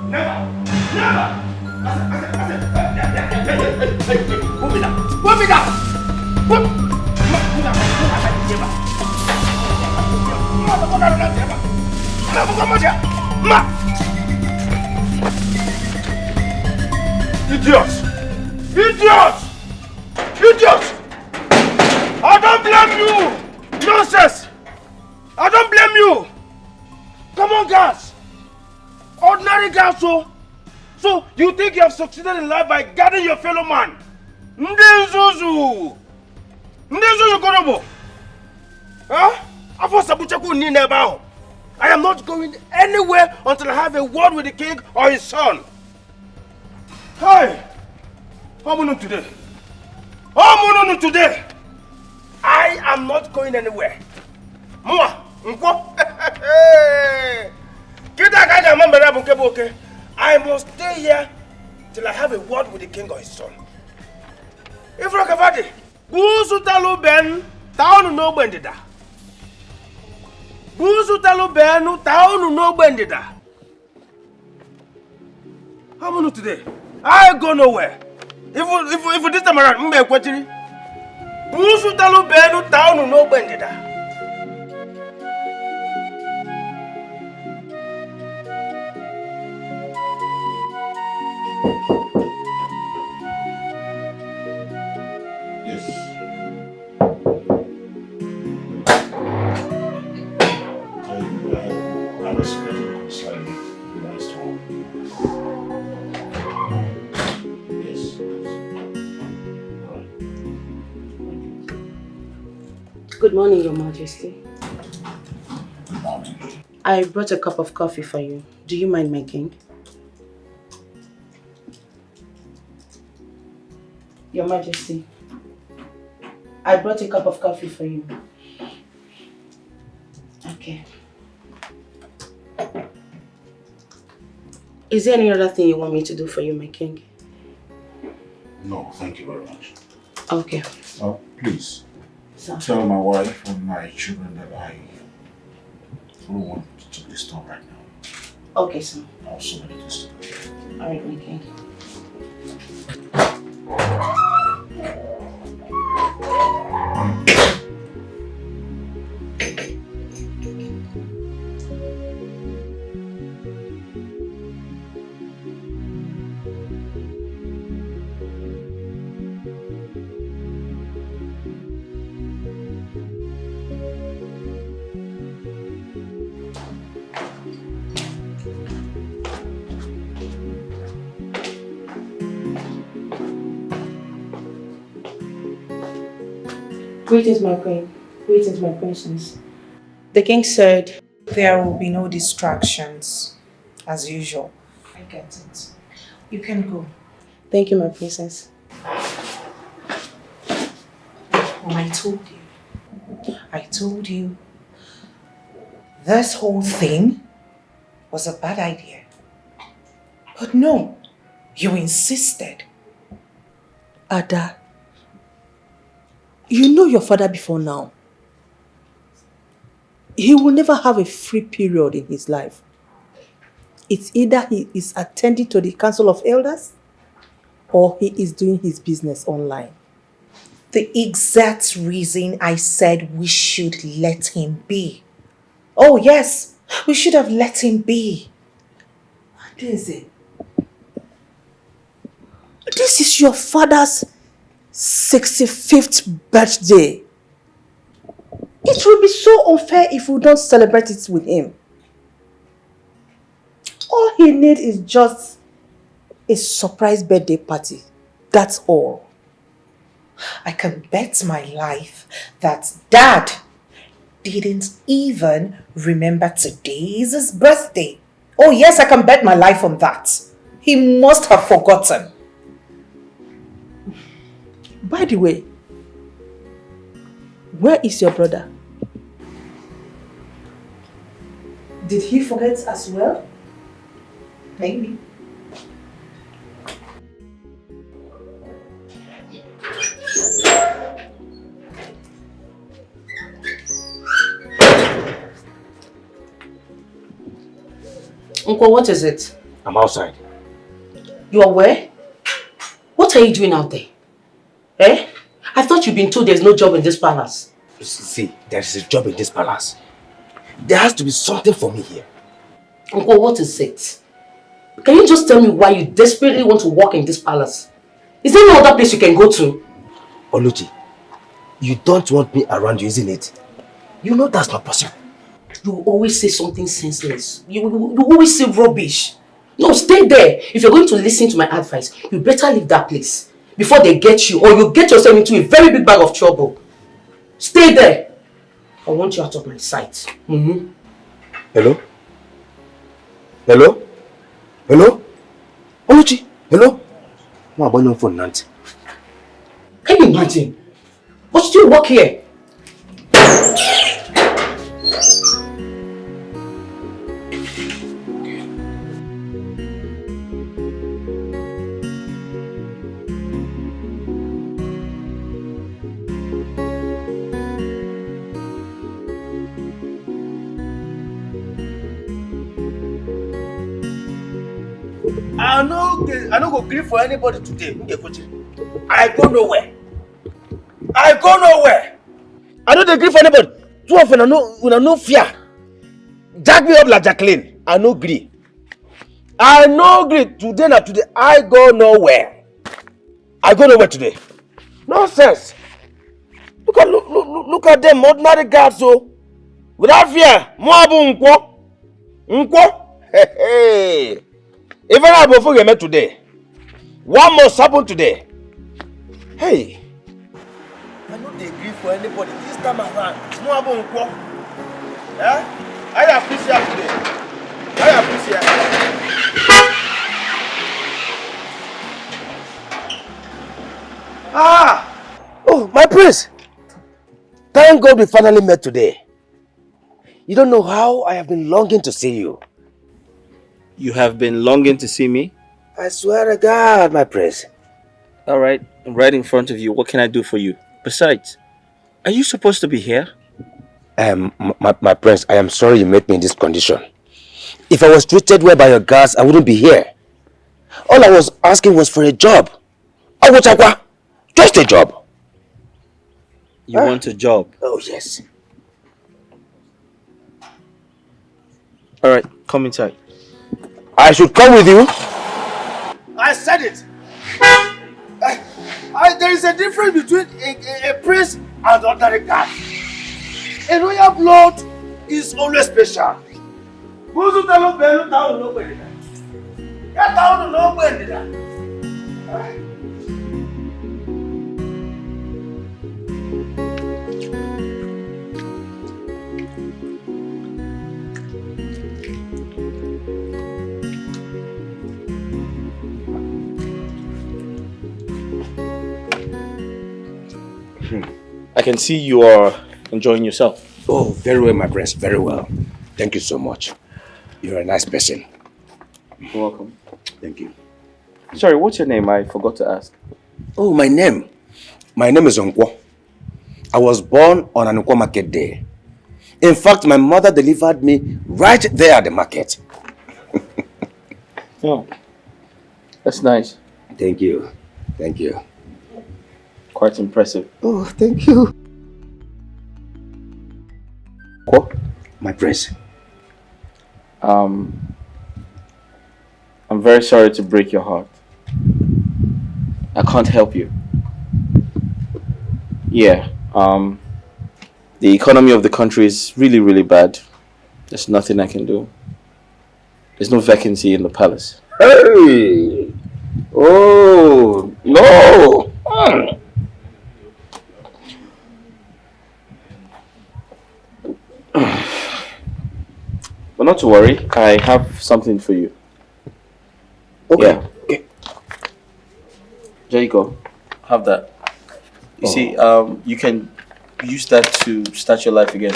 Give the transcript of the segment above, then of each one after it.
Never! Never! Put me down! Put me down! Put me down! Idiot! Idiot! Idiot! I don't blame you! Nonsense! I don't blame you! Come on, guys! Ordinary guys, so you think you have succeeded in life by guarding your fellow man? Ndezuzu! Ndezuzu Korobo! Huh? I am not going anywhere until I have a word with the king or his son. Hey! How many today? How many today? I am not going anywhere. Mwa! I must stay here till I have a word with the king or his son. If Rakavadi, Busu Talu Ben, Town no Bendida. Busu Talu Ben, Town no Bendida. How many today? I go nowhere. If this time around, Busu Talu Ben, Town no Bendida. Good morning, Your Majesty. Good morning. I brought a cup of coffee for you. Do you mind making? Your Majesty, I brought a cup of coffee for you. Okay. Is there any other thing you want me to do for you, my king? No, thank you very much. Okay. Please, So, tell my wife and my children that I don't want to disturb right now. okay, sir. I have so many things to do. Alright, my king. Greetings, my queen. Greetings, my princess. The king said there will be no distractions, as usual. I get it. You can go. Thank you, my princess. Oh, I told you. This whole thing was a bad idea. But no, you insisted. Ada, you know your father before now. He will never have a free period in his life. It's either he is attending to the Council of Elders or he is doing his business online. The exact reason I said we should let him be. Oh yes, we should have let him be. This is your father's 65th birthday. It will be so unfair if we don't celebrate it with him. All he needs is just a surprise birthday party. That's all. I can bet my life that Dad didn't even remember today's his birthday. Oh yes, I can bet my life on that. He must have forgotten. By the way, where is your brother? Did he forget as well? Maybe. Uncle, what is it? I'm outside. You are where? What are you doing out there? Eh? I thought you'd been told there's no job in this palace. See, there is a job in this palace. There has to be something for me here. Uncle, what is it? Can you just tell me why you desperately want to work in this palace? Is there no other place you can go to? Oluchi, you don't want me around you, isn't it? You know that's not possible. You always say something senseless. You always say rubbish. No, stay there. If you're going to listen to my advice, you better leave that place before they get you, or you get yourself into a very big bag of trouble. Stay there. I want you out of my sight. Hello? Hello? Hello? Oluchi? Hello? No, I'm on phone, Nanti. Can you imagine? But still work here. I no go grieve for anybody today. I go nowhere. I go nowhere. I don't agree for anybody. Two of them no fear. Jack me up like Jacqueline. I no agree. I no agree. Today na today. I go nowhere. I go nowhere today. Nonsense. Look at them ordinary guards so. Without fear. Moabu nkwo. Nkwo. Hey. Even I go forget today. What must happen today? Hey. I don't agree for anybody this time around. Moabu nkwo. Yeah? I appreciate today. I appreciate. Oh, my prince. Thank God we finally met today. You don't know how I have been longing to see you. You have been longing to see me? I swear to God, my prince. Alright, I'm right in front of you. What can I do for you? Besides, are you supposed to be here? My prince, I am sorry you met me in this condition. If I was treated well by your guards, I wouldn't be here. All I was asking was for a job. Just a job. You want a job? Oh, yes. Alright, come inside. I should come with you? I said it. There is a difference between a prince and ordinary guard. A royal blood is always special. I can see you are enjoying yourself. Oh, very well, my prince. Very well. Thank you so much. You're a nice person. You're welcome. Thank you. Sorry, what's your name? I forgot to ask. Oh, my name. My name is Nkwo. I was born on an Nkwo market day. In fact, my mother delivered me right there at the market. Oh, that's nice. Thank you. Thank you. Quite impressive. Oh, thank you. What? My prince. I'm very sorry to break your heart. I can't help you. Yeah, the economy of the country is really, really bad. There's nothing I can do. There's no vacancy in the palace. Hey! Oh, no! But not to worry, I have something for you. Okay. Yeah. Okay. There you go. Have that. You see, you can use that to start your life again.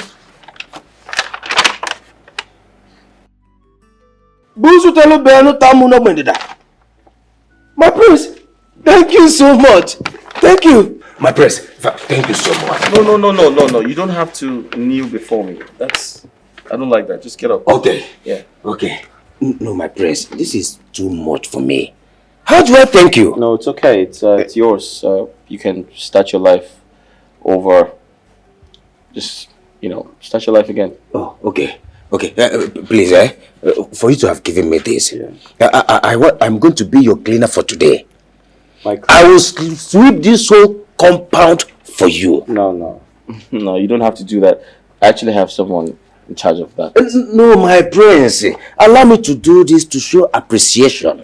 My prince, thank you so much. Thank you. My prince, thank you so much. No. You don't have to kneel before me. I don't like that. Just get up. Okay. Yeah. Okay. No, my prince, this is too much for me. How do I thank you? No, it's okay. It's yours. You can start your life over. Just, start your life again. Oh, okay. Okay, please, for you to have given me this, Yeah. I'm going to be your cleaner for today. Like, I will sweep this whole compound for you. No, you don't have to do that. I actually have someone in charge of that. No, my prince, allow me to do this to show appreciation.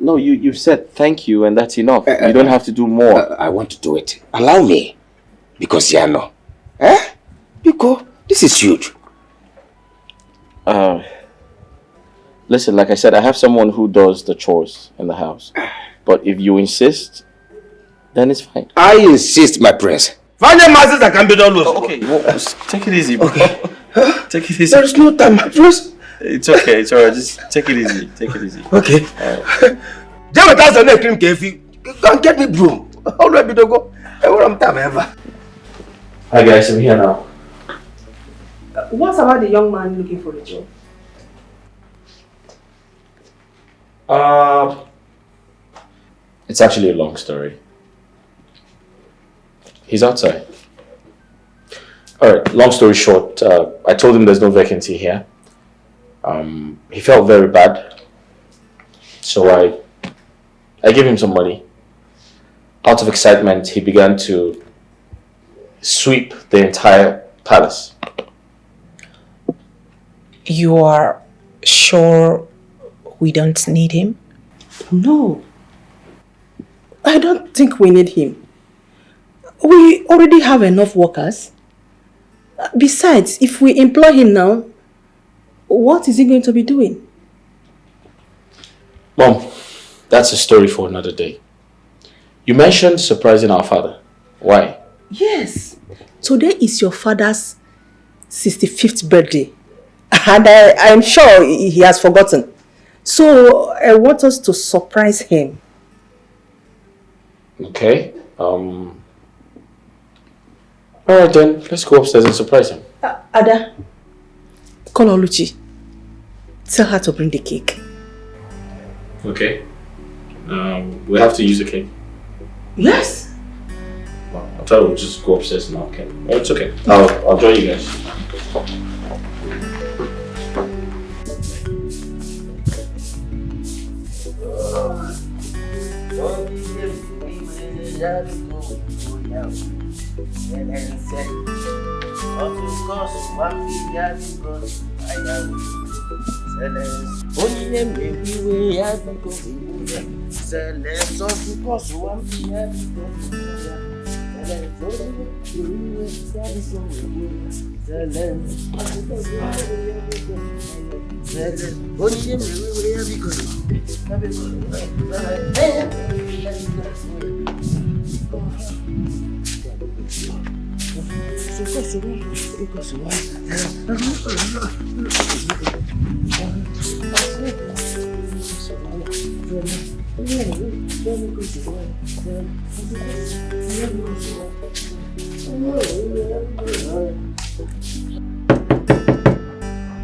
No, you've said thank you and that's enough. You don't have to do more. I want to do it. Allow me. Because, because this is huge. Listen, like I said, I have someone who does the chores in the house. But if you insist, then it's fine. I insist, my prince. Find the masters that can be done with. Okay, take it easy, bro. Take it easy. There is no time, my prince. It's okay, it's alright. Just take it easy. Take it easy. Okay. Just without the cream kefi, go get me broom. How do I be to go? I want time ever. Hi guys, I'm here now. What's about the young man looking for a job? It's actually a long story. He's outside. Alright, long story short, I told him there's no vacancy here. He felt very bad. So I gave him some money. Out of excitement, he began to sweep the entire palace. You are sure we don't need him? No. I don't think we need him. We already have enough workers. Besides, if we employ him now, what is he going to be doing? Mom, that's a story for another day. You mentioned surprising our father. Why? Yes. Today is your father's 65th birthday. And I'm sure he has forgotten. So I want us to surprise him. Okay. Alright then, let's go upstairs and surprise him. Ada, call Oluchi. Tell her to bring the cake. Okay. We have to use a cake. Yes. Well, I thought we'll just go upstairs now. Okay. Oh, it's okay. I'll join you guys.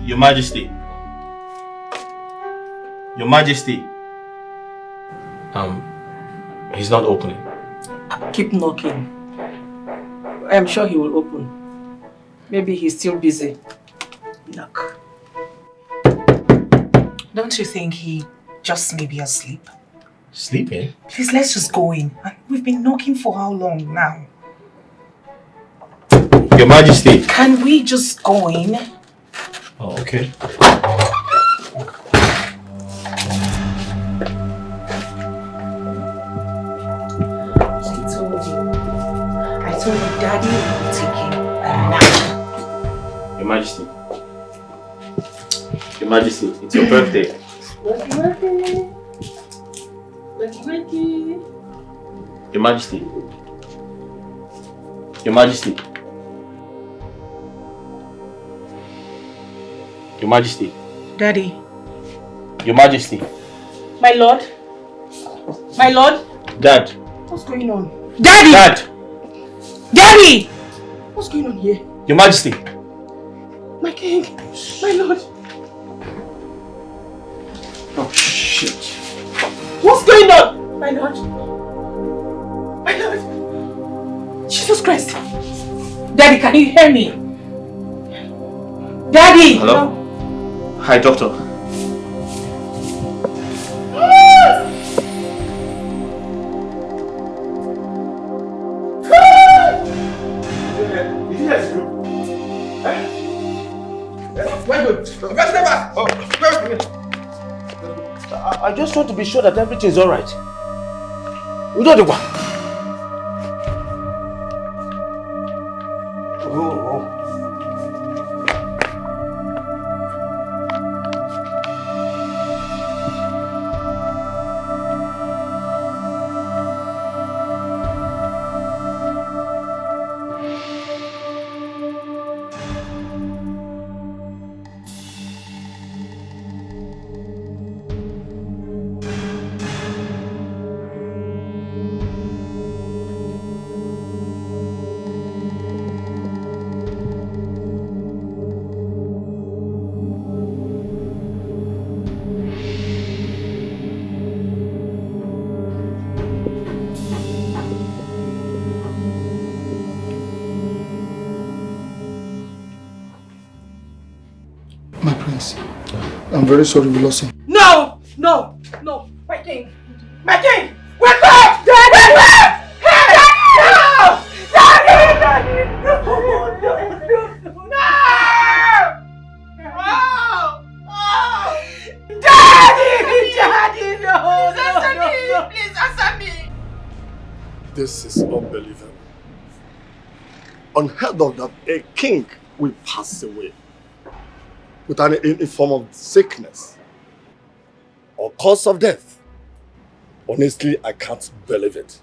Your Majesty. Your Majesty. He's not opening. Keep knocking. I'm sure he will open. Maybe he's still busy. Knock. Don't you think he just may be asleep? Sleeping? Please, let's just go in. We've been knocking for how long now? Your Majesty. Can we just go in? Oh, okay. I told you, Daddy will take him a nap. Your Majesty. Your Majesty, it's your birthday. Your Majesty. Your Majesty. Your Majesty. Daddy. Your Majesty. My lord? My lord? Dad. What's going on? Daddy! Dad. Daddy! What's going on here? Your Majesty. My king? My lord? Shit. What's going on? My lord. My lord. Jesus Christ. Daddy, can you hear me? Daddy! Hello? Hi, doctor. I just want to be sure that everything is alright. We don't do My prince, I'm very sorry we lost him. No! No! No! My king! My king! Wake up! Daddy! Wake up! Hey! No! Daddy! Daddy! No! No! No! Oh! Daddy! Daddy! No! Answer me! Please answer me! This is unbelievable. Unheard of that a king will pass away with any form of sickness or cause of death. Honestly, I can't believe it.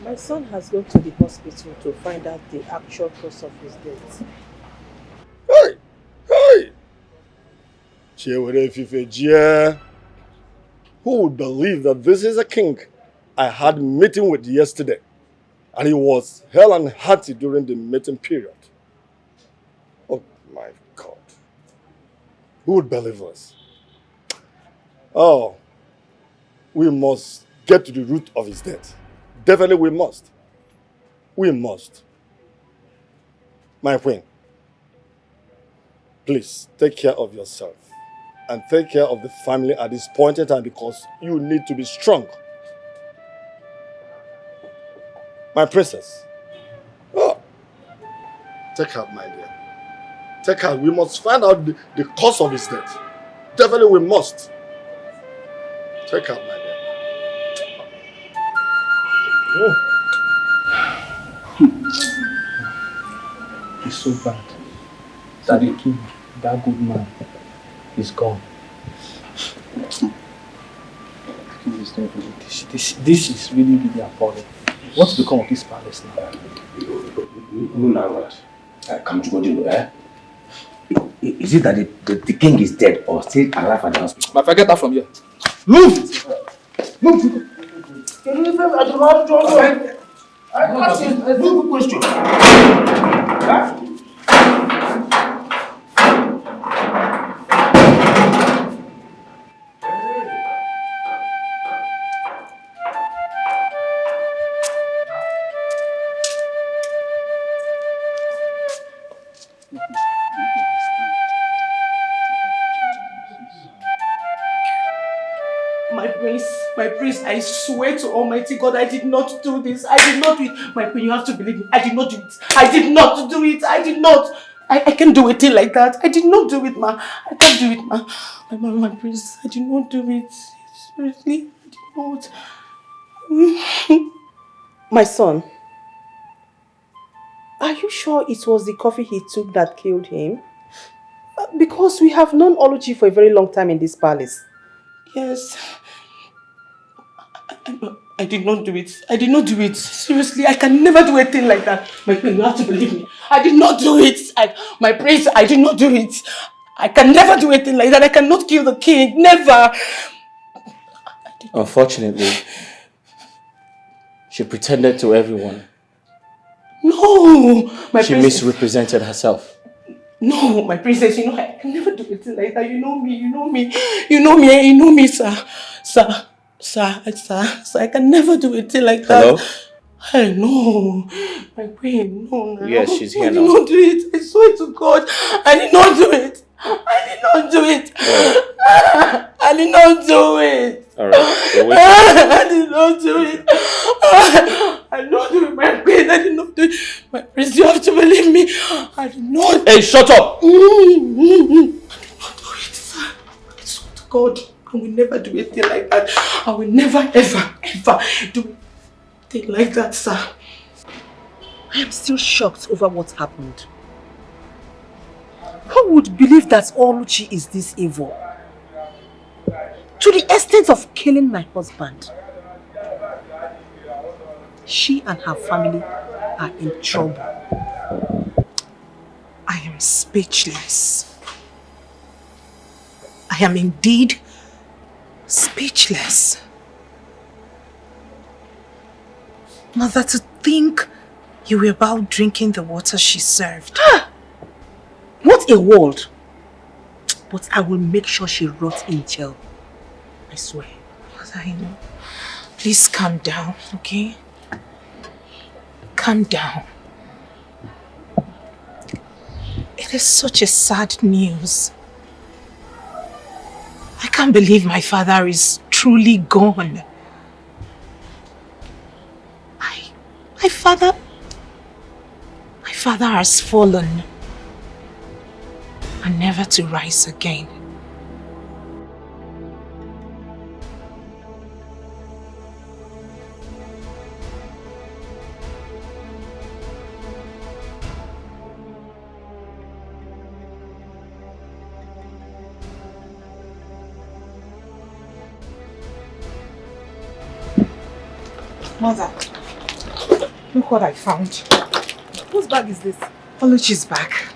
My son has gone to the hospital to find out the actual cause of his death. Hey! Hey! Who would believe that this is a king I had a meeting with yesterday, and he was hell and hearty during the meeting period? Oh my God. Who would believe us? Oh, we must get to the root of his death. Definitely we must. We must. My queen, please take care of yourself and take care of the family at this point in time, because you need to be strong. My princess. Oh, take her, my dear. Take her. We must find out the cause of his death. Definitely we must. Take her, my dear. Oh. It's so bad that the king, that good man, is gone. This is really, really appalling. What's become of this palace now? Is it that the king is dead or still alive at the hospital? My friend, get out from here. Move! Move! I asked you a simple question. Huh? My prince, I swear to Almighty God, I did not do this. I did not do it. My queen, you have to believe me. I did not do it. I did not do it. I did not. I can't do a thing like that. I did not do it, ma. I can't do it, ma. My prince, I did not do it. Seriously, I did not. My son, are you sure it was the coffee he took that killed him? Because we have known Oluchi for a very long time in this palace. Yes. I did not do it. I did not do it. Seriously, I can never do a thing like that. My queen, you have to believe me. I did not do it. My prince, I did not do it. I can never do a thing like that. I cannot kill the king. Never. Unfortunately, she pretended to everyone. No, she misrepresented herself. No, my princess, you know, I can never do anything like that. You know me, sir. Sir, I can never do anything like that. Hello? Hey, no, my queen, no. Yes, she's here I now. did not do it. I swear to God, I did not do it. I did not do it. I did not do it. Alright, we're waiting. I did not do it. I did not do it, my queen. I did not do it. My prince, you have to believe me. I did not. Hey, shut up! I did not do it, sir. I swear to God, I will never do anything like that. I will never, ever do anything like that, sir. I am still shocked over what happened. Who would believe that Oluchi is this evil? To the extent of killing my husband. She and her family are in trouble. I am speechless. I am indeed speechless. Mother, to think you were about drinking the water she served. What a world! But I will make sure she rots in jail. I swear. Mother, I know. Please calm down, okay? Calm down. It is such a sad news. I can't believe my father is truly gone. My father has fallen and never to rise again. Mother, look what I found. Whose bag is this? Oluchi's back.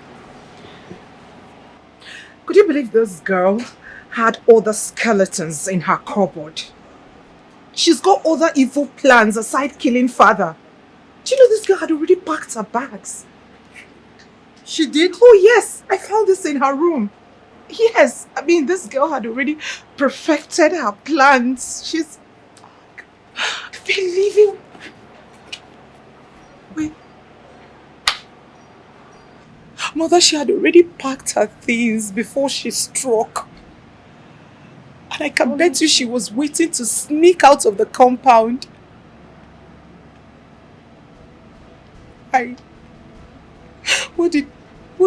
Could you believe this girl had other skeletons in her cupboard? She's got other evil plans aside killing father. Do you know this girl had already packed her bags? She did? Oh yes, I found this in her room. Yes, I mean this girl had already perfected her plans. She's been living. Wait. Mother, she had already packed her things before she struck. And I can bet you she was waiting to sneak out of the compound. What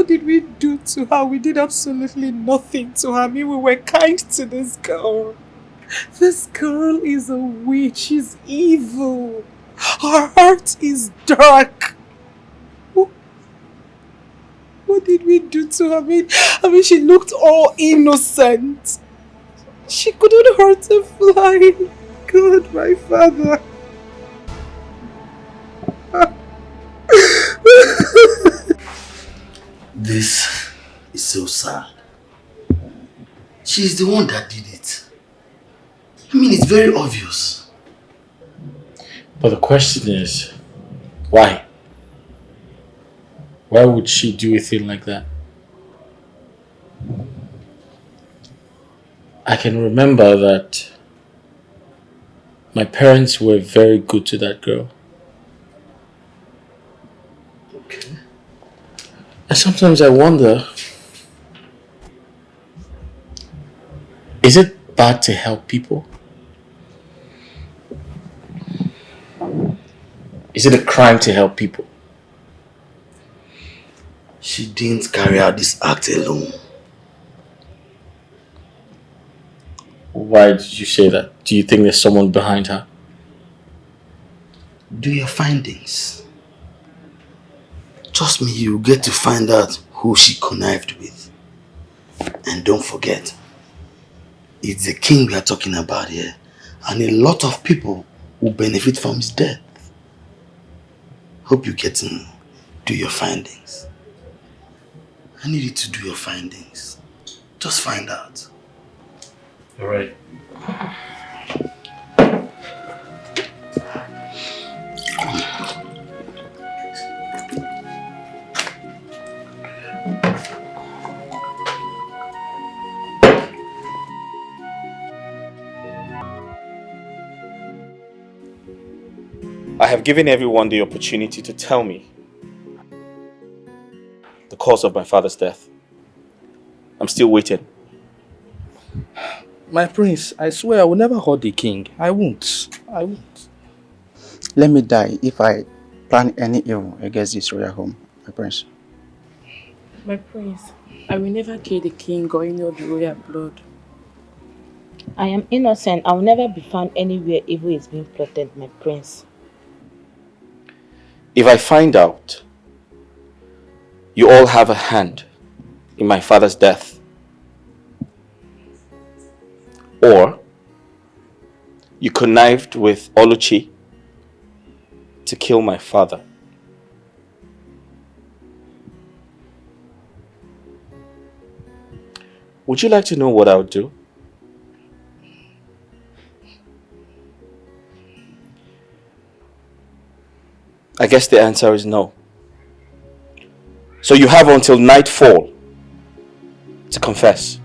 did we do to her? We did absolutely nothing to her. I mean, we were kind to this girl. This girl is a witch. She's evil. Her heart is dark. What did we do to her? I mean, she looked all innocent. She couldn't hurt a fly. God, my father. This is so sad. She's the one that did it. I mean, it's very obvious. But the question is, why? Why would she do a thing like that? I can remember that my parents were very good to that girl. Okay. And sometimes I wonder, is it bad to help people? Is it a crime to help people? She didn't carry out this act alone. Why did you say that? Do you think there's someone behind her? Do your findings. Trust me, you'll get to find out who she connived with. And don't forget, it's the king we are talking about here. And a lot of people will benefit from his death. Hope you get to do your findings. I need you to do your findings. Just find out. All right. I have given everyone the opportunity to tell me the cause of my father's death. I'm still waiting. My prince, I swear I will never hurt the king. I won't. I won't. Let me die if I plan any evil against this royal home, my prince. My prince, I will never kill the king or any of the royal blood. I am innocent. I will never be found anywhere evil is being plotted, my prince. If I find out you all have a hand in my father's death, or you connived with Oluchi to kill my father, would you like to know what I would do? I guess the answer is no. So you have until nightfall to confess.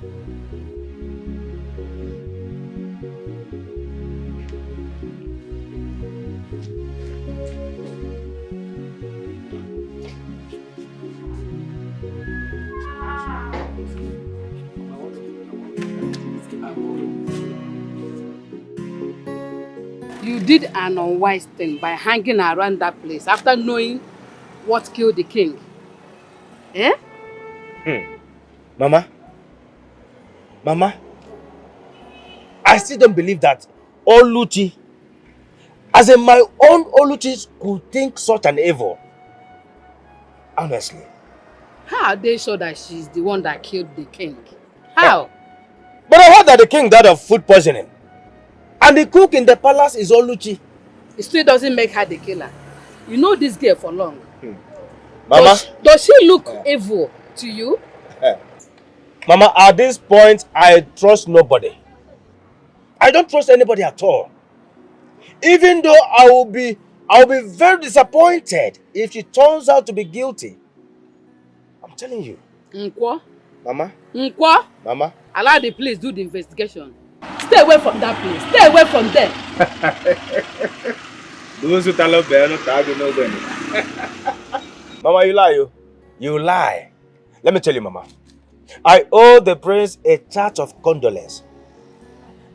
You did an unwise thing by hanging around that place after knowing what killed the king. Eh? Mama, I still don't believe that Oluchi, as in my own Oluchi, could think such an evil. Honestly. How are they sure that she's the one that killed the king? How? But I heard that the king died of food poisoning. And the cook in the palace is Oluchi. It still doesn't make her the killer. You know this girl for long. Mama. Does she look evil to you? Mama, at this point, I trust nobody. I don't trust anybody at all. Even though I will be very disappointed if she turns out to be guilty. I'm telling you. Nkwo? Mama? Nkwo? Mama? Allow the police do the investigation. Stay away from that place. Stay away from there. Mama, you lie. You lie. Let me tell you, Mama. I owe the prince a charge of condolence.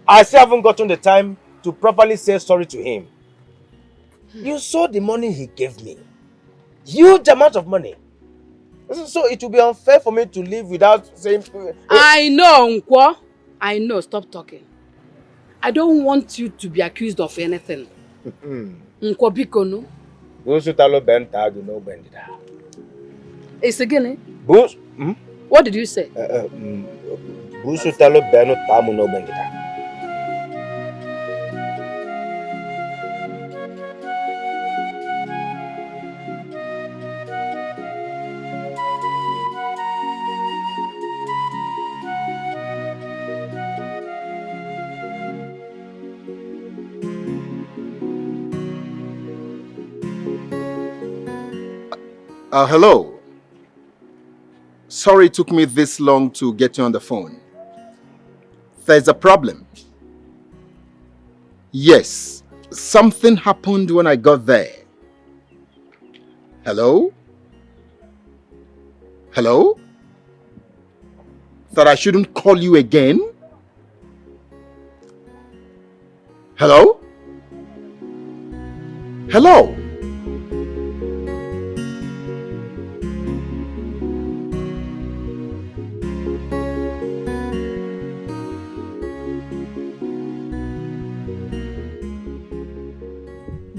I still haven't gotten the time to properly say sorry to him. You saw the money he gave me. Huge amount of money. So it will be unfair for me to live without saying... I know, Nkwo. I know. Stop talking. I don't want you to be accused of anything. Nkwo biko no. It's again. What did you say? Hello. Sorry it took me this long to get you on the phone. There's a problem. Yes, something happened when I got there. Hello? Hello? That I shouldn't call you again? Hello? Hello?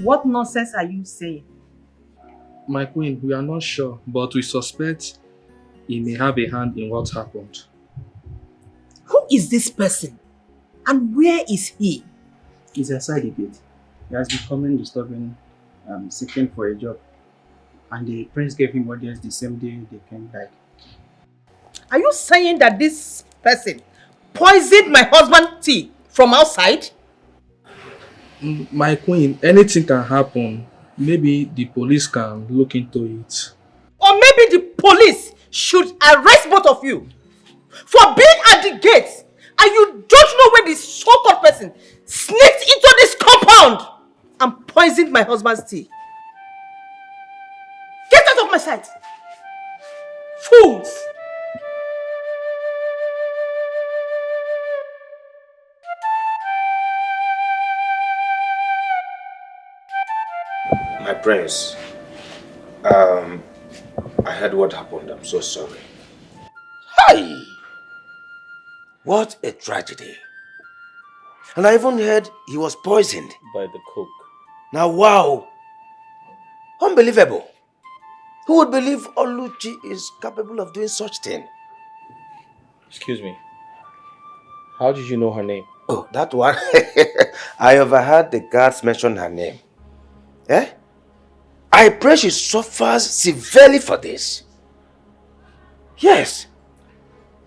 What nonsense are you saying? My queen, we are not sure, but we suspect he may have a hand in what happened. Who is this person? And where is he? He's inside the gate. He has been coming disturbing, seeking for a job. And the prince gave him audience the same day the king died. Are you saying that this person poisoned my husband's tea from outside? My queen, anything can happen. Maybe the police can look into it. Or maybe the police should arrest both of you for being at the gate and you don't know where this so-called person sneaked into this compound and poisoned drink my husband's tea. Get out of my sight! Fools! My prince, I heard what happened. I'm so sorry. Hi! What a tragedy. And I even heard he was poisoned. By the cook. Now, wow! Unbelievable. Who would believe Oluchi is capable of doing such thing? Excuse me. How did you know her name? Oh, that one. I overheard the guards mention her name. Eh? I pray she suffers severely for this. Yes.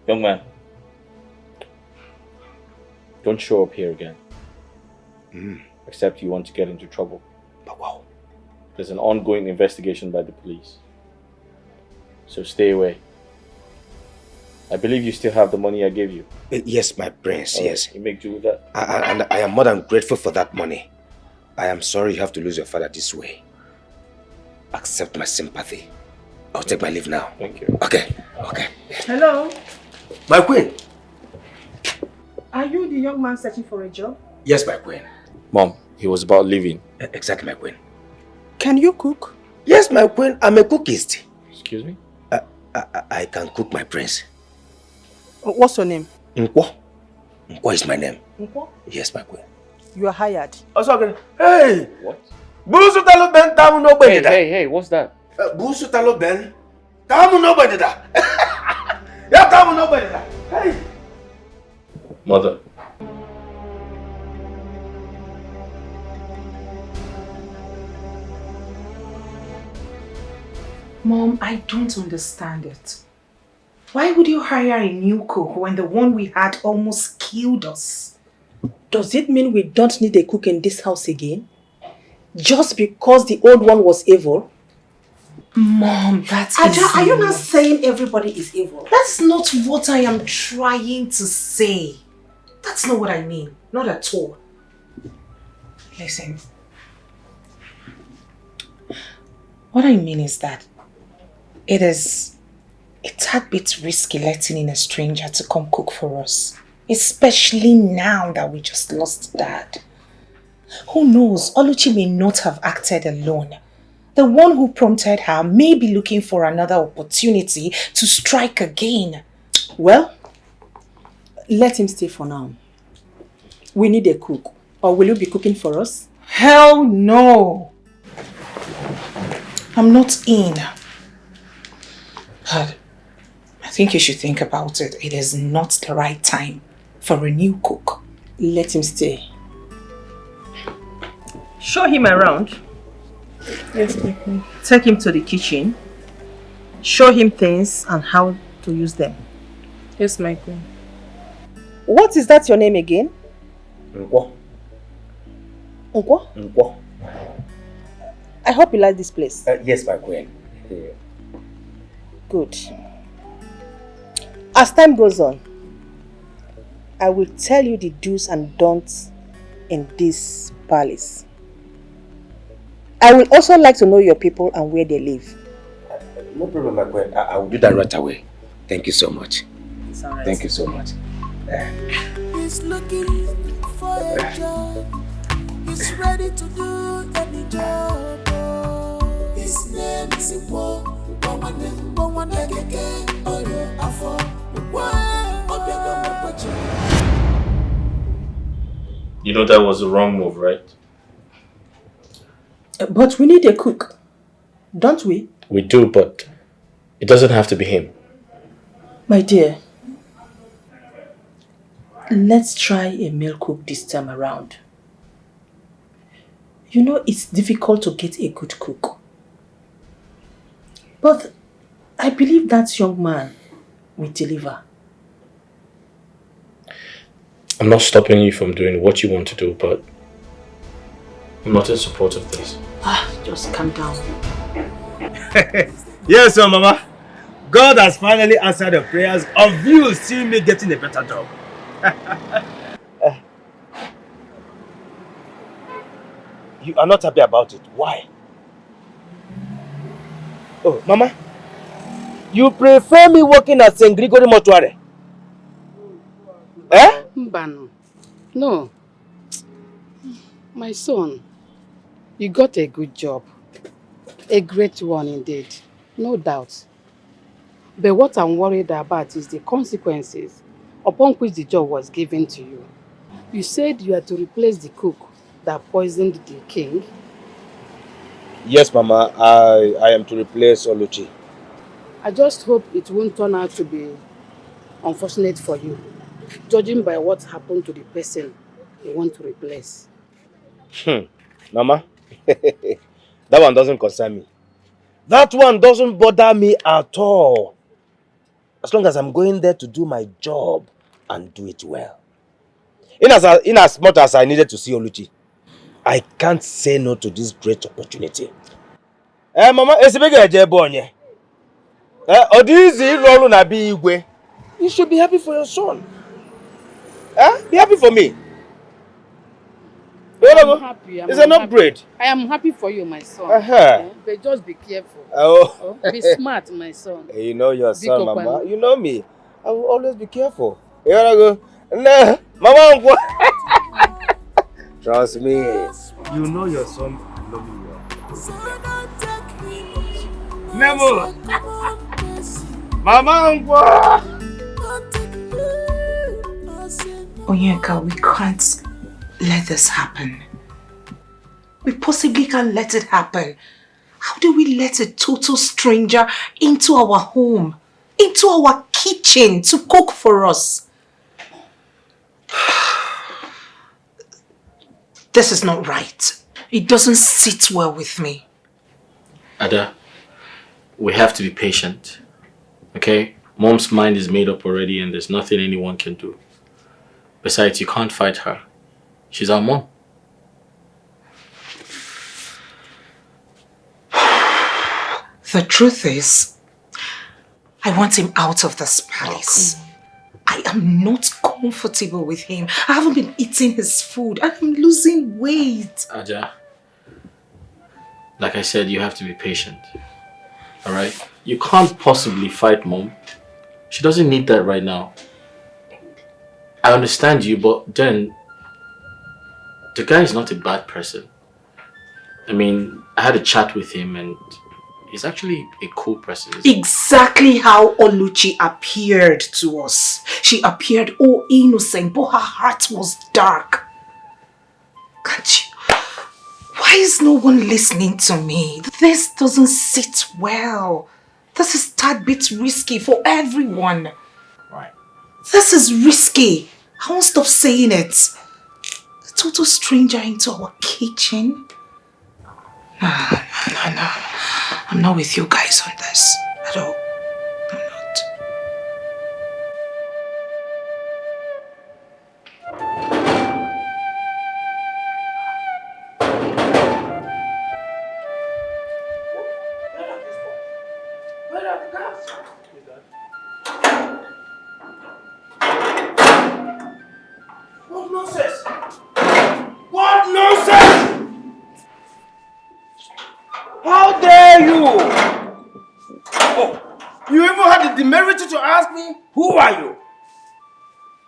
Young man, don't show up here again. Except you want to get into trouble. But wow. There's an ongoing investigation by the police. So stay away. I believe you still have the money I gave you. Yes, my prince, yes. You make do with that. And I am more than grateful for that money. I am sorry you have to lose your father this way. Accept my sympathy. I'll take my leave now. Thank you. Okay. Hello? My queen. Are you the young man searching for a job? Yes, my queen. Mom, he was about leaving. Exactly, my queen. Can you cook? Yes, my queen. I'm a cookist. Excuse me? I can cook, my prince. What's your name? Nkwo. Nkwo is my name. Nkwo? Yes, my queen. You are hired. Hey! What? Busu talo ben tamu no bedida. Hey, what's that? Busu talo ben tamu no bedida. Ya tamu no bedida. Hey! Mother. Mom, I don't understand it. Why would you hire a new cook when the one we had almost killed us? Does it mean we don't need a cook in this house again? Just because the old one was evil? Mom, that is... Are you not saying everybody is evil? That's not what I am trying to say. That's not what I mean. Not at all. Listen. What I mean is that it's a tad bit risky letting in a stranger to come cook for us. Especially now that we just lost Dad. Who knows, Oluchi may not have acted alone. The one who prompted her may be looking for another opportunity to strike again. Well, let him stay for now. We need a cook. Or will you be cooking for us? Hell no! I'm not in. But I think you should think about it. It is not the right time for a new cook. Let him stay. Show him around. Yes, my queen. Take him to the kitchen. Show him things and how to use them. Yes, my queen. What is that your name again? Nkwo. Nkwo? Nkwo. I hope you like this place. Yes, my queen. Good. As time goes on, I will tell you the do's and don'ts in this palace. I will also like to know your people and where they live. No problem, my queen. I will do that right away. Thank you so much. It's all right. Thank you so much. He's looking for a job. He's ready to do any job. His name is Ubah. You know that was the wrong move, right? But we need a cook, don't we? We do, but it doesn't have to be him. My dear, let's try a male cook this time around. You know it's difficult to get a good cook. But I believe that young man will deliver. I'm not stopping you from doing what you want to do, but I'm not in support of this. Just calm down. Yes, sir, Mama. God has finally answered the prayers of you seeing me getting a better job. You are not happy about it. Why? Oh, Mama. You prefer me working at St. Gregory Mortuary? Eh? Mbano. No. My son, you got a good job. A great one indeed. No doubt. But what I'm worried about is the consequences upon which the job was given to you. You said you are to replace the cook that poisoned the king. Yes, Mama. I am to replace Oluchi. I just hope it won't turn out to be unfortunate for you, judging by what happened to the person you want to replace. Mama, that one doesn't concern me. That one doesn't bother me at all. As long as I'm going there to do my job and do it well. In as much as I needed to see Oluchi, I can't say no to this great opportunity. Mama, you should be happy for your son. Be happy for me. I'm happy. It's an upgrade. I am happy for you, my son. But just be careful. Be smart, my son. You know your son, Mama. You know me. I will always be careful. Here I go. Nah, Mama. Trust me. You know your son. I love you well. Nemo. Mama. Onyeka, we can't let this happen. We possibly can't let it happen. How do we let a total stranger into our home, into our kitchen to cook for us? This is not right. It doesn't sit well with me. Ada, we have to be patient. Okay? Mom's mind is made up already and there's nothing anyone can do. Besides, you can't fight her. She's our mom. The truth is, I want him out of this palace. I am not comfortable with him. I haven't been eating his food. I'm losing weight. Aja, like I said, you have to be patient. Alright? You can't possibly fight Mom. She doesn't need that right now. I understand you, but then the guy is not a bad person. I mean, I had a chat with him and he's actually a cool person. Exactly how Oluchi appeared to us. She appeared all innocent, but her heart was dark. Can't you? Why is no one listening to me? This doesn't sit well. This is a tad bit risky for everyone. Right. This is risky. I won't stop saying it. A total stranger into our kitchen. No. I'm not with you guys on this at all. I'm not. What nonsense! What nonsense! How dare you! Oh, you even had the temerity to ask me, who are you?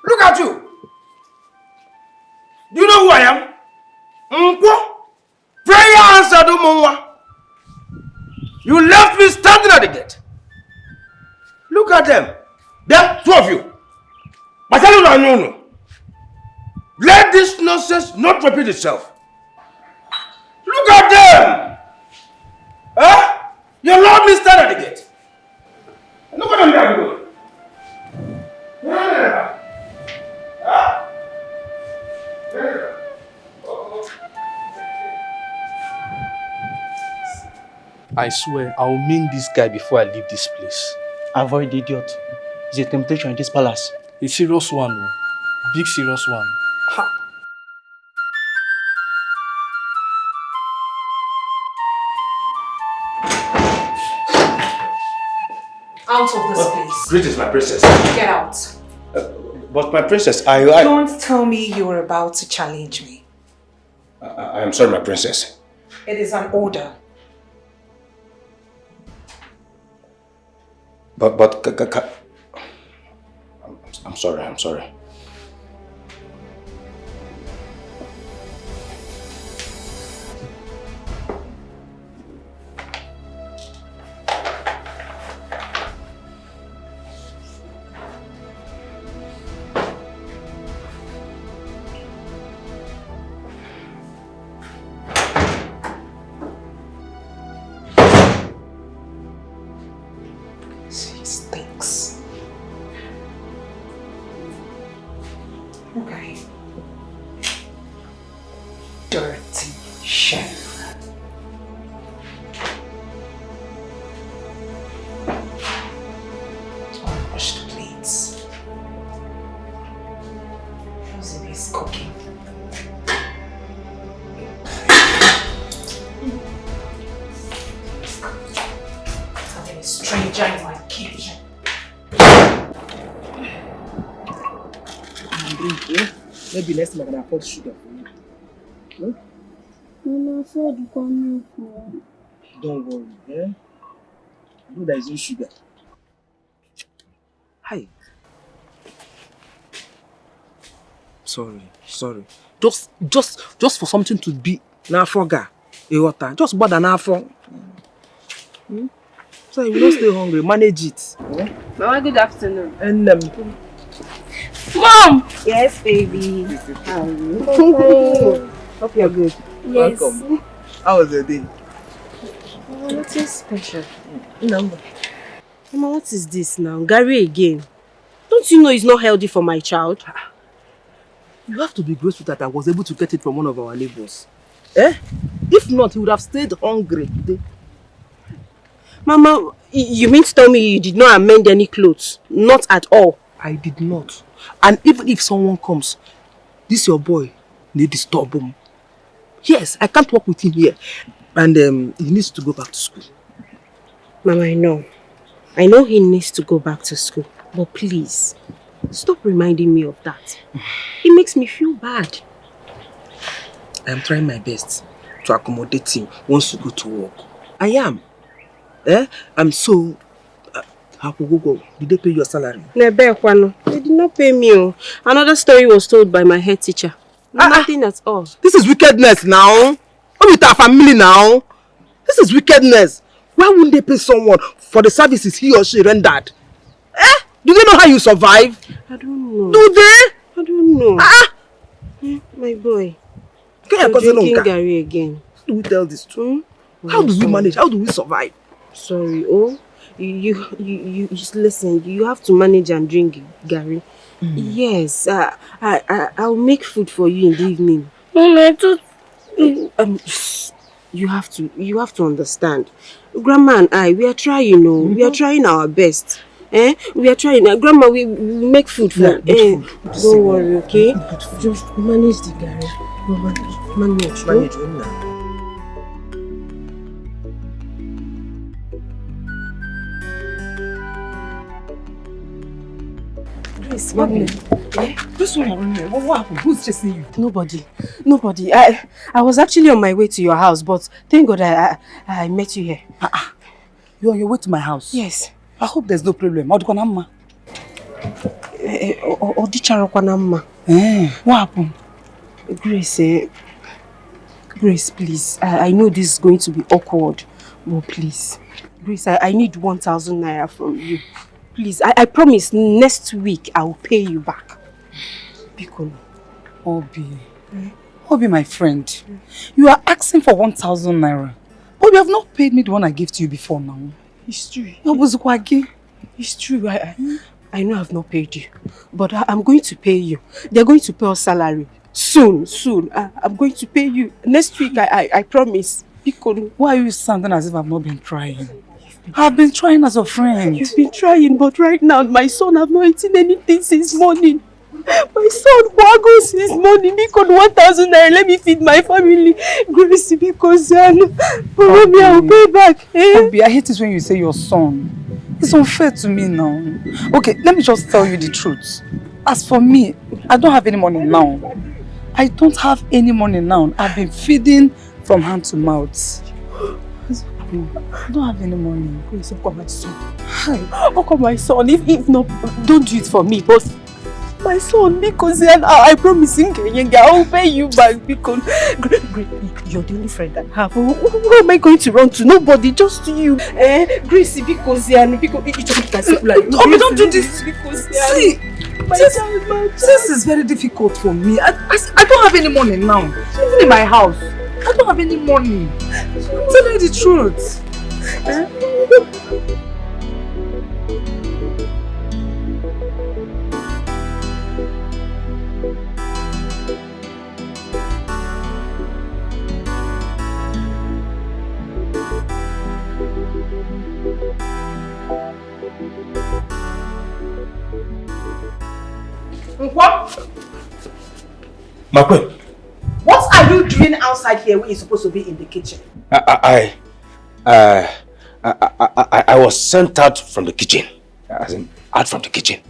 Look at you! Do you know who I am? Prayer answered, Umunwa. You left me standing at the gate. Look at them. There, two of you. Let this nonsense not repeat itself. Look at them! Huh? You allowed me stand at the gate. Look at them there. I swear, I'll mean this guy before I leave this place. Avoid the idiot. It's a temptation in this palace. A serious one, oh. Big serious one. Ha! Out of this place. Greetings, my princess. Get out. But my princess, I... Don't tell me you were about to challenge me. I am sorry, my princess. It is an order. But I'm sorry. She stinks. Okay. Dirty chef. Unwashed plates. How's it is cooking? Having a stranger in my kitchen. Maybe next time I can afford sugar for you. Don't worry, eh? I know there is no sugar. Hi. Sorry. Just for something to be nafoga. Just bother nafo. So you don't stay hungry, manage it. Mama, good afternoon. And Mom! Yes, baby. How are you? Hope you're good. Yes. Welcome. How was your day? Nothing special. No. Mama, what is this now? Gary again. Don't you know it's not healthy for my child? You have to be grateful that I was able to get it from one of our neighbors. If not, he would have stayed hungry today. Mama, you mean to tell me you did not amend any clothes? Not at all. I did not. And even if someone comes, this your boy, they disturb him. Yes, I can't work with him here. And he needs to go back to school. Mama, I know he needs to go back to school. But please, stop reminding me of that. It makes me feel bad. I am trying my best to accommodate him once you go to work. I am. I'm so... Go. Did they pay your salary? Nnebe, they did not pay me. Another story was told by my head teacher. Nothing at all. This is wickedness now. What with our family now? This is wickedness. Why wouldn't they pay someone for the services he or she rendered? Do they know how you survive? I don't know. Do they? I don't know. My boy. You're drinking Gary again. How do we tell this to? How do we manage? How do we survive? Sorry, you just listen. You have to manage and drink Gary. Yes, I'll make food for you in the evening. You have to understand. Grandma and I, we are trying, we are trying our best. We are trying. Grandma, we make food for you. Don't worry, okay? Just manage the Gary. Manage. This one, what happened? Who's chasing you? Nobody. I was actually on my way to your house, but thank God I met you here. You're on your way to my house? Yes. I hope there's no problem. What happened? Grace, please. I know this is going to be awkward, but please. Grace, I need 1,000 naira from you. Please, I promise next week I will pay you back. Biko. Obi, my friend. You are asking for 1,000 naira. But you have not paid me the one I gave to you before now. It's true. It's true. I know I've not paid you. But I'm going to pay you. They're going to pay us salary. Soon. I'm going to pay you. Next week, I promise. Biko. Why are you sounding as if I've not been trying? I've been trying as a friend. You've been trying, but right now, my son have not eaten anything since morning. My son waggles since morning. Because 1,000 naira, let me feed my family. Grace, because probably I will pay back. Obi, I hate it when you say your son. It's unfair to me now. Okay, let me just tell you the truth. As for me, I don't have any money now. I don't have any money now. I've been feeding from hand to mouth. I don't have any money. Please, Oka, my son. Hi. Oka, my son. If not, don't do it for me, but my son, because I promise I'll pay you back because you're the only friend I have. Who am I going to run to? Nobody, just you. Gracie, because don't do this because see, this is very difficult for me. I don't have any money now. Even in my house, I don't have any money. I'm telling you the truth. What? My queen. What are you doing outside here when you're supposed to be in the kitchen? I was sent out from the kitchen. As in, out from the kitchen.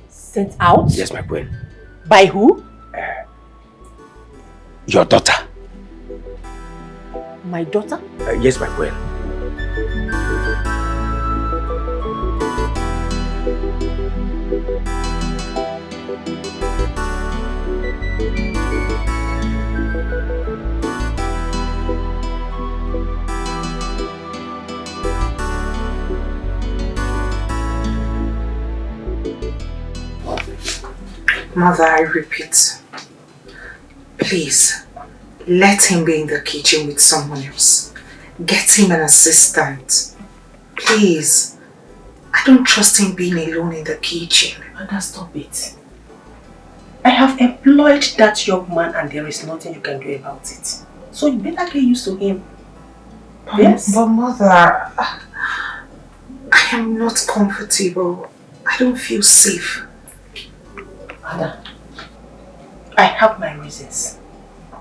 Sent out? Yes, my queen. By who? Your daughter. My daughter? Yes, my queen. Mother, I repeat, please, let him be in the kitchen with someone else. Get him an assistant. Please. I don't trust him being alone in the kitchen. Mother, stop it. I have employed that young man and there is nothing you can do about it. So you better get used to him. Yes? But Mother, I am not comfortable. I don't feel safe. Mother, I have my reasons.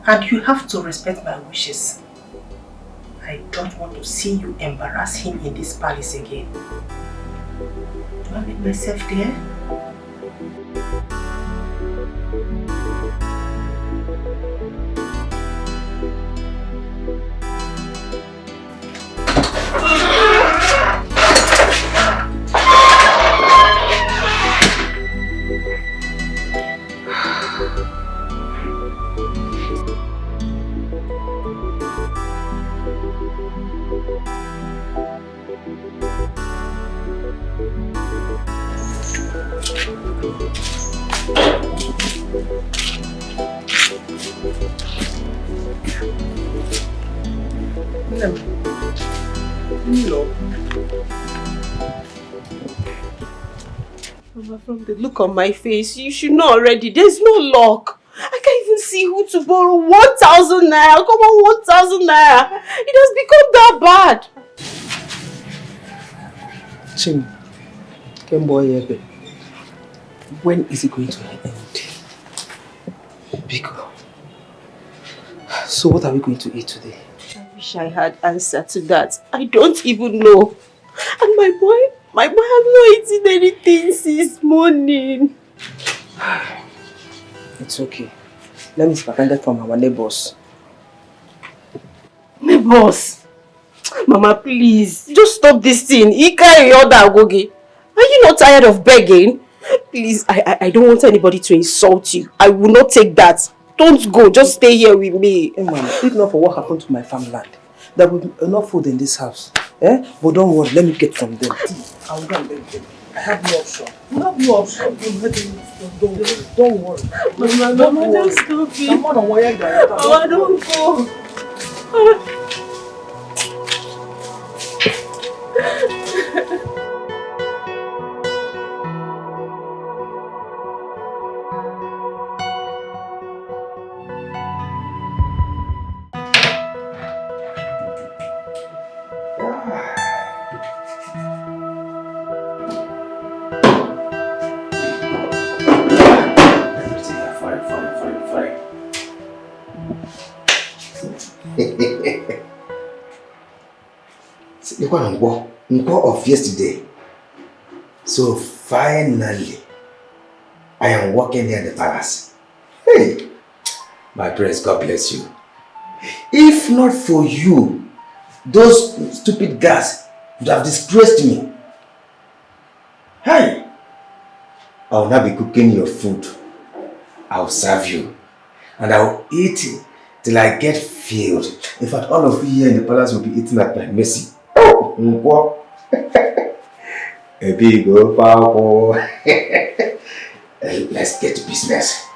And you have to respect my wishes. I don't want to see you embarrass him in this palace again. Do I make myself there? Mama, from the look on my face, you should know already. There's no luck. I can't even see who to borrow 1,000 naira. Come on, 1,000 naira. It has become that bad. Chin, Kemboy, when is it going to end? Biko. So what are we going to eat today? I wish I had answer to that. I don't even know. And my boy has not eaten anything since morning. It's okay. Let me spend it from our neighbors. Neighbors? Mama, please. Just stop this thing. He carry your Agogi. Are you not tired of begging? Please, I don't want anybody to insult you. I will not take that. Don't go. Just stay here with me. Hey, Mama, if not for what happened to my farmland, there will be enough food in this house. But don't worry, let me get from them. I will go and beg them. I have no option. You have no option. Don't worry. Mama, just stop it. Come on, Mama, don't go. The one of yesterday. So finally, I am walking near the palace. Hey, My prince, God bless you. If not for you, those stupid guys would have disgraced me. Hey! I'll now be cooking your food. I'll serve you. And I'll eat it till I get filled. In fact, all of you here in the palace will be eating at my mercy. Oh! A big old power. Let's get to business.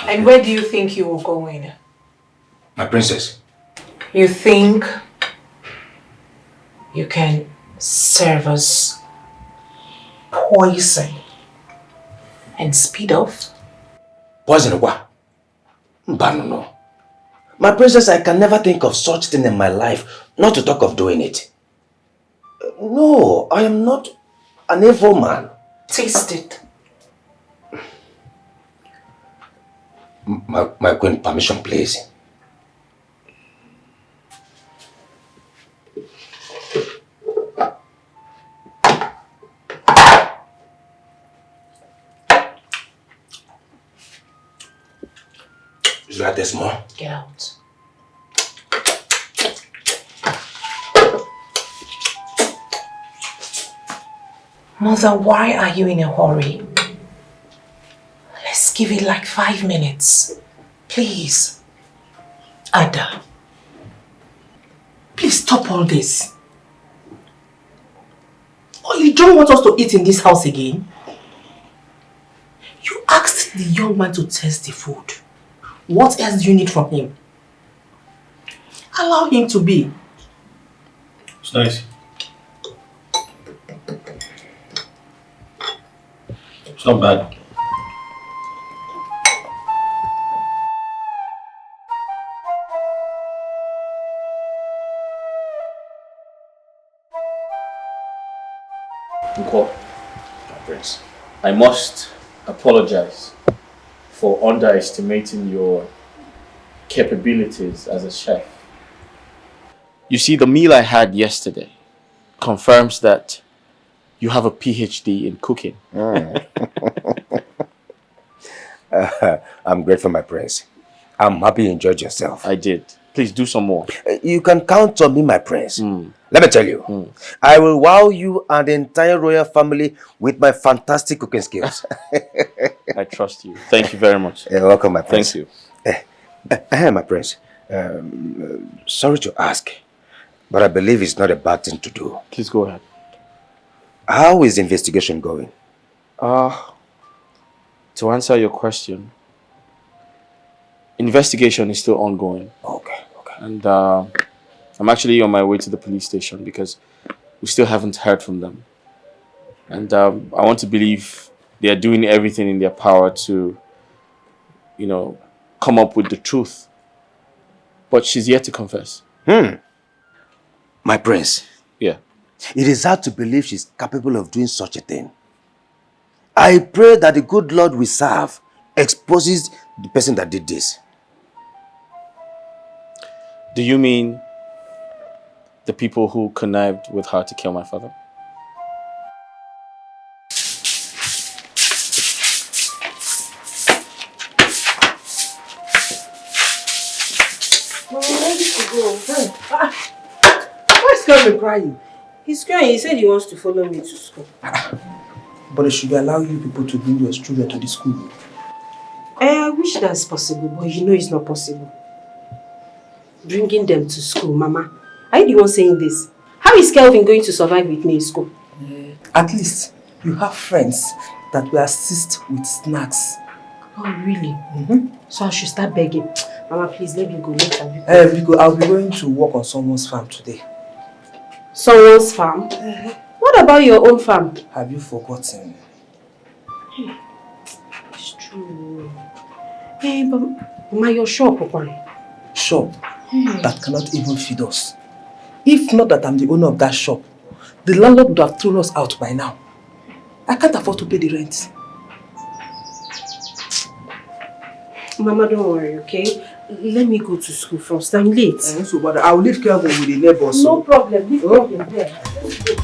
And where do you think you were going? My princess. You think you can serve us poison and speed off? Poison what? No. My princess, I can never think of such thing in my life, not to talk of doing it. No, I am not an evil man. Taste it. My queen, permission, please. Is that this more? Get out. Mother, why are you in a hurry? Let's give it like 5 minutes. Please. Ada. Please stop all this. Oh, you don't want us to eat in this house again? You asked the young man to taste the food. What else do you need from him? Allow him to be. It's nice. It's not bad. My prince, I must apologize for underestimating your capabilities as a chef. You see, the meal I had yesterday confirms that you have a PhD in cooking. I'm grateful, my prince. I'm happy you enjoyed yourself. I did. Please do some more. You can count on me, my prince. Let me tell you, I will wow you and the entire royal family with my fantastic cooking skills. I trust you. Thank you very much. You're welcome, my prince. Thank you. My prince, sorry to ask, but I believe it's not a bad thing to do. Please go ahead. How is the investigation going? To answer your question, investigation is still ongoing. Okay. And I'm actually on my way to the police station because we still haven't heard from them. And I want to believe they are doing everything in their power to, come up with the truth. But she's yet to confess. My prince. Yeah. It is hard to believe she's capable of doing such a thing. I pray that the good Lord we serve exposes the person that did this. Do you mean the people who connived with her to kill my father? Why is Kevin crying? He's crying. He said he wants to follow me to school. But they should allow you people to bring your children to the school. I wish that's possible, but it's not possible. Bringing them to school, Mama. Are you the one saying this? How How is Kelvin going to survive with me in school? At least you have friends that will assist with snacks. Oh, really? So I should start begging. Mama, please let me go later. I'll be going to work on someone's farm today. Someone's farm? What about your own farm? Have you forgotten? It's true. Hey, but Mama, your shop, Okwari. Shop that cannot even feed us. If not that I'm the owner of that shop, the landlord would have thrown us out by now. I can't afford to pay the rent. Mama, don't worry, okay? Let me go to school first. I'm late. So, but I'll leave Kelvin with the neighbors. No problem. Leave Kelvin there. Let's go.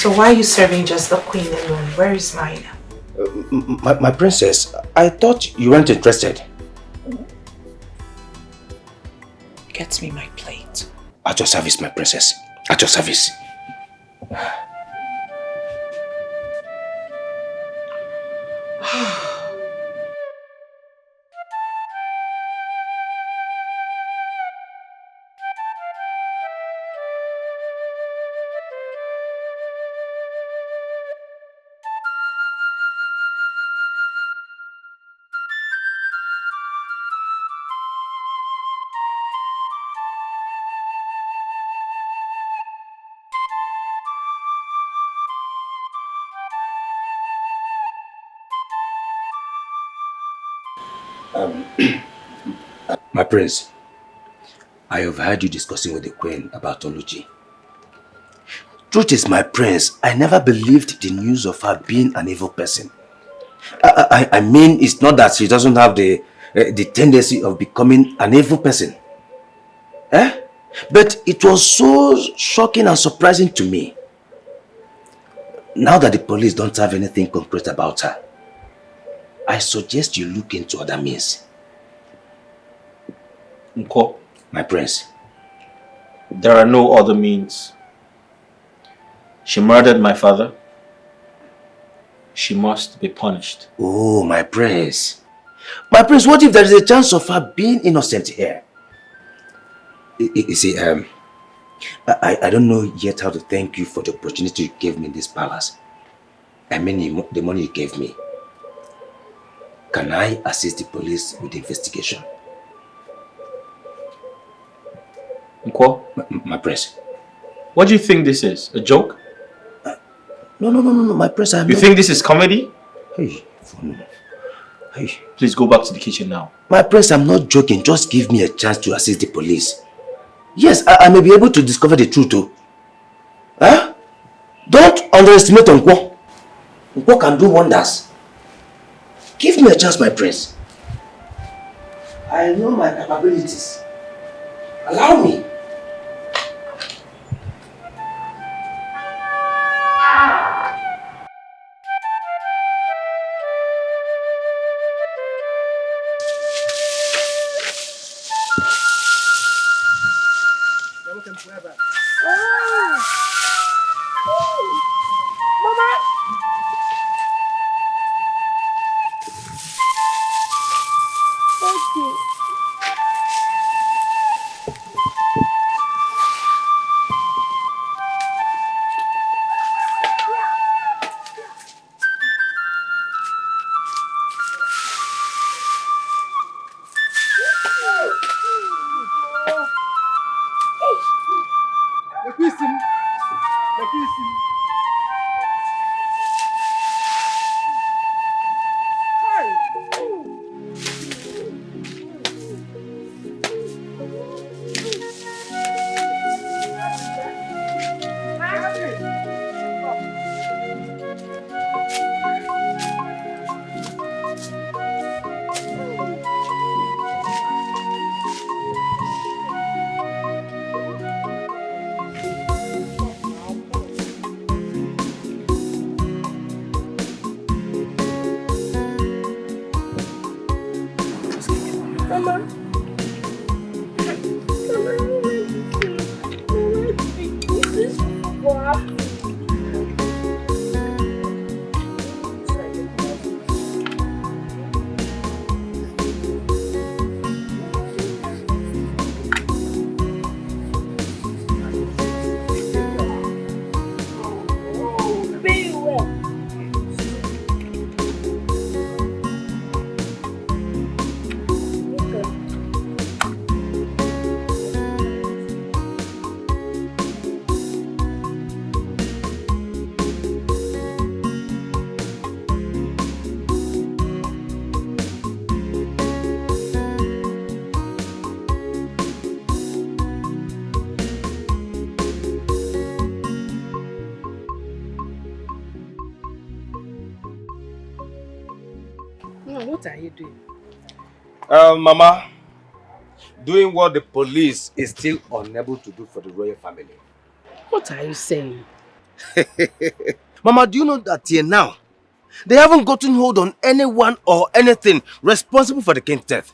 So why are you serving just the queen alone? Where is mine? My princess, I thought you weren't interested. Get me my plate. At your service, my princess. At your service. My prince, I have heard you discussing with the queen about Oluchi. Truth is, my prince, I never believed the news of her being an evil person. I mean, it's not that she doesn't have the tendency of becoming an evil person. But it was so shocking and surprising to me. Now that the police don't have anything concrete about her, I suggest you look into other means. Nko, my prince. There are no other means. She murdered my father. She must be punished. Oh, my prince. My prince, what if there is a chance of her being innocent here? You see, I don't know yet how to thank you for the opportunity you gave me in this palace. I mean, the money you gave me. Can I assist the police with the investigation? Nkwo? My prince. What do you think this is? A joke? No, my prince, You think this is comedy? Hey. Please go back to the kitchen now. My prince, I'm not joking. Just give me a chance to assist the police. Yes, I may be able to discover the truth too. Huh? Don't underestimate Nkwo. Nkwo can do wonders. Give me a chance, my prince. I know my capabilities. Allow me. What are you doing? Mama, doing what the police is still unable to do for the royal family. What are you saying? Mama, do you know that till now, they haven't gotten hold on anyone or anything responsible for the king's death?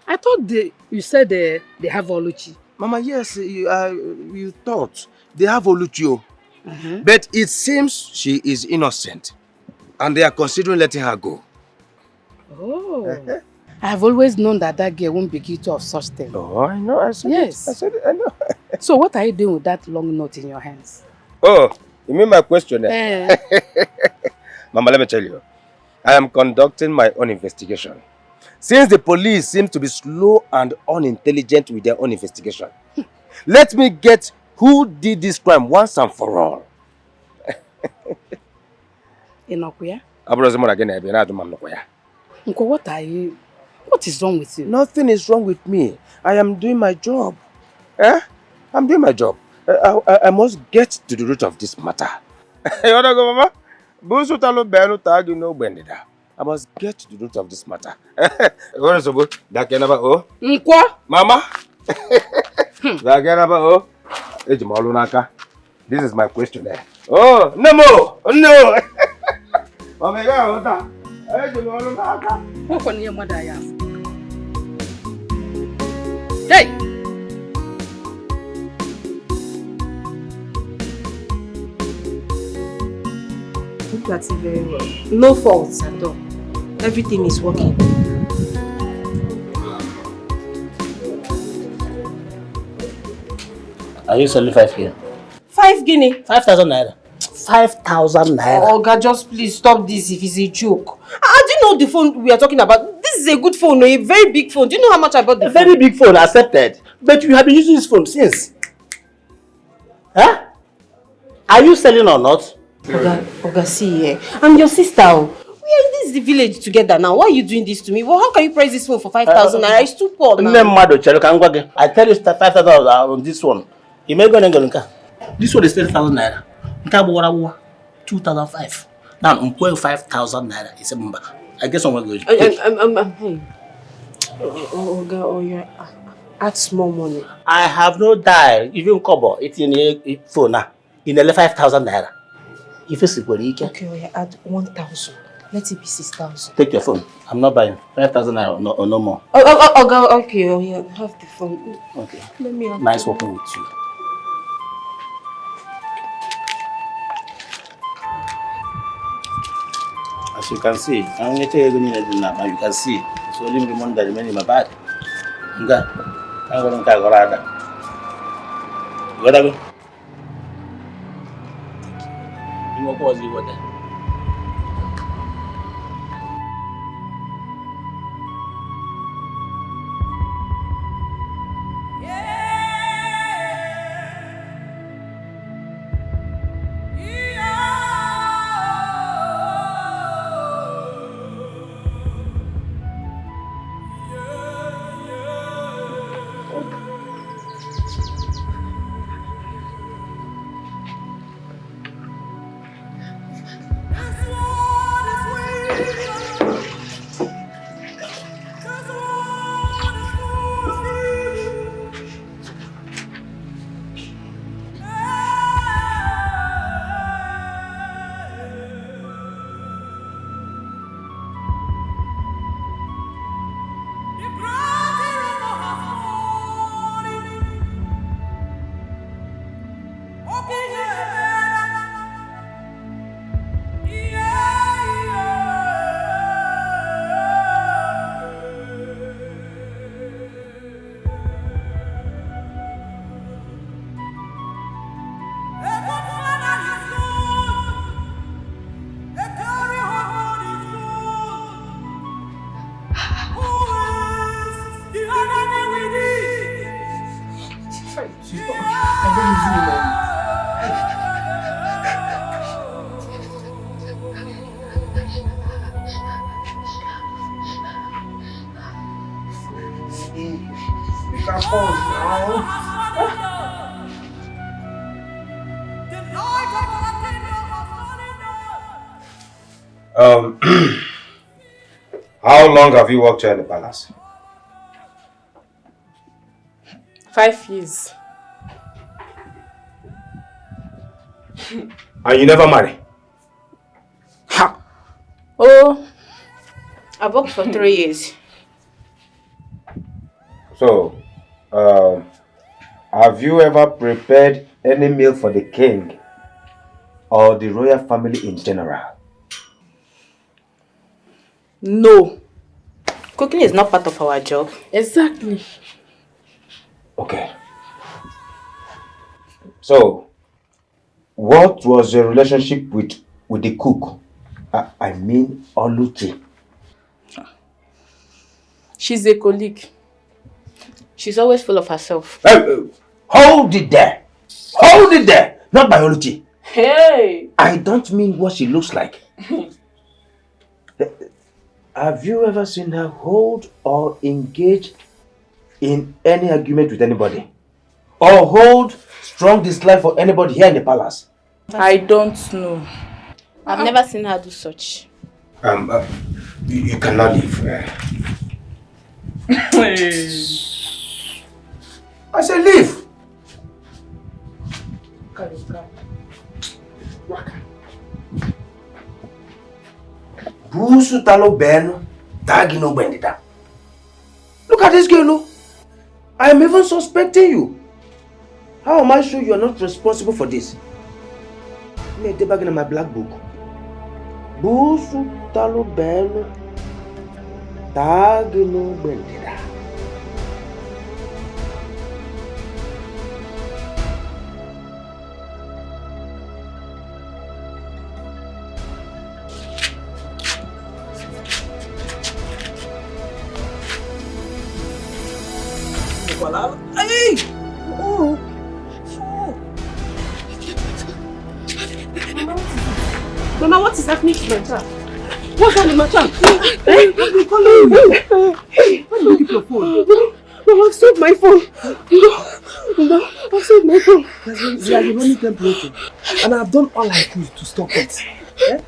I thought you said they have Oluchi. Mama, yes, you thought they have Oluchi. But it seems she is innocent and they are considering letting her go. Oh. I have always known that girl won't be guilty of such things. Oh, I know. I said yes. It. I said it. I know. So what are you doing with that long note in your hands? Oh, you mean my question? Mama, let me tell you. I am conducting my own investigation. Since the police seem to be slow and unintelligent with their own investigation, let me get who did this crime once and for all. Enokuya? Uncle, what is wrong with you? Nothing is wrong with me. I am doing my job. I'm doing my job. I must get to the root of this matter. You wanna go, Mama? I must get to the root of this matter. Mama? This is my questionnaire. Oh, no! No! Hey! Look at it very well. No faults at all. Everything is working. Are you selling 5K? 5 guinea. 5,000 naira. 5,000 naira. Oh, God, just please stop this if it's a joke. Do you know the phone we are talking about? This is a good phone, a very big phone. Do you know how much I bought the phone? Very big phone, accepted. But you have been using this phone since. Huh? Are you selling or not? Oga, see, I'm your sister. We are in this village together now. Why are you doing this to me? Well, how can you price this phone for 5,000 naira? It's too poor now. I tell you 5,000 on this one. You may go and go. This one is 10,000 naira. 2,005. Now, I'm going 5,000 naira. It's a number. I guess I'm going to go. Hey. Oga, you add small money. I have no dial. Even kobo. It's in a phone now. In 5,000 naira. If it's Okay, add 1,000. Let it be 6,000. Take your phone. I'm not buying 5,000 naira or no more. Okay, have the phone. Okay. Let me have nice working with you. As you can see, I'm going to tell you now. You can see it's only the money that remains in my bag. I'm going to go. You know what was it? How long have you worked here in the palace? 5 years. And you never marry? Ha! Oh, I've worked for 3 years. So, have you ever prepared any meal for the king or the royal family in general? No. Cooking is not part of our job. Exactly. Okay. So, what was your relationship with the cook? I mean, Oluchi. She's a colleague. She's always full of herself. Hold it there. Hold it there. Not by Oluchi. Hey! I don't mean what she looks like. Have you ever seen her hold or engage in any argument with anybody? Or hold strong dislike for anybody here in the palace? I don't know. I've never seen her do such. You cannot leave. I said leave. Busu talo beno, tagi no bendita. Look at this girl, no? I am even suspecting you. How am I sure you are not responsible for this? Let me back in my black book. Busu talo beno, tagi no bendita. Walala. Hey! Oh! Mama, what is happening to my child? What's happening, my child? Hey! I've been calling you. Why do you keep your phone? Mama, I've sold my phone. No, I've sold my phone. There's a running temperature. And I've done all I could to stop it.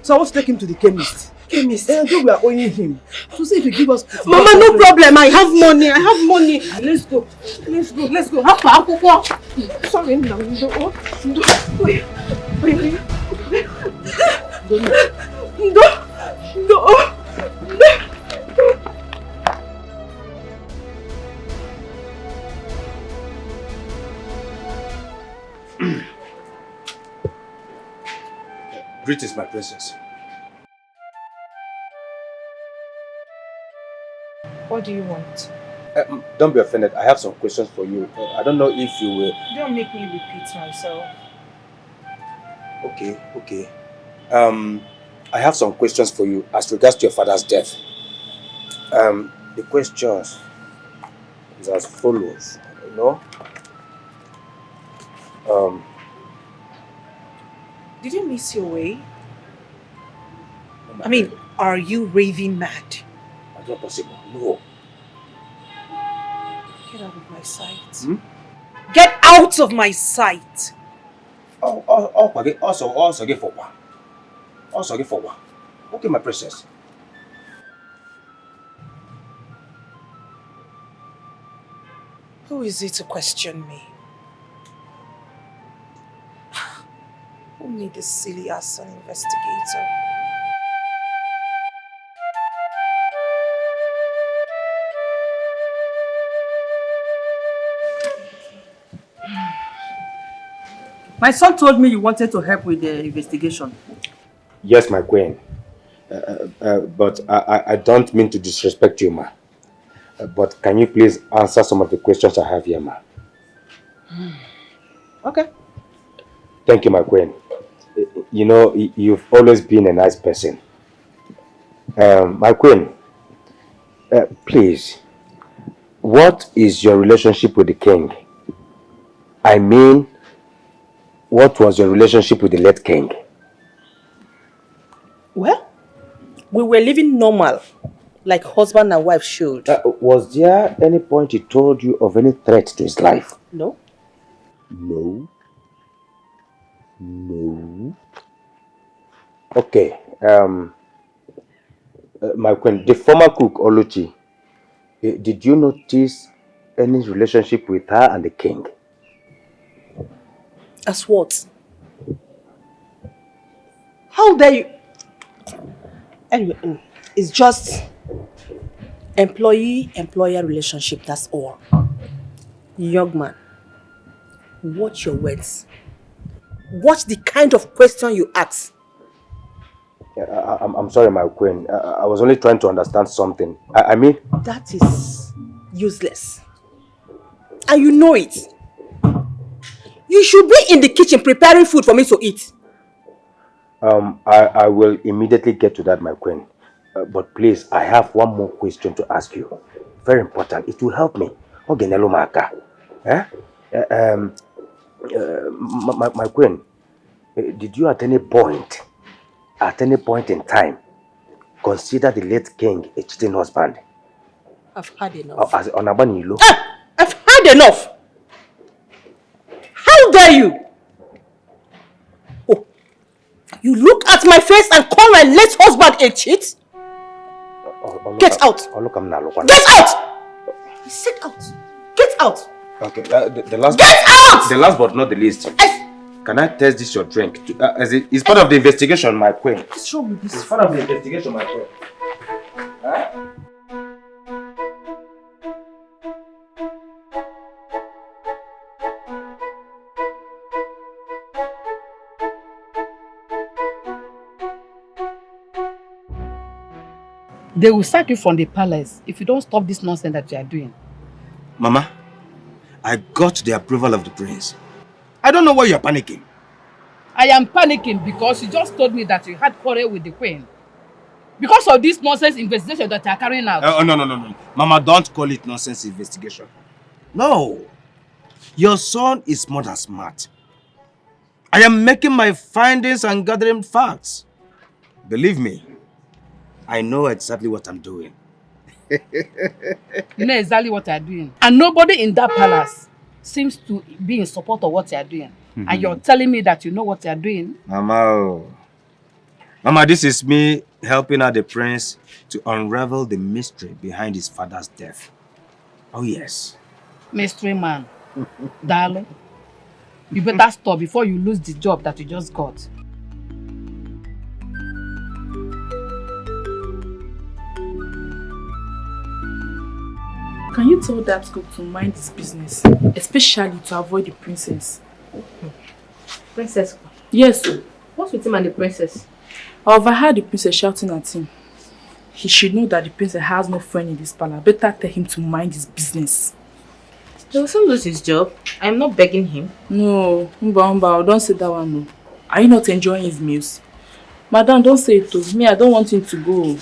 So I want to take him to the chemist. Chemist? And we are owing him. To see if he give us... Mama, no problem. I have money. I have money. Let's go. Let's go. Let's go. Sorry, no. Wait. No. Greetings, my princess. What do you want? Don't be offended. I have some questions for you. I don't know if you will... Don't make me repeat myself. Okay. I have some questions for you as regards to your father's death. The questions is as follows, Did you miss your way? I mean, are you raving mad? That's not possible. No. Get out of my sight. Get out of my sight! Also get for one. Okay, my princess. Who is it to question me? Who made this silly ass an investigator? My son told me you wanted to help with the investigation. Yes, my queen. But I don't mean to disrespect you, ma. But can you please answer some of the questions I have here, ma? Okay. Thank you, my queen. You know, you've always been a nice person. My queen, please, what is your relationship with the king? I mean, what was your relationship with the late king? Well, we were living normal, like husband and wife should. Was there any point he told you of any threat to his life? No. No. Okay. My queen, the former cook, Oluchi, did you notice any relationship with her and the king? As what? How dare you? Anyway, it's just employee-employer relationship, that's all. Young man, watch your words. Watch the kind of question you ask. I'm sorry, my queen. I was only trying to understand something. I mean... That is useless. And you know it. You should be in the kitchen preparing food for me to eat. I will immediately get to that, my queen. But please, I have one more question to ask you. Very important. It will help me. My queen, did you at any point in time, consider the late king a cheating husband? I've had enough. As Onabanilo. I've had enough. How dare you? Oh, you look at my face and call my late husband a cheat? Get out! Get out! I said out. Get out! Okay, the last. Get out! The last but not the least. Can I test this your drink? It's part of the investigation, my queen. What's wrong with this? It's part of the investigation, my queen. Huh? They will sack you from the palace if you don't stop this nonsense that you are doing. Mama, I got the approval of the prince. I don't know why you are panicking. I am panicking because you just told me that you had quarrel with the queen. Because of this nonsense investigation that you are carrying out. No. Mama, don't call it nonsense investigation. No. Your son is more than smart. I am making my findings and gathering facts. Believe me, I know exactly what I'm doing. You know exactly what you're doing. And nobody in that palace seems to be in support of what you're doing. And you're telling me that you know what you're doing. Mama, this is me helping out the prince to unravel the mystery behind his father's death. Oh, yes. Mystery man. Darling, you better stop before you lose the job that you just got. Can you tell that cook to mind his business, especially to avoid the princess? Princess? Yes. What's with him and the princess? I overheard the princess shouting at him. He should know that the princess has no friend in this palace. Better tell him to mind his business. He will soon lose his job. I'm not begging him. No, Ubah, don't say that one. No. Are you not enjoying his meals? Madam, don't say it to me. I don't want him to go.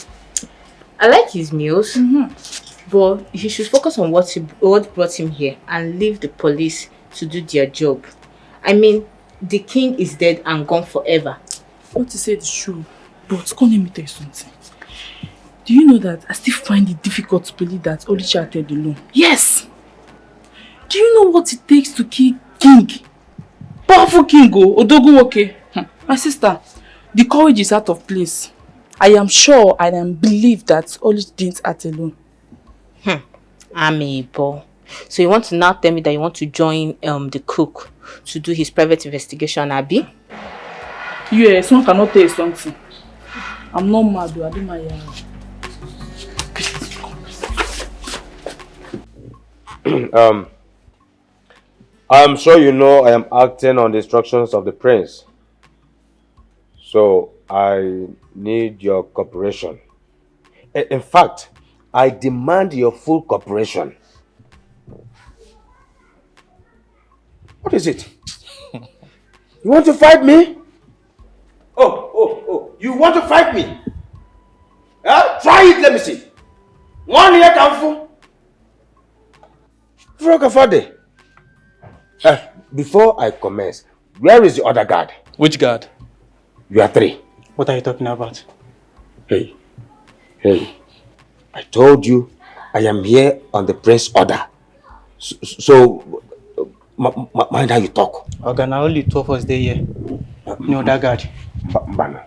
I like his meals, but he should focus on what brought him here and leave the police to do their job. I mean, the king is dead and gone forever. What you said is true, but come let me tell you something. Do you know that I still find it difficult to believe that Odicha acted alone? Yes! Do you know what it takes to kill king? Powerful king, Odogunwoke. My sister, the courage is out of place. I am sure and I believe that Odicha didn't act alone. Amiibo. So you want to now tell me that you want to join the cook to do his private investigation, Abi? Yes, one cannot tell you something. I'm not mad, I do my I'm sure you know I am acting on the instructions of the prince. So I need your cooperation. In fact, I demand your full cooperation. What is it? You want to fight me? Oh, you want to fight me? Try it, let me see. One year, Kamfu. Frogafade. Before I commence, where is the other guard? Which guard? You are three. What are you talking about? Hey. I told you I am here on the prince's order. So mind how you talk. Okay, now only two of us there here. No other guard. Mbana.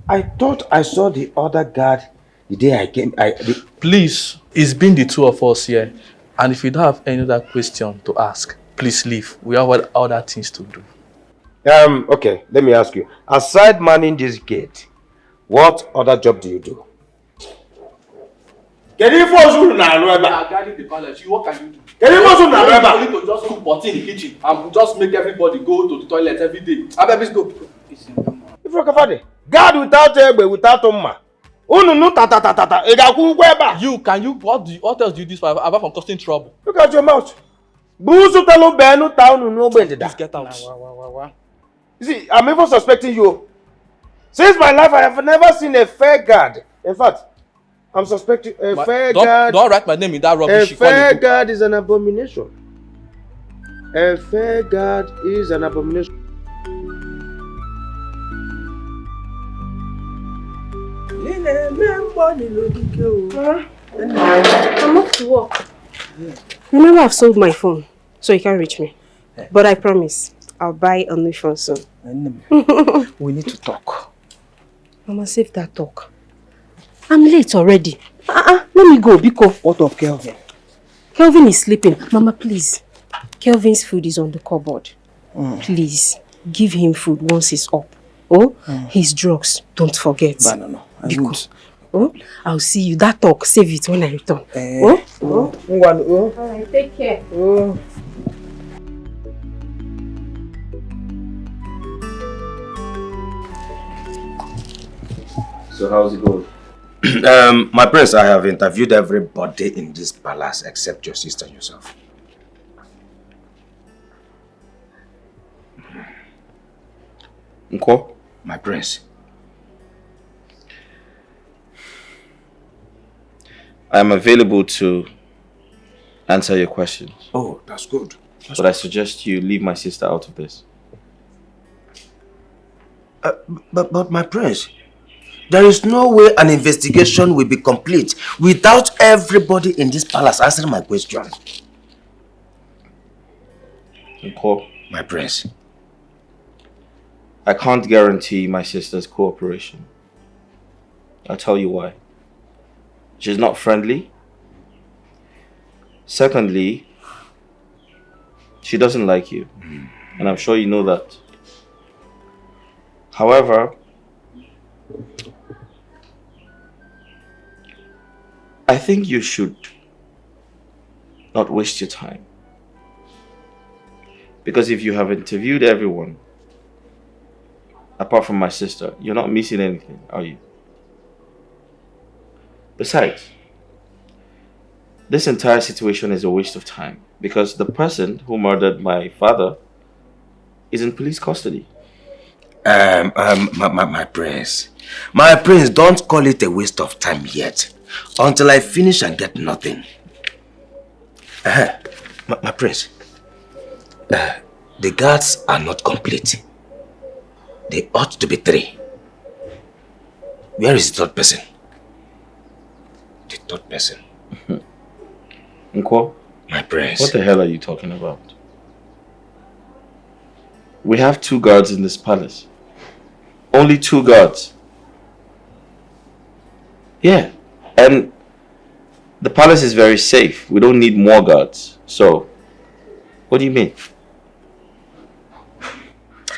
I thought I saw the other guard the day I came. Please, it's been the two of us here. And if you don't have any other question to ask, please leave. We have other things to do. Okay, let me ask you. Aside manning this gate, what other job do you do? Can you force you now? You are guarding the palace. What can you do? Can you force you now? You need to just cook pot in the kitchen and just make everybody go to the toilet every day. Let's go. If you're a guard without egbe, without umma. You can you what else do you do apart from causing trouble? Look at your mouth. Please get out. You see, I'm even suspecting you. Since my life, I have never seen a fair guard. In fact, I'm suspecting a fair guard. Don't write my name in that rubbish. A fair guard is an abomination. A fair guard is an abomination. I'm off to work. Remember, I've sold my phone, so you can't reach me. But I promise, I'll buy a new phone soon. We need to talk. Mama, save that talk. I'm late already. Let me go, Biko. What of Kelvin? Kelvin is sleeping. Mama, please. Kelvin's food is on the cupboard. Please, give him food once he's up. His drugs, don't forget. No. Biko. I'll see you. That talk, save it when I return. Alright, take care. So how's it going? My prince, I have interviewed everybody in this palace except your sister and yourself. Nko? My prince. I am available to answer your questions. Oh, that's good. But I suggest you leave my sister out of this. But my prince, there is no way an investigation will be complete without everybody in this palace answering my question. Okay. My prince. I can't guarantee my sister's cooperation. I'll tell you why. She's not friendly. Secondly, she doesn't like you. And I'm sure you know that. However, I think you should not waste your time. Because if you have interviewed everyone, apart from my sister, you're not missing anything, are you? Besides, this entire situation is a waste of time because the person who murdered my father is in police custody. My prince. My prince, don't call it a waste of time yet. Until I finish and get nothing. My prince. The guards are not complete. They ought to be 3. Where is the third person? The third person. Nko? My prince. What the hell are you talking about? We have 2 guards in this palace. Only 2 guards. Yeah. And the palace is very safe. We don't need more guards. So, what do you mean?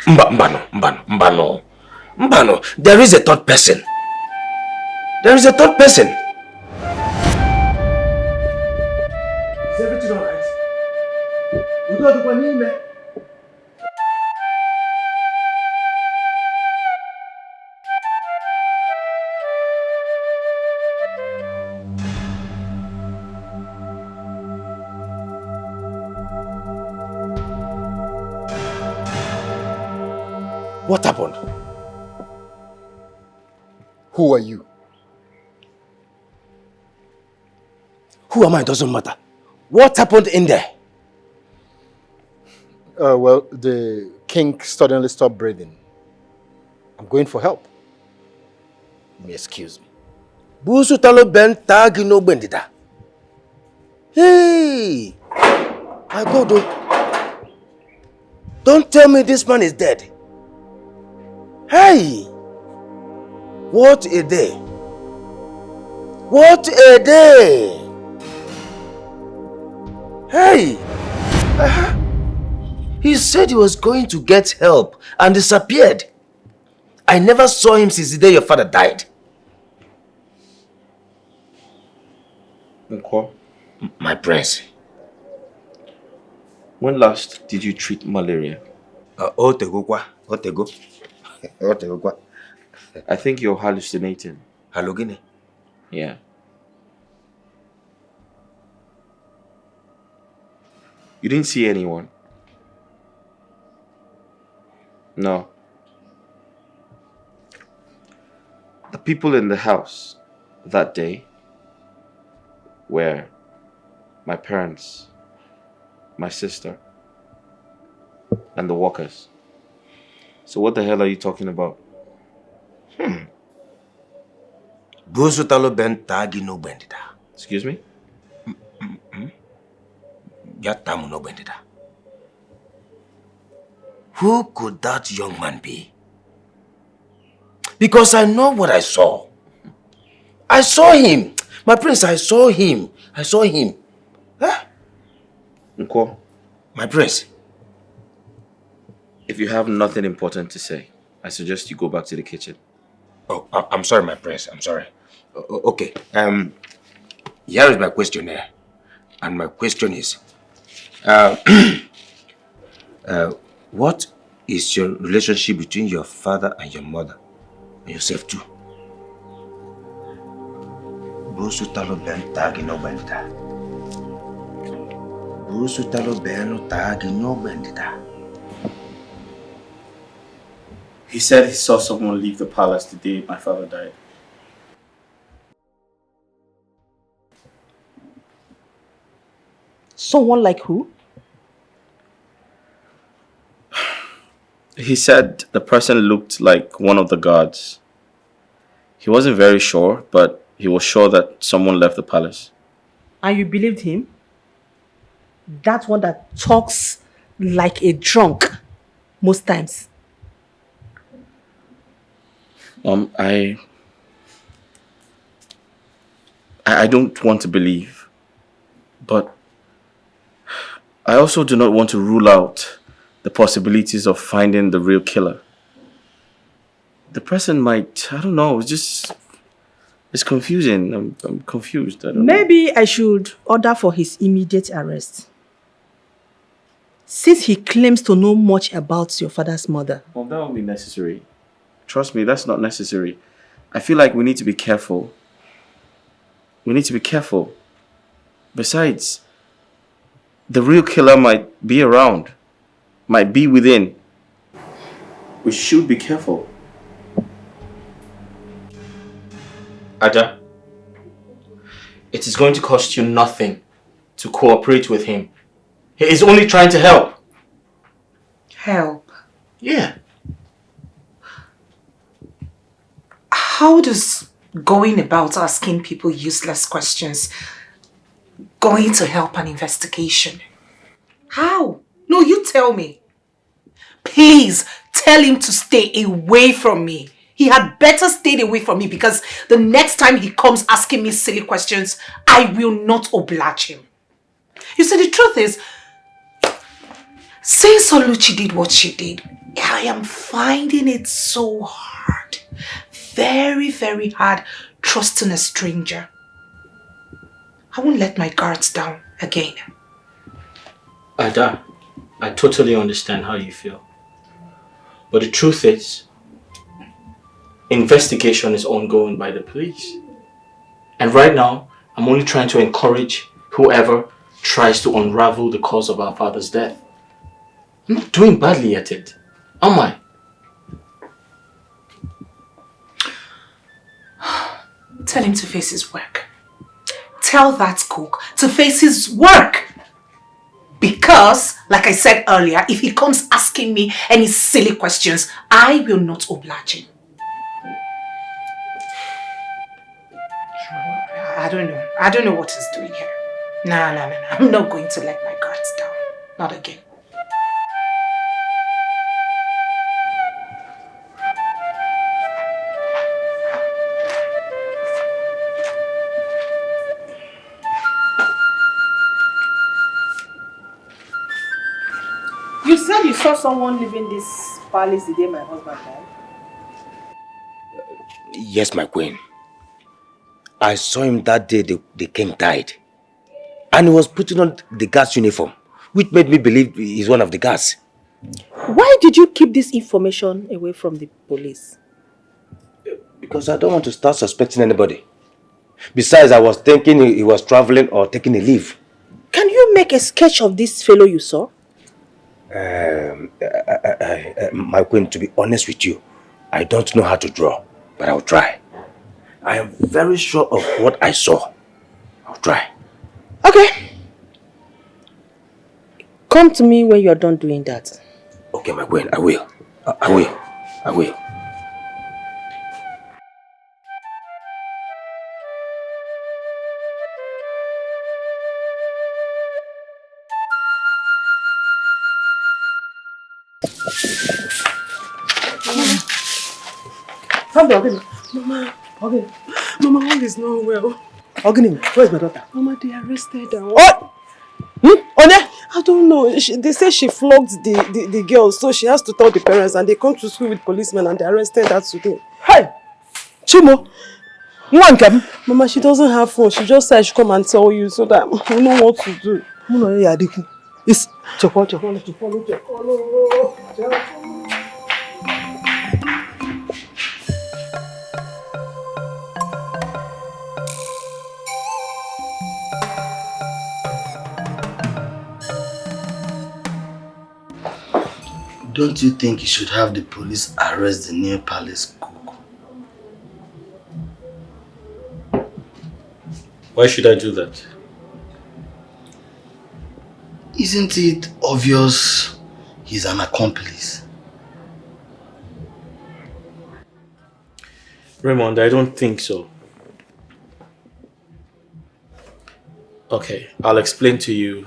Mbano. There is a third person. There is a third person. Is everything alright? What happened? Who are you? Who am I? Doesn't matter. What happened in there? Well, the king suddenly stopped breathing. I'm going for help. Excuse me. Busu talo ben tagi no bendida. Hey! My God, don't tell me this man is dead. Hey! What a day! What a day! Hey! He said he was going to get help and disappeared. I never saw him since the day your father died. Okay. My prince. When last did you treat malaria? I think you're hallucinating. Hallucinating? Yeah. You didn't see anyone? No. The people in the house that day were my parents, my sister, and the workers. So what the hell are you talking about? Excuse me? Who could that young man be? Because I know what I saw. I saw him. My prince, I saw him. Huh? Nko, my prince. If you have nothing important to say, I suggest you go back to the kitchen. Oh, I'm sorry, my prince. I'm sorry. Okay. Here is my questionnaire. And my question is, what is your relationship between your father and your mother? And yourself too? Busutalo ben tagi no bendita. Busutalo ben tagi no bendita. He said he saw someone leave the palace the day my father died. Someone like who? He said the person looked like one of the guards. He wasn't very sure, but he was sure that someone left the palace. And you believed him? That one that talks like a drunk most times. I don't want to believe, but I also do not want to rule out the possibilities of finding the real killer. The person might, I don't know, it's confusing. I'm confused. I don't know. Maybe I should order for his immediate arrest. Since he claims to know much about your father's mother. Well, that won't be necessary. Trust me, that's not necessary. I feel like we need to be careful. We need to be careful. Besides, the real killer might be around, might be within. We should be careful. Ada, it is going to cost you nothing to cooperate with him. He is only trying to help. Help? Yeah. How does going about asking people useless questions going to help an investigation? How? No, you tell me. Please tell him to stay away from me. He had better stay away from me because the next time he comes asking me silly questions, I will not oblige him. You see, the truth is, since Oluchi did what she did, I am finding it so hard. Very, very hard trusting a stranger. I won't let my guards down again. Ada, I totally understand how you feel. But the truth is, investigation is ongoing by the police. And right now, I'm only trying to encourage whoever tries to unravel the cause of our father's death. I'm not doing badly at it, am I? Tell him to face his work. Tell that cook to face his work. Because, like I said earlier, if he comes asking me any silly questions, I will not oblige him. I don't know what he's doing here. No. I'm not going to let my guards down. Not again. You said you saw someone leaving this palace the day my husband died? Yes, my queen. I saw him that day the king died. And he was putting on the guard's uniform, which made me believe he's one of the guards. Why did you keep this information away from the police? Because I don't want to start suspecting anybody. Besides, I was thinking he was traveling or taking a leave. Can you make a sketch of this fellow you saw? My queen, to be honest with you, I don't know how to draw, but I'll try. I am very sure of what I saw. I'll try. Okay. Come to me when you are done doing that. Okay, my queen, I will. I will. Mama, okay. Mama, all is not well. Ogini, where's my daughter? Mama, they arrested her. What? Onya? I don't know. They say she flogged the girl, so she has to tell the parents, and they come to school with policemen and they arrested her today. Hey! Chimo! Mama, she doesn't have phone. She just said I should come and tell you so that we know what to do. It's Chokolo. Don't you think you should have the police arrest the new palace cook? Why should I do that? Isn't it obvious he's an accomplice? Raymond, I don't think so. Okay, I'll explain to you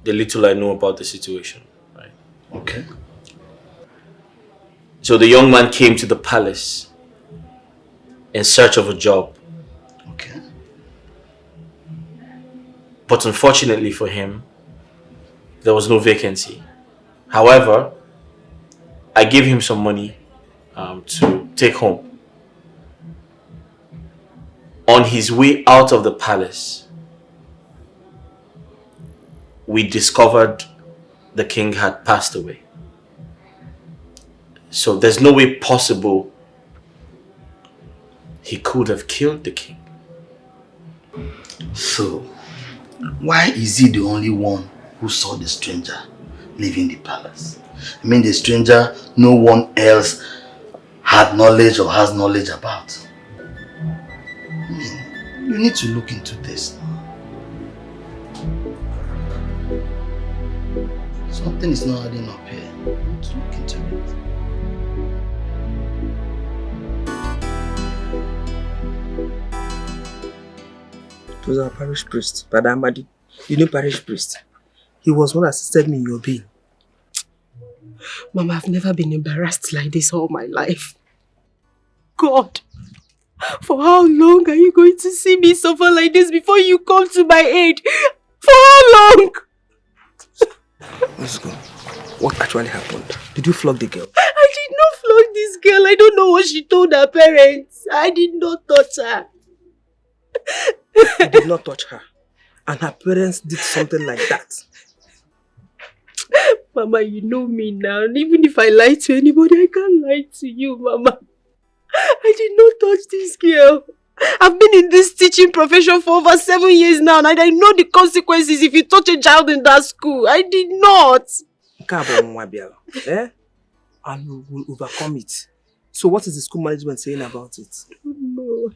the little I know about the situation. Right? Okay. So the young man came to the palace in search of a job. Okay. But unfortunately for him, there was no vacancy. However, I gave him some money to take home. On his way out of the palace, we discovered the king had passed away. So there's no way possible he could have killed the king. So, why is he the only one who saw the stranger leaving the palace? I mean, the stranger no one else had knowledge or has knowledge about. I mean, you need to look into this. Something is not adding up here. You need to look into it. It was our parish priest, Brother Amadi. You know parish priest. He was one that assisted me in your bail. Mama, I've never been embarrassed like this all my life. God, for how long are you going to see me suffer like this before you come to my aid? For how long? Let's go. What actually happened? Did you flog the girl? I did not flog this girl. I don't know what she told her parents. I did not touch her. You did not touch her. And her parents did something like that. Mama, you know me now. Even if I lie to anybody, I can't lie to you, Mama. I did not touch this girl. I've been in this teaching profession for over 7 years now, and I know the consequences if you touch a child in that school. I did not. Eh? And we will overcome it. So what is the school management saying about it? I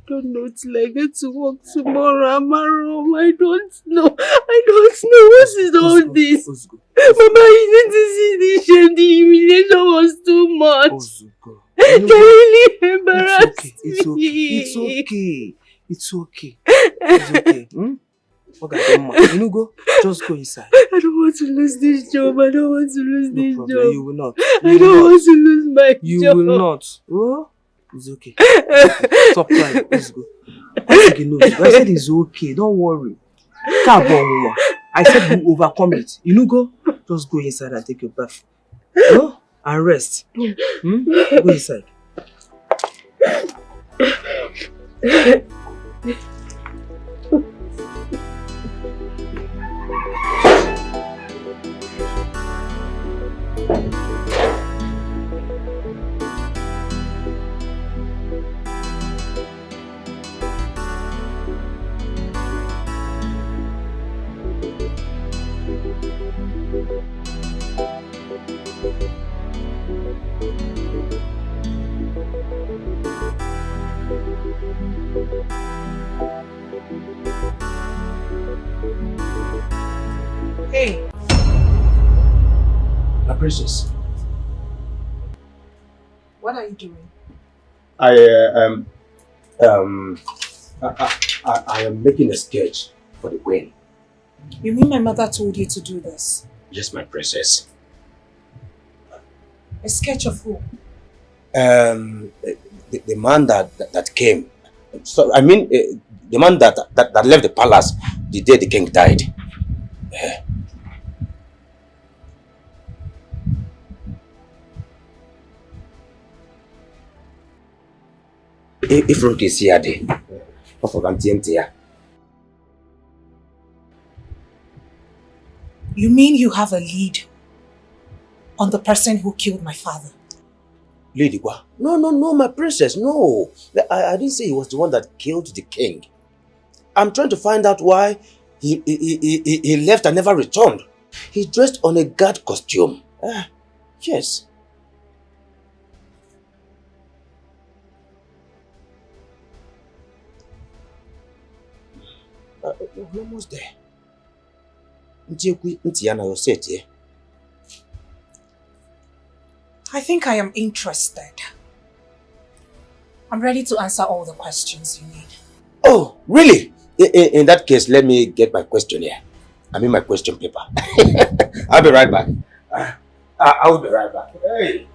don't know till I get to work tomorrow. I'm home. I don't know. What is all this? Mama, you need to see the shame. The humiliation was too much. They really embarrassed me. It's okay. You go. Just go inside. I don't want to lose this job. I don't want to lose this job. You will not. I don't want to lose my job. You will not. Oh? It's okay. Stop crying. Let's go. I said it's okay. Don't worry. I said you overcome it. You go. Just go inside and take your bath. No? And rest. Go inside. Hey. My princess. What are you doing? I am making a sketch for the queen. You mean my mother told you to do this? Yes, my princess. A sketch of who? The man that came. So I mean, the man that left the palace the day the king died. If Rook is here, You mean you have a lead on the person who killed my father? Lady Gua. No, my princess, no. I didn't say he was the one that killed the king. I'm trying to find out why he left and never returned. He dressed on a guard costume. Yes. We're almost there. I think I am interested. I'm ready to answer all the questions you need. Oh, really? In that case, let me get my question here. I mean my question paper. I'll be right back. I will be right back. Hey.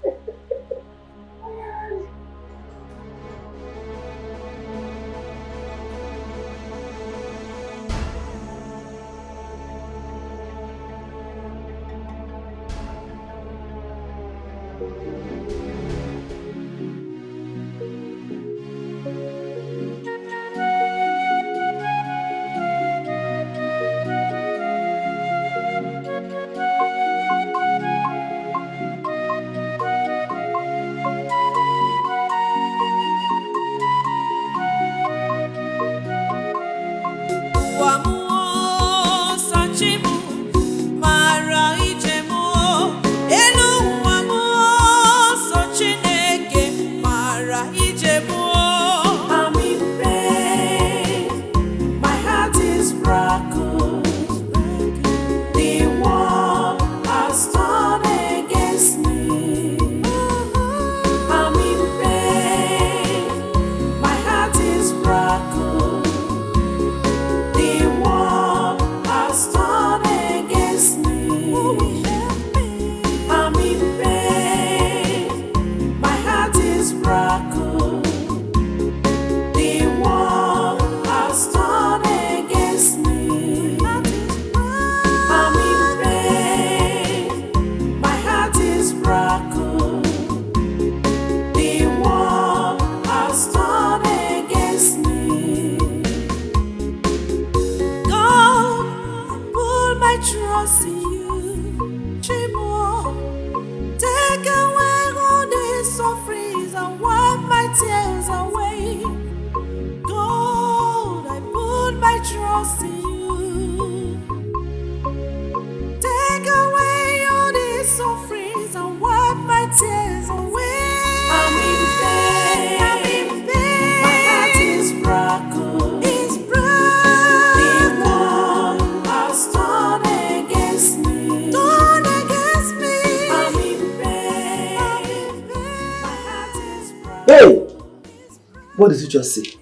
What did you just say?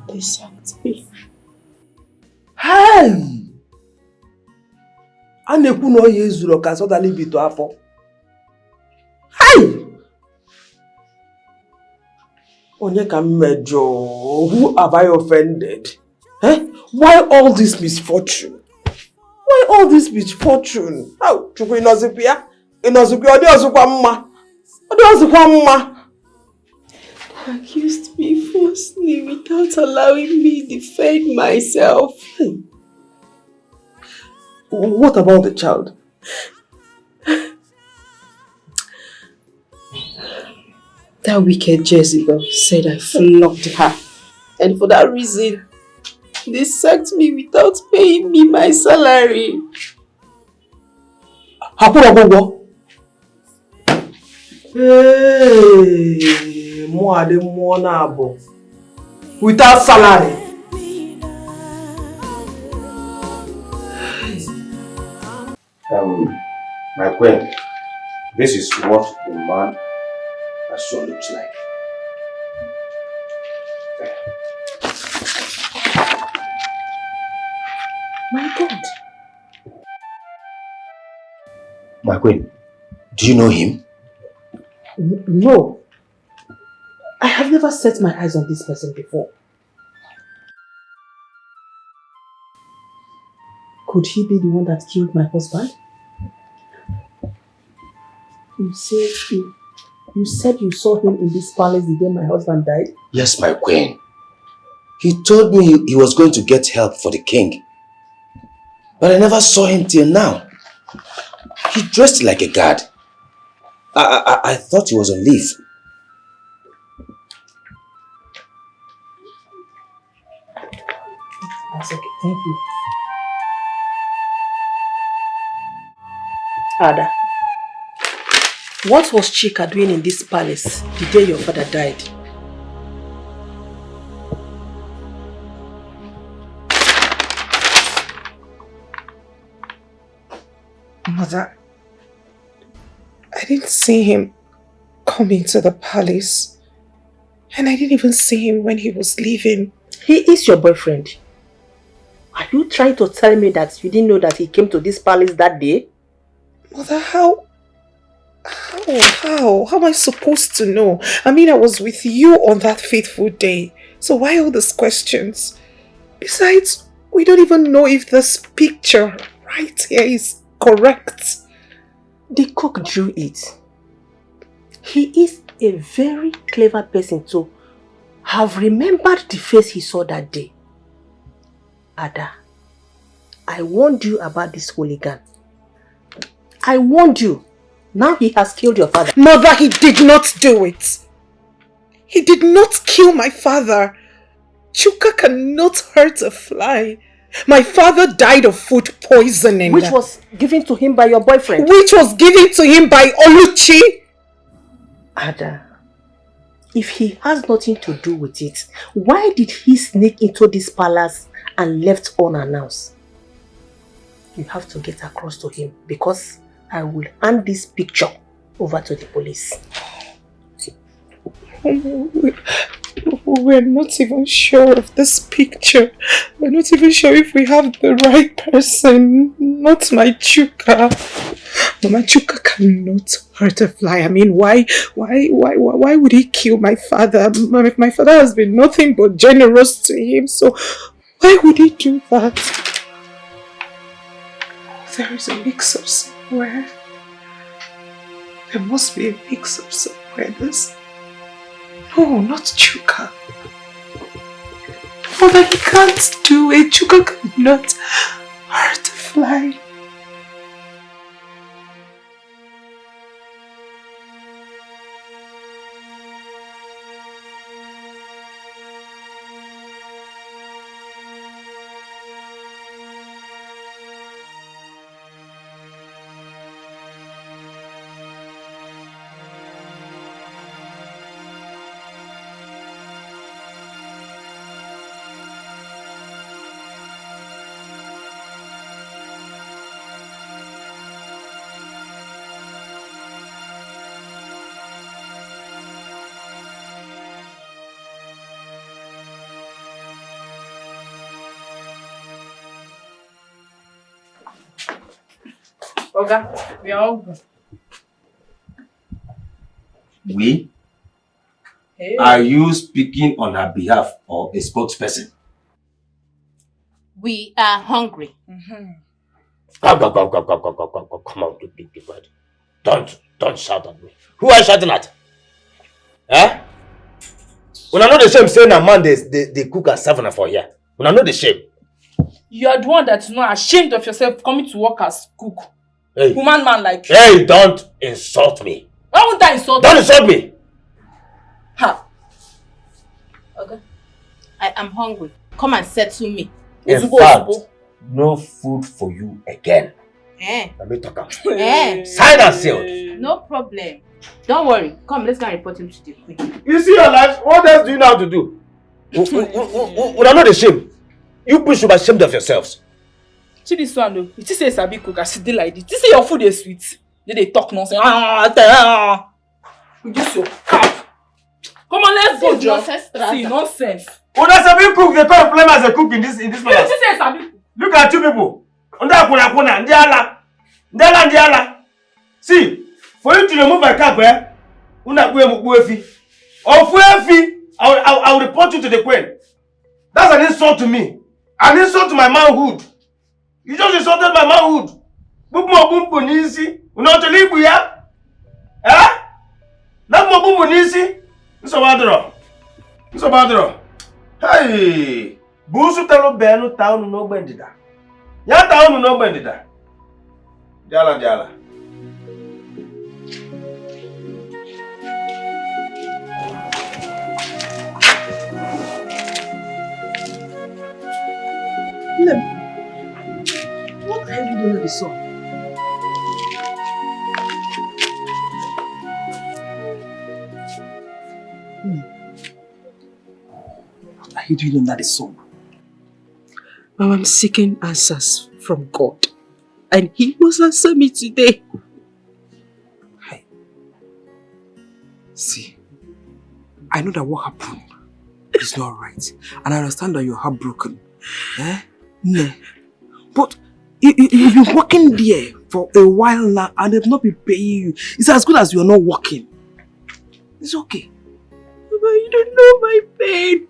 They sacked me. Hey! A na-ekwu na oyi ezuru ka sọdali bito afọ. Hey! Onye ka mmejọ? Who have I offended? Eh? Why all this misfortune? Why all this misfortune? How? Chukwu inozipia? Inozipia odi ozukwa mma. Odi ozukwa mma. They accused me falsely without allowing me defend myself. What about the child? That wicked Jezebel said I flogged her. And for that reason, they sacked me without paying me my salary. Hey! Without salary. My queen, this is what the man actually looks like. My God. My queen, do you know him? No. I have never set my eyes on this person before. Could he be the one that killed my husband? You said you saw him in this palace the day my husband died? Yes, my queen. He told me he was going to get help for the king. But I never saw him till now. He dressed like a guard. I thought he was on leave. That's okay, thank you. Ada, what was Chika doing in this palace the day your father died? Mother, I didn't see him come into the palace. And I didn't even see him when he was leaving. He is your boyfriend. Are you trying to tell me that you didn't know that he came to this palace that day? Mother, how am I supposed to know? I mean, I was with you on that fateful day. So why all these questions? Besides, we don't even know if this picture right here is correct. The cook drew it. He is a very clever person to have remembered the face he saw that day. Ada, I warned you about this hooligan. I warned you. Now he has killed your father. Mother, he did not do it. He did not kill my father. Chuka cannot hurt a fly. My father died of food poisoning. Which was given to him by your boyfriend. Which was given to him by Oluchi. Ada, if he has nothing to do with it, why did he sneak into this palace and left unannounced? You have to get across to him because I will hand this picture over to the police. We're not even sure of this picture. We're not even sure if we have the right person. Not my Chuka. My Chuka cannot hurt a fly. I mean, why would he kill my father? My father has been nothing but generous to him. So why would he do that? There is a mix-up somewhere. There must be a mix-up somewhere. No, not Chuka. Mother, he can't do it. Chuka cannot hurt a fly. Oga, we are all good. We? Hey. Are you speaking on her behalf or a spokesperson? We are hungry. Come on, be quiet. Don't shout at me. Who are you shouting at? Eh? When I know the shame saying a man they cook and serve for here. When I know the shame. You are the one that's not ashamed of yourself coming to work as cook. Hey. Human man like you. Hey, don't insult me. Why won't I insult you? Don't insult me. Ha. Okay. I am hungry. Come and settle me. In fact, no food for you again. Let me talk out. Signed and sealed. No problem. Don't worry. Come, let's go and report him to the queen. You see your life? What else do you know how to do? When I know the shame, you people should be ashamed of yourselves. See this one though. It say sabi cook as dey like this. You see your food is sweet. They talk nonsense. With this your cap. Come on, let's go, John. See nonsense. When I sabi cook, they can't blame as a cook in this place. You say sabi cook. Look at you people. Ndiala. See, for you to remove my cap, I will report you to the queen. That's an insult to me. An insult to my manhood. You just insulted my manhood. Hey, busu talo benu taunu no bendida. Ya taunu no bendida. Diala. What the hell you doing with the song? What are you doing under the sun? I'm seeking answers from God. and he must answer me today. See, I know that what happened is not right, and I understand that you're heartbroken. No. But you've been working there for a while now, and they've not been paying you. It's as good as you're not working. It's okay. Mama, you don't know my pain.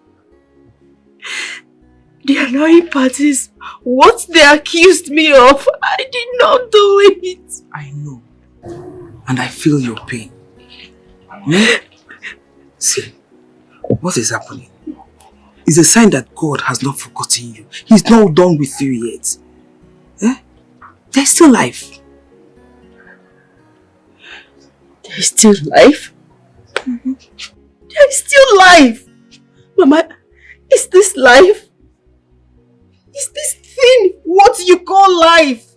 The annoying part is what they accused me of. I did not do it. I know. And I feel your pain. See, what is happening is a sign that God has not forgotten you. He's not done with you yet. There's still life. There's still life? There's still life. Mama, is this life? Is this thing what you call life?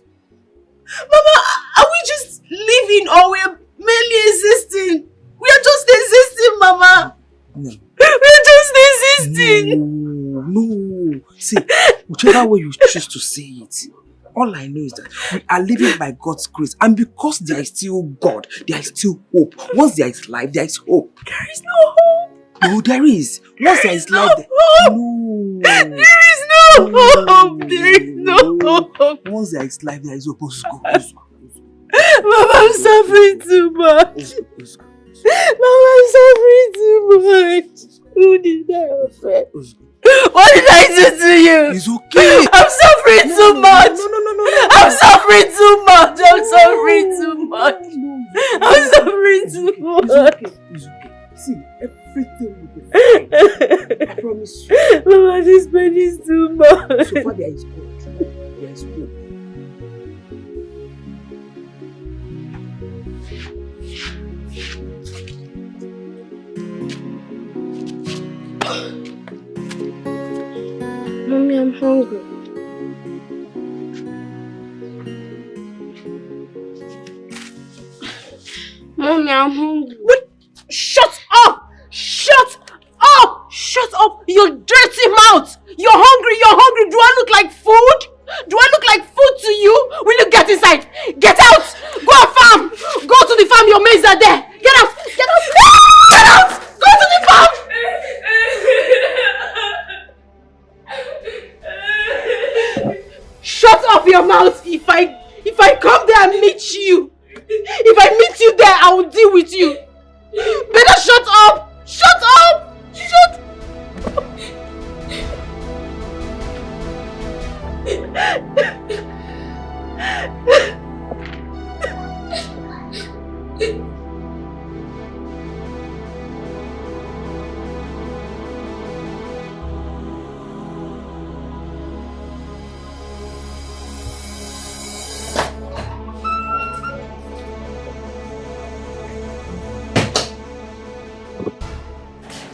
Mama, are we just living or we're merely existing? We are just existing, Mama. No. We're just existing. No. See, whichever way you choose to say it, all I know is that we are living by God's grace, and because there is still God, there is still hope. Once there is life, there is hope. There is no hope. No, there is. Once there is life, no. There is no hope. There is no hope. Once there is life, there is hope. Mama, I'm suffering too much. Mama, I'm suffering too much. Who did I offend? What did I do to you? It's okay. I'm suffering too much. No. I'm suffering too much. I'm suffering too much. I'm suffering too much. It's okay. See, everything will be fine. I promise you. Mama, this pain is too much. So far there is God. There is hope. Mommy, I'm hungry. Mommy, I'm hungry. What? Shut up! Shut up! Shut up! Your dirty mouth! You're hungry! Do I look like food? Do I look like food to you? Will you get inside? Get out! Go and farm! Go to the farm, your maize are there! Get out! Get out! Get out! Go to the farm! Shut up your mouth! If I come there and meet you, if I meet you there, I will deal with you. Better shut up! Shut up! Shut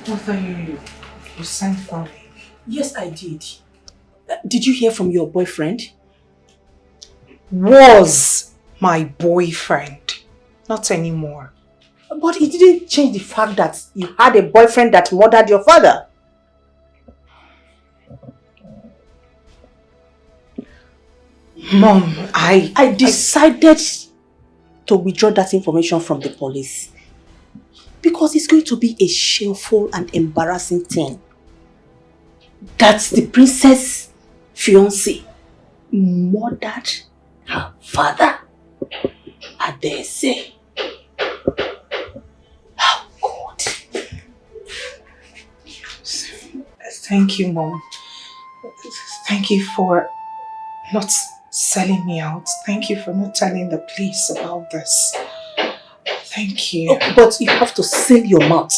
Mother, you sent for me. Yes, I did. Did you hear from your boyfriend? Was my boyfriend. Not anymore. But it didn't change the fact that you had a boyfriend that murdered your father. Mom, I decided to withdraw that information from the police. Because it's going to be a shameful and embarrassing thing. That's the princess fiancé murdered her father. I dare say. Oh God. Thank you, Mom. Thank you for not selling me out. Thank you for not telling the police about this. Thank you. Oh, but you have to seal your mouth.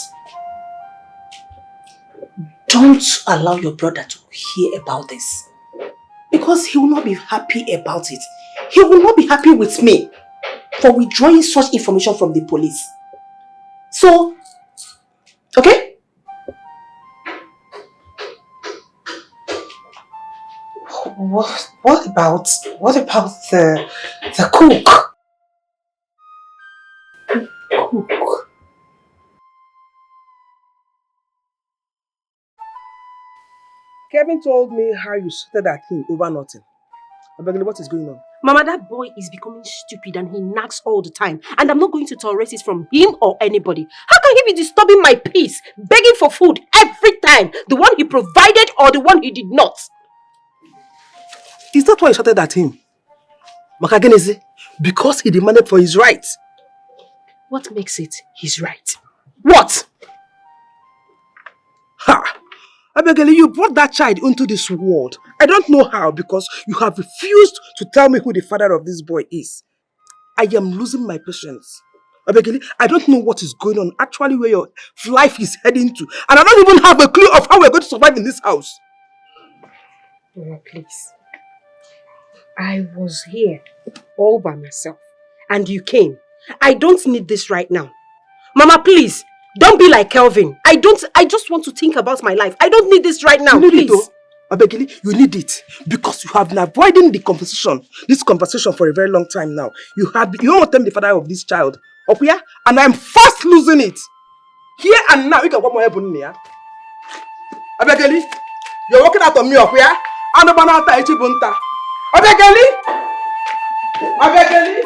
Don't allow your brother to hear about this. Because he will not be happy about it. He will not be happy with me for withdrawing such information from the police. So, okay? What about the cook? Cook. Kevin told me how you shouted at him over nothing. Abegele, what is going on? Mama, that boy is becoming stupid and he nags all the time. And I'm not going to tolerate it from him or anybody. How can he be disturbing my peace, begging for food every time? The one he provided or the one he did not? Is that why you shouted at him? Makageneze? Because he demanded for his rights. What makes it his right? What? Ha! Abegele, you brought that child into this world. I don't know how because you have refused to tell me who the father of this boy is. I am losing my patience. Abegele, I don't know what is going on, actually where your life is heading to. And I don't even have a clue of how we're going to survive in this house. Mama, please. I was here all by myself and you came. I don't need this right now. Mama, please. Don't be like Kelvin. I just want to think about my life. I don't need this right now, please. Abegele, you need it because you have been avoiding this conversation for a very long time now. You don't want to tell me the father of this child. Okuya? And I'm fast losing it. Here and now, you can walk more heaven here. Abegele, you're walking out on me, Okuya? I'm not going to Ichibunta. Abegele! Abegele!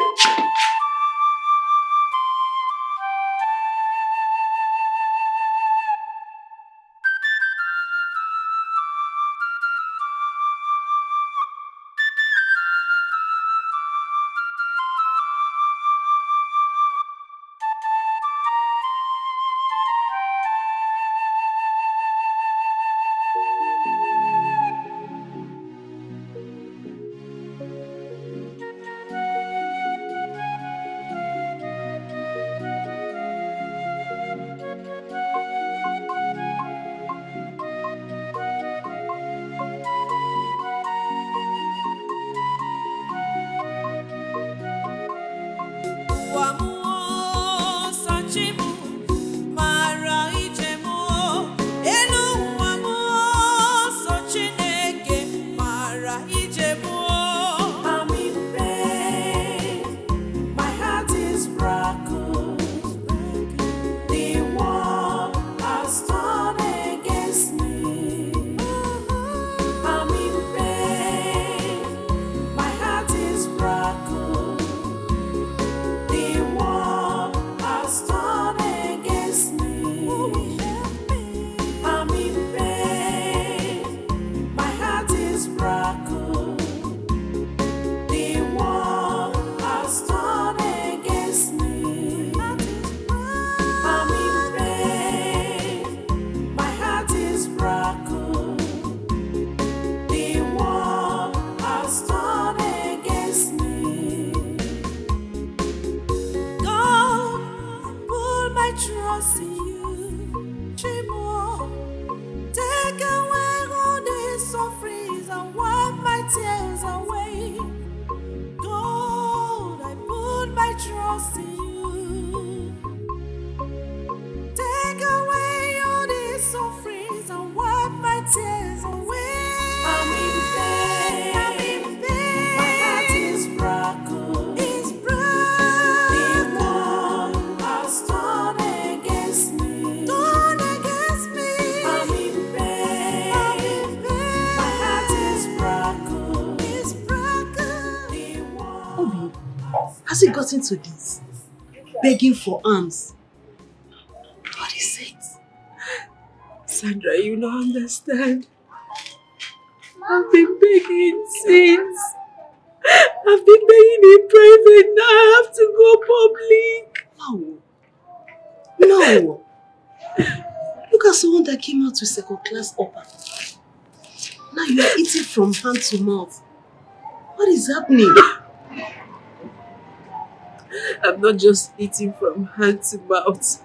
Has it gotten to this? Begging for alms. What is it? Sandra, you don't understand. I've been begging since. I've been begging in private, now I have to go public. No. Look at someone that came out with second class upper. Now you are eating from hand to mouth. What is happening? I'm not just eating from hand to mouth.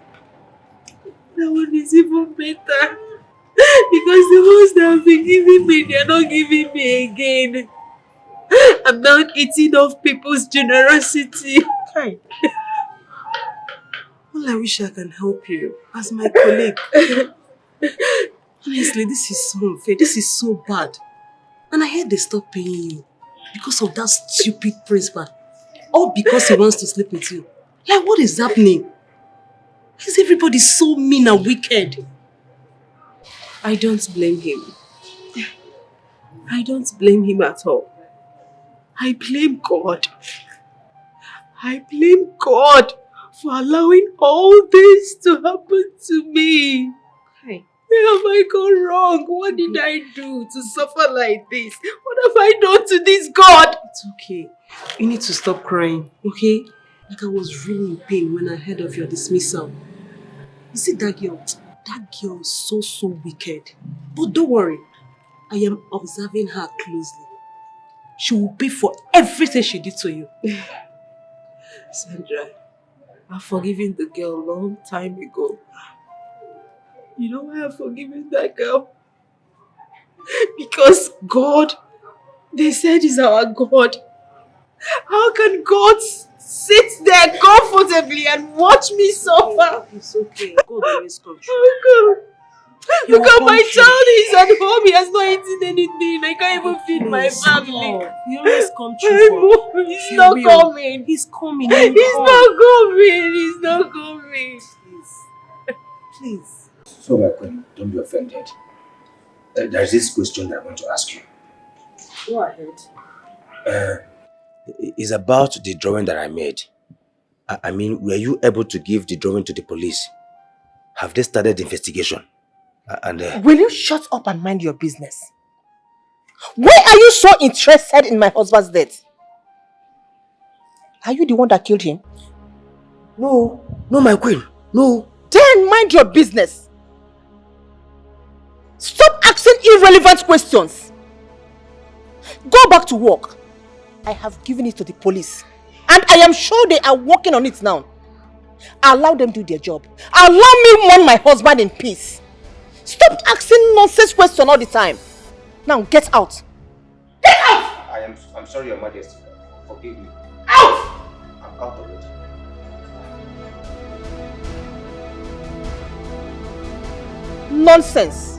That one is even better. Because the ones that have been giving me, they are not giving me again. I'm not eating off people's generosity. Hi. Well, I wish I can help you as my colleague. Honestly, this is so unfair. This is so bad. And I heard they stopped paying you because of that stupid principal. Or because he wants to sleep with you. Like, what is happening? Why is everybody so mean and wicked? I don't blame him. I don't blame him at all. I blame God. I blame God for allowing all this to happen to me. Hey. Where have I gone wrong? What did I do to suffer like this? What have I done to this God? It's okay. You need to stop crying, okay? Like I was really in pain when I heard of your dismissal. You see that girl? That girl is so wicked. But don't worry. I am observing her closely. She will pay for everything she did to you. Sandra, I've forgiven the girl a long time ago. You know why I've forgiven that girl? Because God, they said is our God. How can God sit there comfortably and watch me suffer? It's okay. God always comes through. Oh God. Look at my child, he's at home, he has not eaten anything. I can't even feed my family. He always comes through. He's not coming. He's coming. He's not coming. He's not coming. Please. So, my queen, don't be offended. There's this question that I want to ask you. Go ahead. It's about the drawing that I made. I mean, were you able to give the drawing to the police? Have they started the investigation? Will you shut up and mind your business? Why are you so interested in my husband's death? Are you the one that killed him? No, my queen, no. Then mind your business. Stop asking irrelevant questions. Go back to work. I have given it to the police. And I am sure they are working on it now. Allow them do their job. Allow me mourn my husband in peace. Stop asking nonsense questions all the time. Now get out. Get out! I'm sorry, Your Majesty. Forgive me. Out! I'm out of it. Nonsense.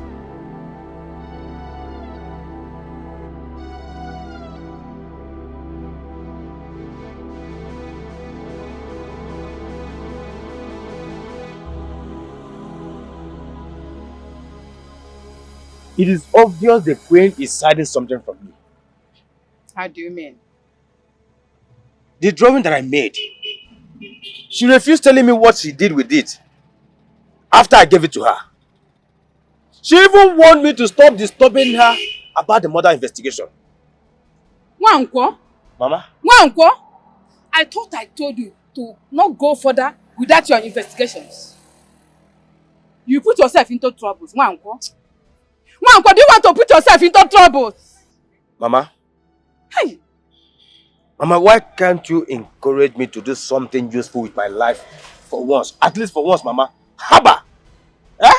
It is obvious the queen is hiding something from me. How do you mean? The drawing that I made, she refused telling me what she did with it after I gave it to her. She even warned me to stop disturbing her about the murder investigation. Wankwo? Mama? Wankwo? I thought I told you to not go further without your investigations. You put yourself into troubles, Wankwo. Wankwo, do you want to put yourself into troubles? Mama? Hey! Mama, why can't you encourage me to do something useful with my life for once? At least for once, Mama. Haba! Eh?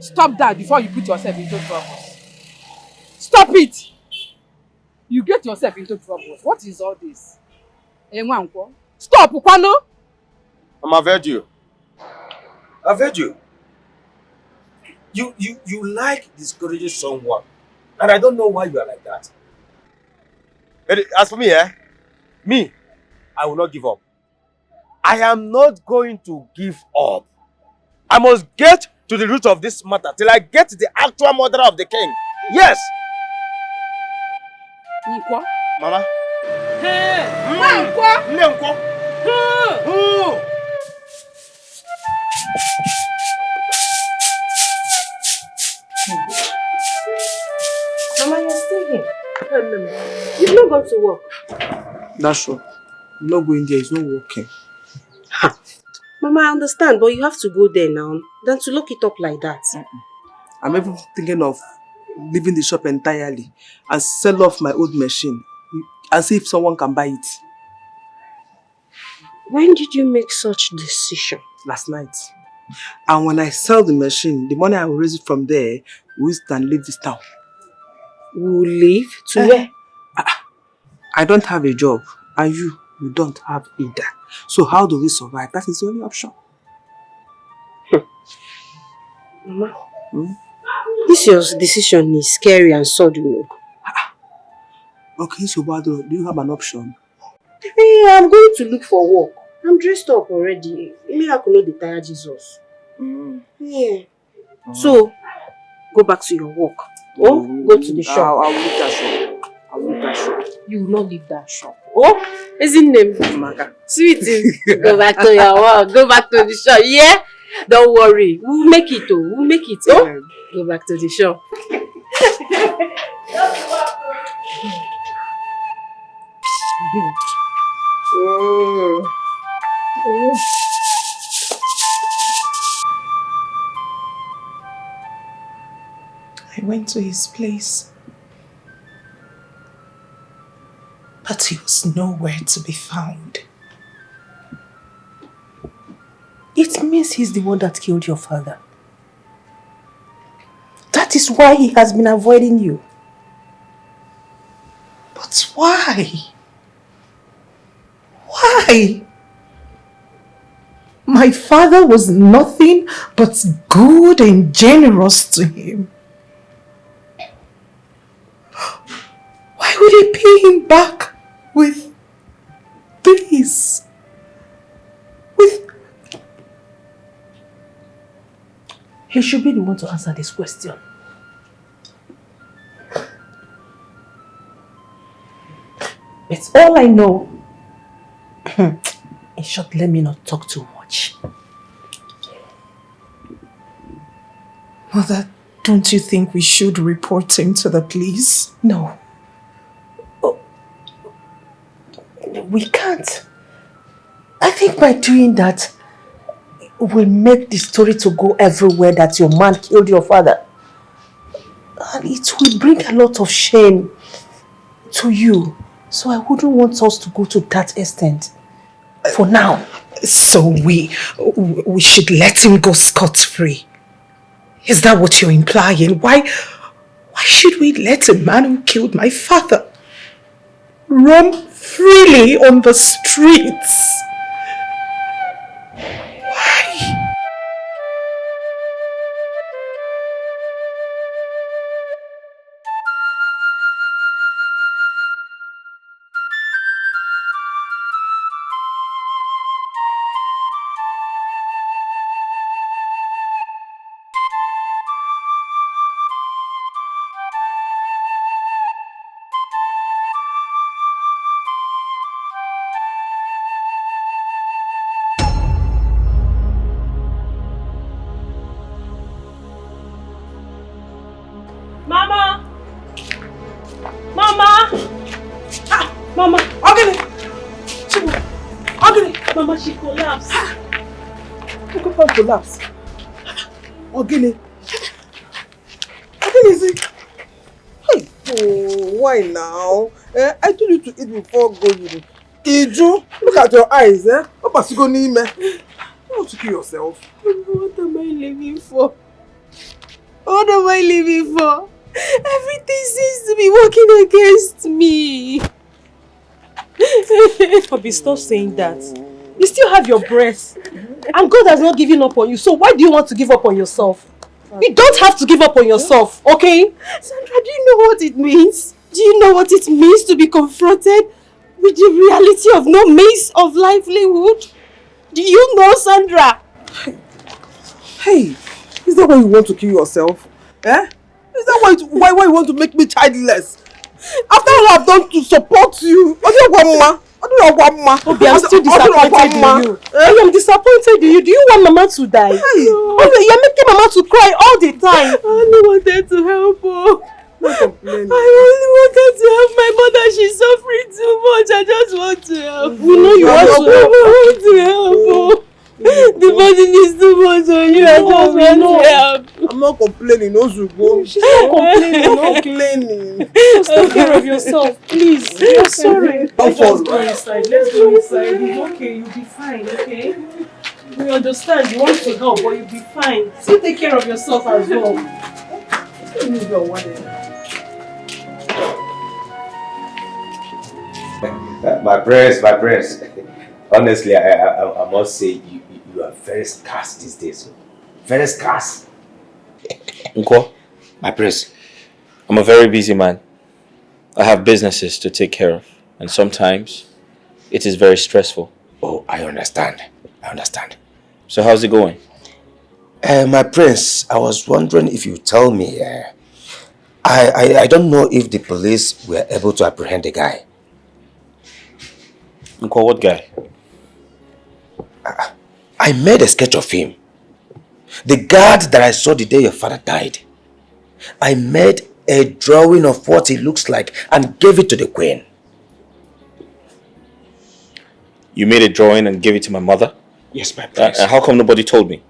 Stop that before you put yourself into troubles. Stop it! You get yourself into troubles. What is all this? Wankwo? Stop, Ukwano! Mama, I've heard you. I've heard you. You like discouraging someone. And I don't know why you are like that. As for me, I will not give up. I am not going to give up. I must get to the root of this matter till I get to the actual murderer of the king. Yes! Nkwo? Mama? Hey! Nkwo? Nkwo? Mama, you're still here. You've not gone to work. That's true. I'm not going there. It's not working. Mama, I understand, but you have to go there now than to lock it up like that. I'm even thinking of leaving the shop entirely and sell off my old machine and see if someone can buy it. When did you make such decision? Last night. And when I sell the machine, the money I will raise it from there, we can leave this town. We will leave? To where? I don't have a job, and you don't have either. So how do we survive? That is the only option. Mama, this your decision is scary and sudden. Okay, so do you have an option? Hey, I'm going to look for work. I'm dressed up already. Maybe I could not detire Jesus. Yeah. So, go back to your work. Or go to the shop. I'll look at shop. you will not leave that shop. Oh, isn't name Maka? Sweetie, go back to your work. Go back to the shop. Yeah? Don't worry. We'll make it. Oh, we'll make it. Oh, go back to the shop. I went to his place, but he was nowhere to be found. It means he's the one that killed your father. That is why he has been avoiding you. But why? Why? My father was nothing but good and generous to him. Why would he pay him back with this? He should be the one to answer this question. It's all I know. In short, let me not talk too much. Mother, don't you think we should report him to the police? No. Oh, we can't. I think by doing that, will make the story to go everywhere that your man killed your father. And it will bring a lot of shame to you. So I wouldn't want us to go to that extent. For now. So we should let him go scot-free. Is that what you're implying? Why should we let a man who killed my father roam freely on the streets? Collapse. Ogini. Ogini is it? Hey, oh, why now? I told you to eat before going. Iju, look at your eyes, eh? What about you going in? You want to kill yourself? What am I living for? What am I living for? Everything seems to be working against me. Bobby, stop saying that. You still have your breath. And God has not given up on you. So why do you want to give up on yourself? You don't have to give up on yourself, okay? Sandra, do you know what it means? Do you know what it means to be confronted with the reality of no means of livelihood? Do you know, Sandra? Hey, is that why you want to kill yourself? Eh? Is that why you want to make me childless? After all I've done to support you, Obi, I'm still disappointed in you. I am disappointed in you. Do you want Mama to die? Hey. No. You're making Mama to cry all the time. I only wanted to help her. Not complaining. I only wanted to help my mother. She's suffering too much. I just want to help. We know you want to help. I want to help her. The body needs too much on you. I just want to help. I'm not complaining, no Zugo. She's not complaining, no complaining. Just take care of yourself, please. You're sorry. Let's go inside. Let's go inside. It's okay. You'll be fine, okay? We understand you want to help, but you'll be fine. Still take care of yourself as well. My prayers. Honestly, I must say you are very scarce these days. Very scarce. Unko, my prince, I'm a very busy man. I have businesses to take care of, and sometimes it is very stressful. Oh, I understand. So how's it going? My prince, I was wondering if you tell me, I don't know if the police were able to apprehend the guy. Uncle, what guy? I made a sketch of him. The guard that I saw the day your father died. I made a drawing of what he looks like and gave it to the queen. You made a drawing and gave it to my mother? Yes, my prince. How come nobody told me?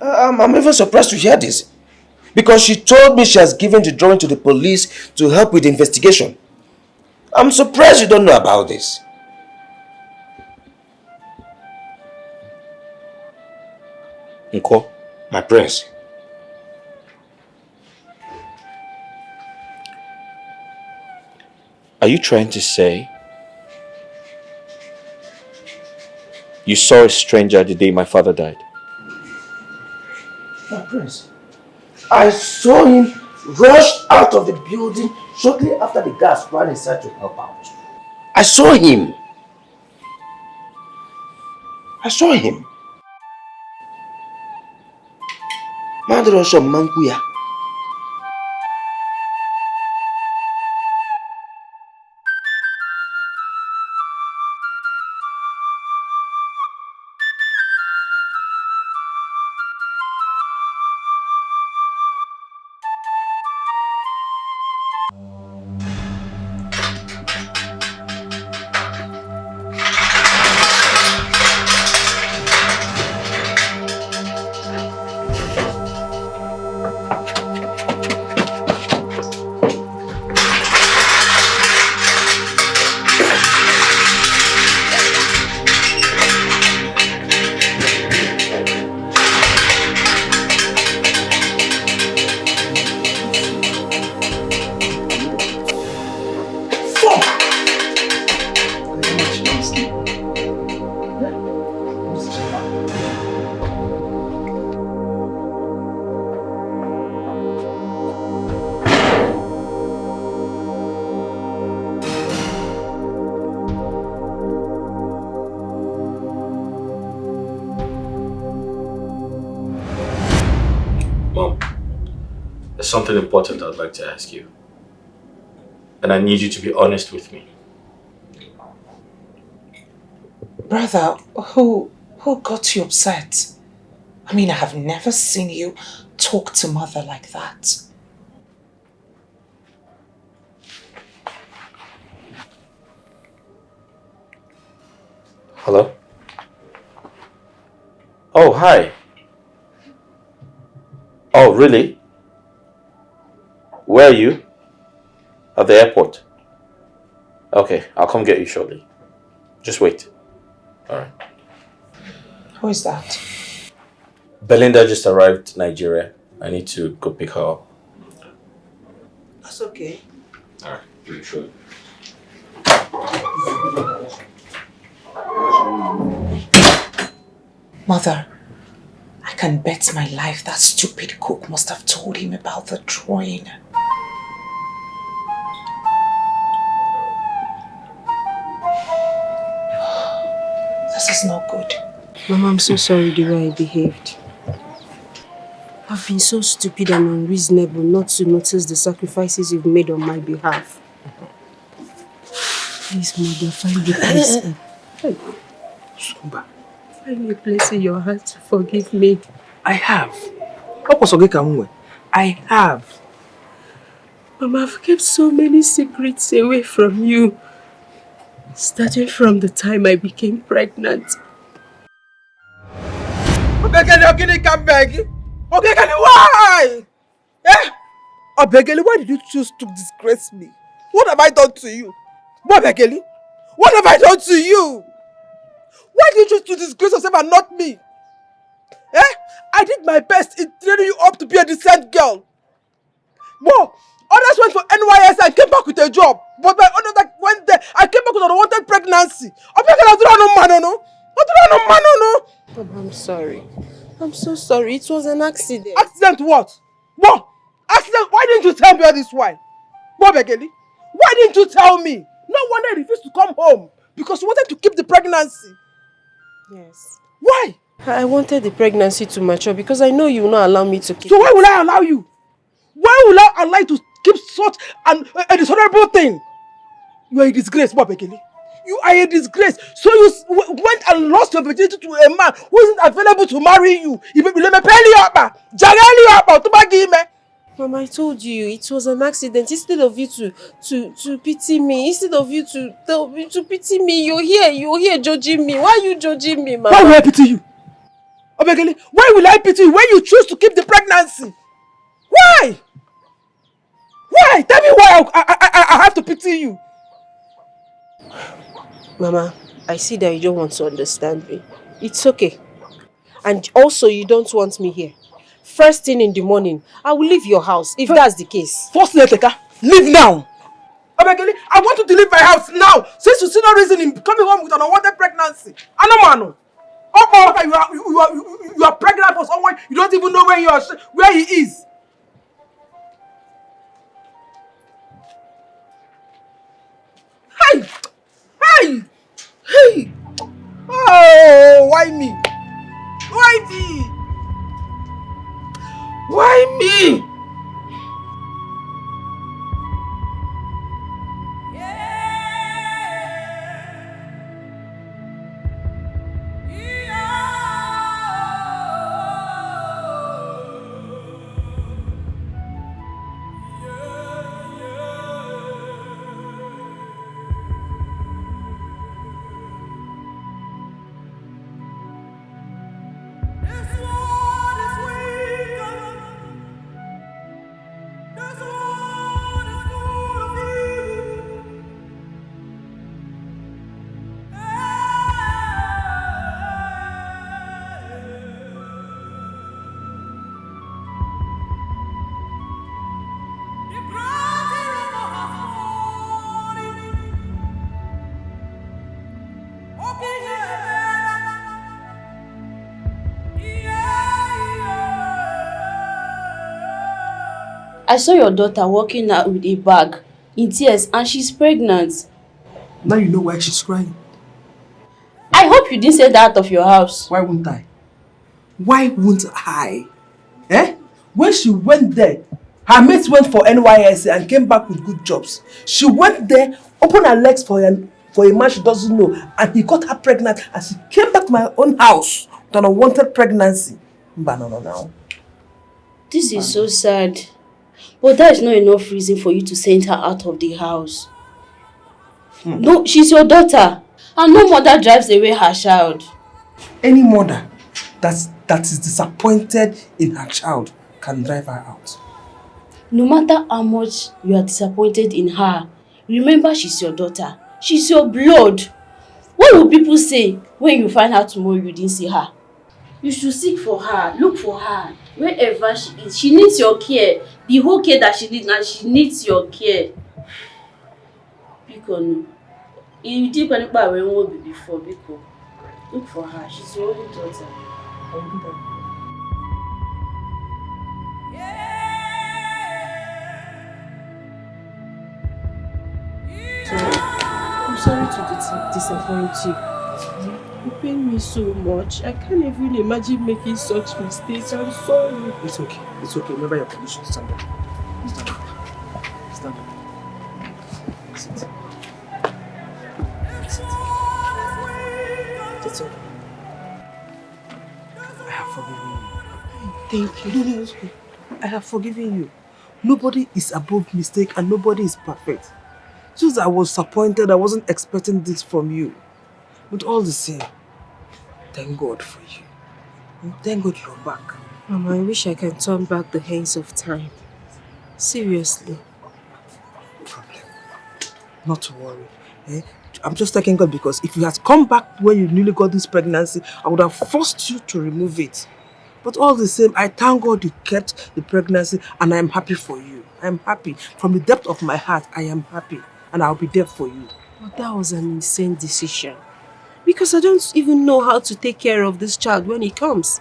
I'm even surprised to hear this. Because she told me she has given the drawing to the police to help with the investigation. I'm surprised you don't know about this. Nko, my prince. Are you trying to say you saw a stranger the day my father died? My prince, I saw him rush out of the building shortly after the guards ran inside to help out. I saw him. Madrosho Mankuya. Something important I'd like to ask you. And I need you to be honest with me. Brother, who got you upset? I mean, I have never seen you talk to mother like that. Hello? Oh, hi. Oh, really? Where are you? At the airport. Okay, I'll come get you shortly. Just wait. Alright. Who is that? Belinda just arrived Nigeria. I need to go pick her up. That's okay. Alright, pretty sure. Mother, I can bet my life that stupid cook must have told him about the drawing. This is not good. Mama, I'm so sorry the way I behaved. I've been so stupid and unreasonable not to notice the sacrifices you've made on my behalf. Please, Mother, find a place. Ubah, Find a place in your heart to forgive me. I have. I have. Mama, I've kept so many secrets away from you. Starting from the time I became pregnant. Obegeli, come back. Obegeli, why? Eh? Obegeli, why did you choose to disgrace me? What have I done to you? Obegeli, what have I done to you? Why did you choose to disgrace yourself and not me? Eh? I did my best in training you up to be a decent girl. Whoa! Others went for NYS and came back with a job. But my others that went there, I came back with an unwanted pregnancy. I'm sorry. I'm so sorry. It was an accident. Accident what? What? Accident? Why didn't you tell me all this while? Begeli? Why didn't you tell me? No wonder you refused to come home. Because you wanted to keep the pregnancy. Yes. Why? I wanted the pregnancy to mature because I know you will not allow me to keep So why will I allow you? Why will I allow you to keep such a dishonorable thing? You are a disgrace, Begeli. You are a disgrace. So you went and lost your virginity to a man who isn't available to marry you. Mama, I told you it was an accident. Instead of you to pity me, instead of you to pity me, you're here judging me. Why are you judging me, Mama? Why will I pity you? Obegele, why will I pity you when you choose to keep the pregnancy? Why? Why? Tell me why I have to pity you. Mama, I see that you don't want to understand me. It's okay. And also, you don't want me here. First thing in the morning, I will leave your house, if that's the case. First, leave now. Obegele, I want you to leave my house now. Since you see no reason in coming home with an unwanted pregnancy. Anomano. You are pregnant for someone you don't even know where he is. Hey! Hey! Hey! Oh, why me? Why me? Why me? I saw your daughter walking out with a bag in tears and she's pregnant. Now you know why she's crying. I hope you didn't say that out of your house. Why won't I? Why won't I? Eh? When she went there, her mates went for NYSC and came back with good jobs. She went there, opened her legs for a man she doesn't know, and he got her pregnant and she came back to my own house with an unwanted pregnancy. No. This is so sad. But that is not enough reason for you to send her out of the house. No, she's your daughter. And no mother drives away her child. Any mother that is disappointed in her child can drive her out. No matter how much you are disappointed in her, remember she's your daughter. She's your blood. What will people say when you find out tomorrow you didn't see her? You should seek for her, look for her, wherever she is. She needs your care. The whole care that she needs, and she needs your care. Because you did when you were before, because look for her. She's your only daughter. I will do that. I'm sorry to disappoint you. You pain me so much. I can't even imagine making such mistakes. I'm sorry. It's okay. It's okay. Remember your condition. Stand up. Stand up. Stand up. Sit. Sit. It's okay. I have forgiven you. Thank you. No, it's okay. I have forgiven you. Nobody is above mistake and nobody is perfect. Just I was disappointed. I wasn't expecting this from you. But all the same, thank God for you. Thank God you're back. Mama, I wish I can turn back the hands of time. Seriously. No problem. Not to worry. Eh? I'm just thanking God because if you had come back when you newly got this pregnancy, I would have forced you to remove it. But all the same, I thank God you kept the pregnancy and I am happy for you. I am happy. From the depth of my heart, I am happy. And I'll be there for you. But that was an insane decision. Because I don't even know how to take care of this child when he comes.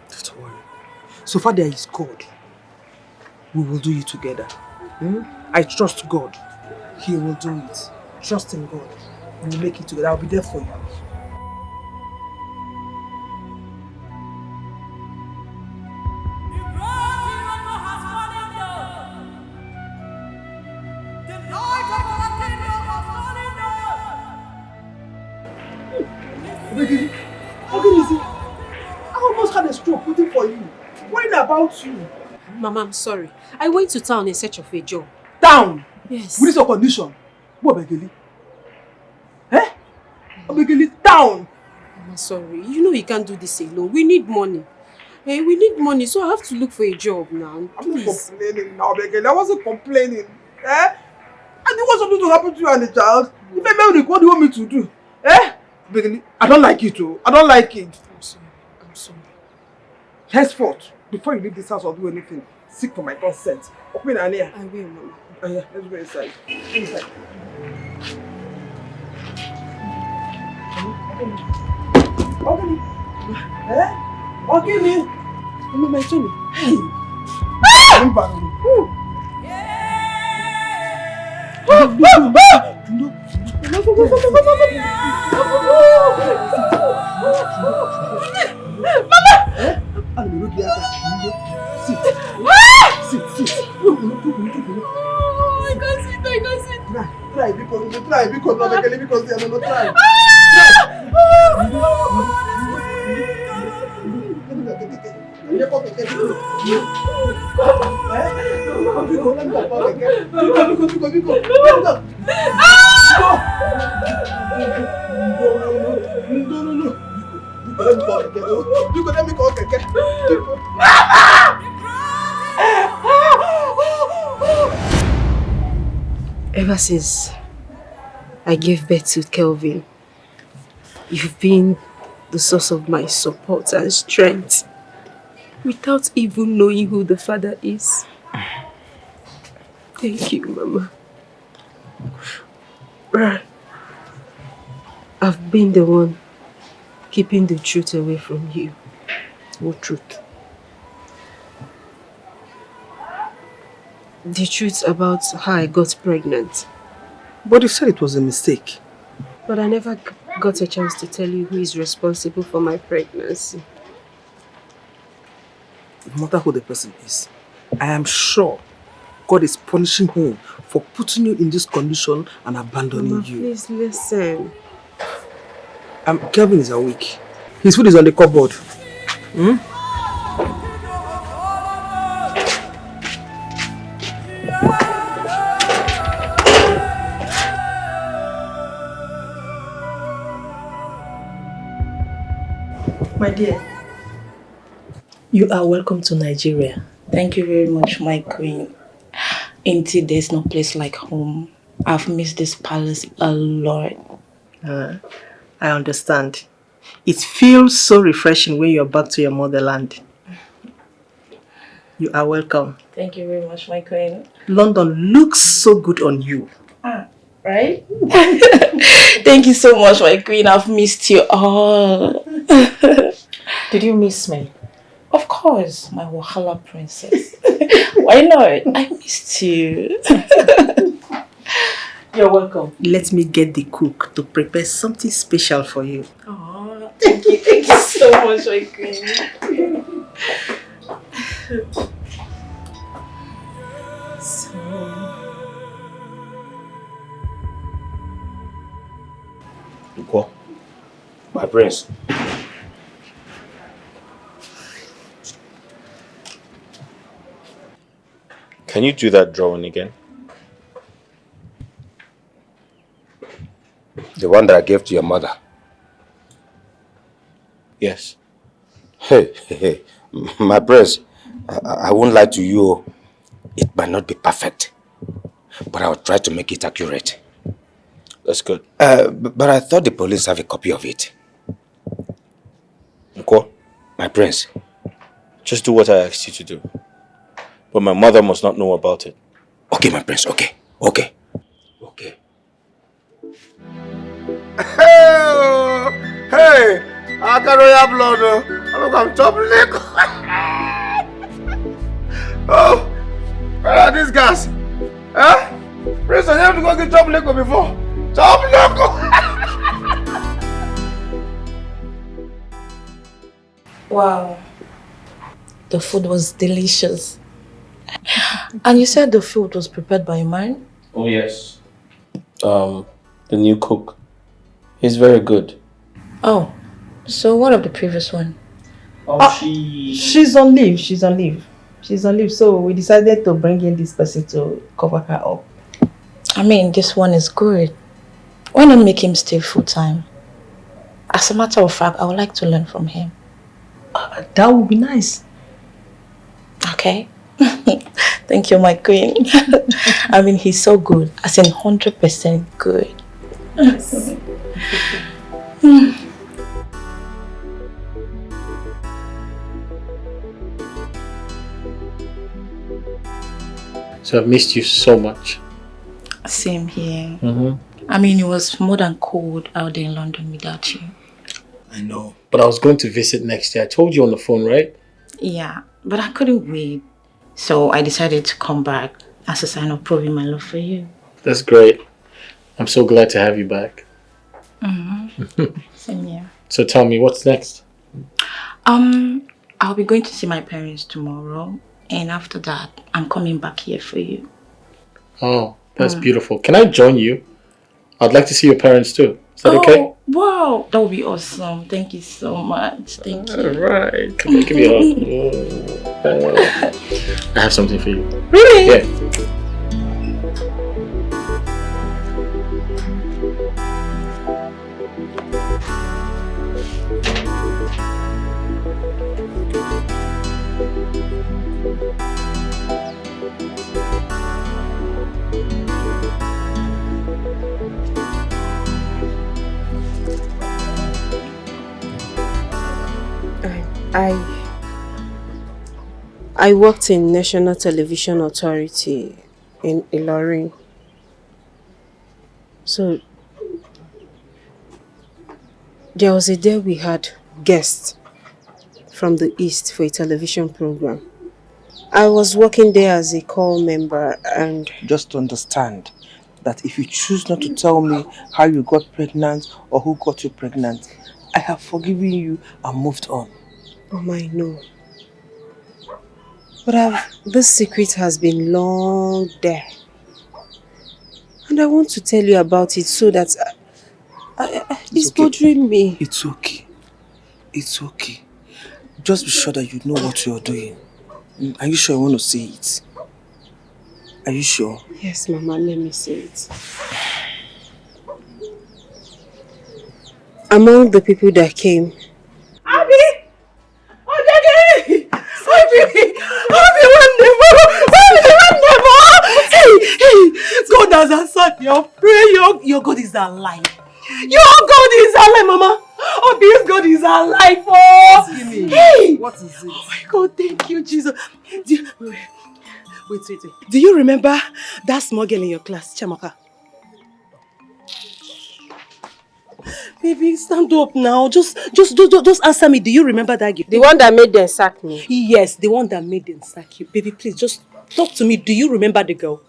Don't worry. So far there is God. We will do it together. I trust God. He will do it. Trust in God. We will make it together. I'll be there for you. I almost had a stroke waiting for you. Worrying about you. Mama, I'm sorry. I went to town in search of a job. Town? Yes. With this your condition? What, Begeli? Eh? Begeli, town! I'm sorry. You know you can't do this alone. We need money. Hey, we need money, so I have to look for a job now. Please. I'm not complaining now, Begeli. I wasn't complaining. Eh? I didn't want something to happen to you and the child. If I memory, what do you want me to do? Eh? Begeli, I don't like it too. I don't like it. I'm sorry. I'm sorry. Henceforth, before you leave this house or do anything, seek for my consent. Open an ear. I will, Mama. Oh yeah, let's go inside. Inside. Okay. Eh? Okay. Mama, my Tony. Hey. Sit. I can't sit. Try because not because they are not trying. Ever since I gave birth to Kelvin, you've been the source of my support and strength, without even knowing who the father is. Thank you, Mama. I've been the one keeping the truth away from you. What truth? The truth about how I got pregnant. But you said it was a mistake. But I never got a chance to tell you who is responsible for my pregnancy. No matter who the person is, I am sure God is punishing him for putting you in this condition and abandoning Mama, you. please listen. Kelvin is awake. His food is on the cupboard. My dear, you are welcome to Nigeria. Thank you very much, my queen. Indeed, there's no place like home. I've missed this palace a lot. I understand. It feels so refreshing when you're back to your motherland. You are welcome. Thank you very much, my queen. London looks so good on you. Right? Thank you so much, my queen. I've missed you all. Did you miss me? Of course, my Wahala princess. Why not? I missed you. You're welcome. Let me get the cook to prepare something special for you. Oh, thank you. Thank you so much, my queen. Go. My prince. Can you do that drawing again? The one that I gave to your mother? Yes. Hey, my prince, I won't lie to you. It might not be perfect, but I'll try to make it accurate. That's good. But I thought the police have a copy of it. Nko? My prince. Just do what I asked you to do. But my mother must not know about it. Okay, my prince, okay. Hey! I can't royal blood. I'm top liquor. Oh! Where are these guys? Huh? Prince, I have to go get top liquor before. Top liquor! Wow. The food was delicious. And you said the food was prepared by a man? Oh yes. The new cook. He's very good. Oh, So what of the previous one? She's on leave. She's on leave. So we decided to bring in this person to cover her up. I mean, this one is good. Why not make him stay full time? As a matter of fact, I would like to learn from him. That would be nice. Okay. Thank you, my queen. I mean, he's so good. As in 100% good. Yes. So I've missed you so much. Same here. I mean, it was more than cold out there in London without you. I know. But I was going to visit next year. I told you on the phone, right? Yeah, but I couldn't wait. So I decided to come back as a sign of proving my love for you. That's great. I'm so glad to have you back. Same here. So tell me, what's next? I'll be going to see my parents tomorrow. And after that, I'm coming back here for you. Oh, that's beautiful. Can I join you? I'd like to see your parents too. Is that okay? Wow. That would be awesome. Thank you so much. Thank you. Alright. Come on, give me a hug. I have something for you. Really? Yeah. I worked in National Television Authority in Ilorin. So there was a day we had guests from the East for a television program. I was working there as a call member and... Just to understand that if you choose not to tell me how you got pregnant or who got you pregnant, I have forgiven you and moved on. Oh, I know. But this secret has been long there. And I want to tell you about it so that it's bothering me. It's okay. It's okay. Just be sure that you know what you're doing. Are you sure you want to say it? Are you sure? Yes, Mama, let me say it. Among the people that came... Abi! Hey! God has answered your prayer. Your God is alive. Your God is alive, Mama. Obi's God is alive. Oh! Hey! What is it? Oh my God, thank you, Jesus. Wait. Do you remember that small girl in your class, Chamaka? Baby, stand up now. Just answer me. Do you remember that girl? The one that made them sack me? Yes, the one that made them sack you. Baby, please, just talk to me. Do you remember the girl?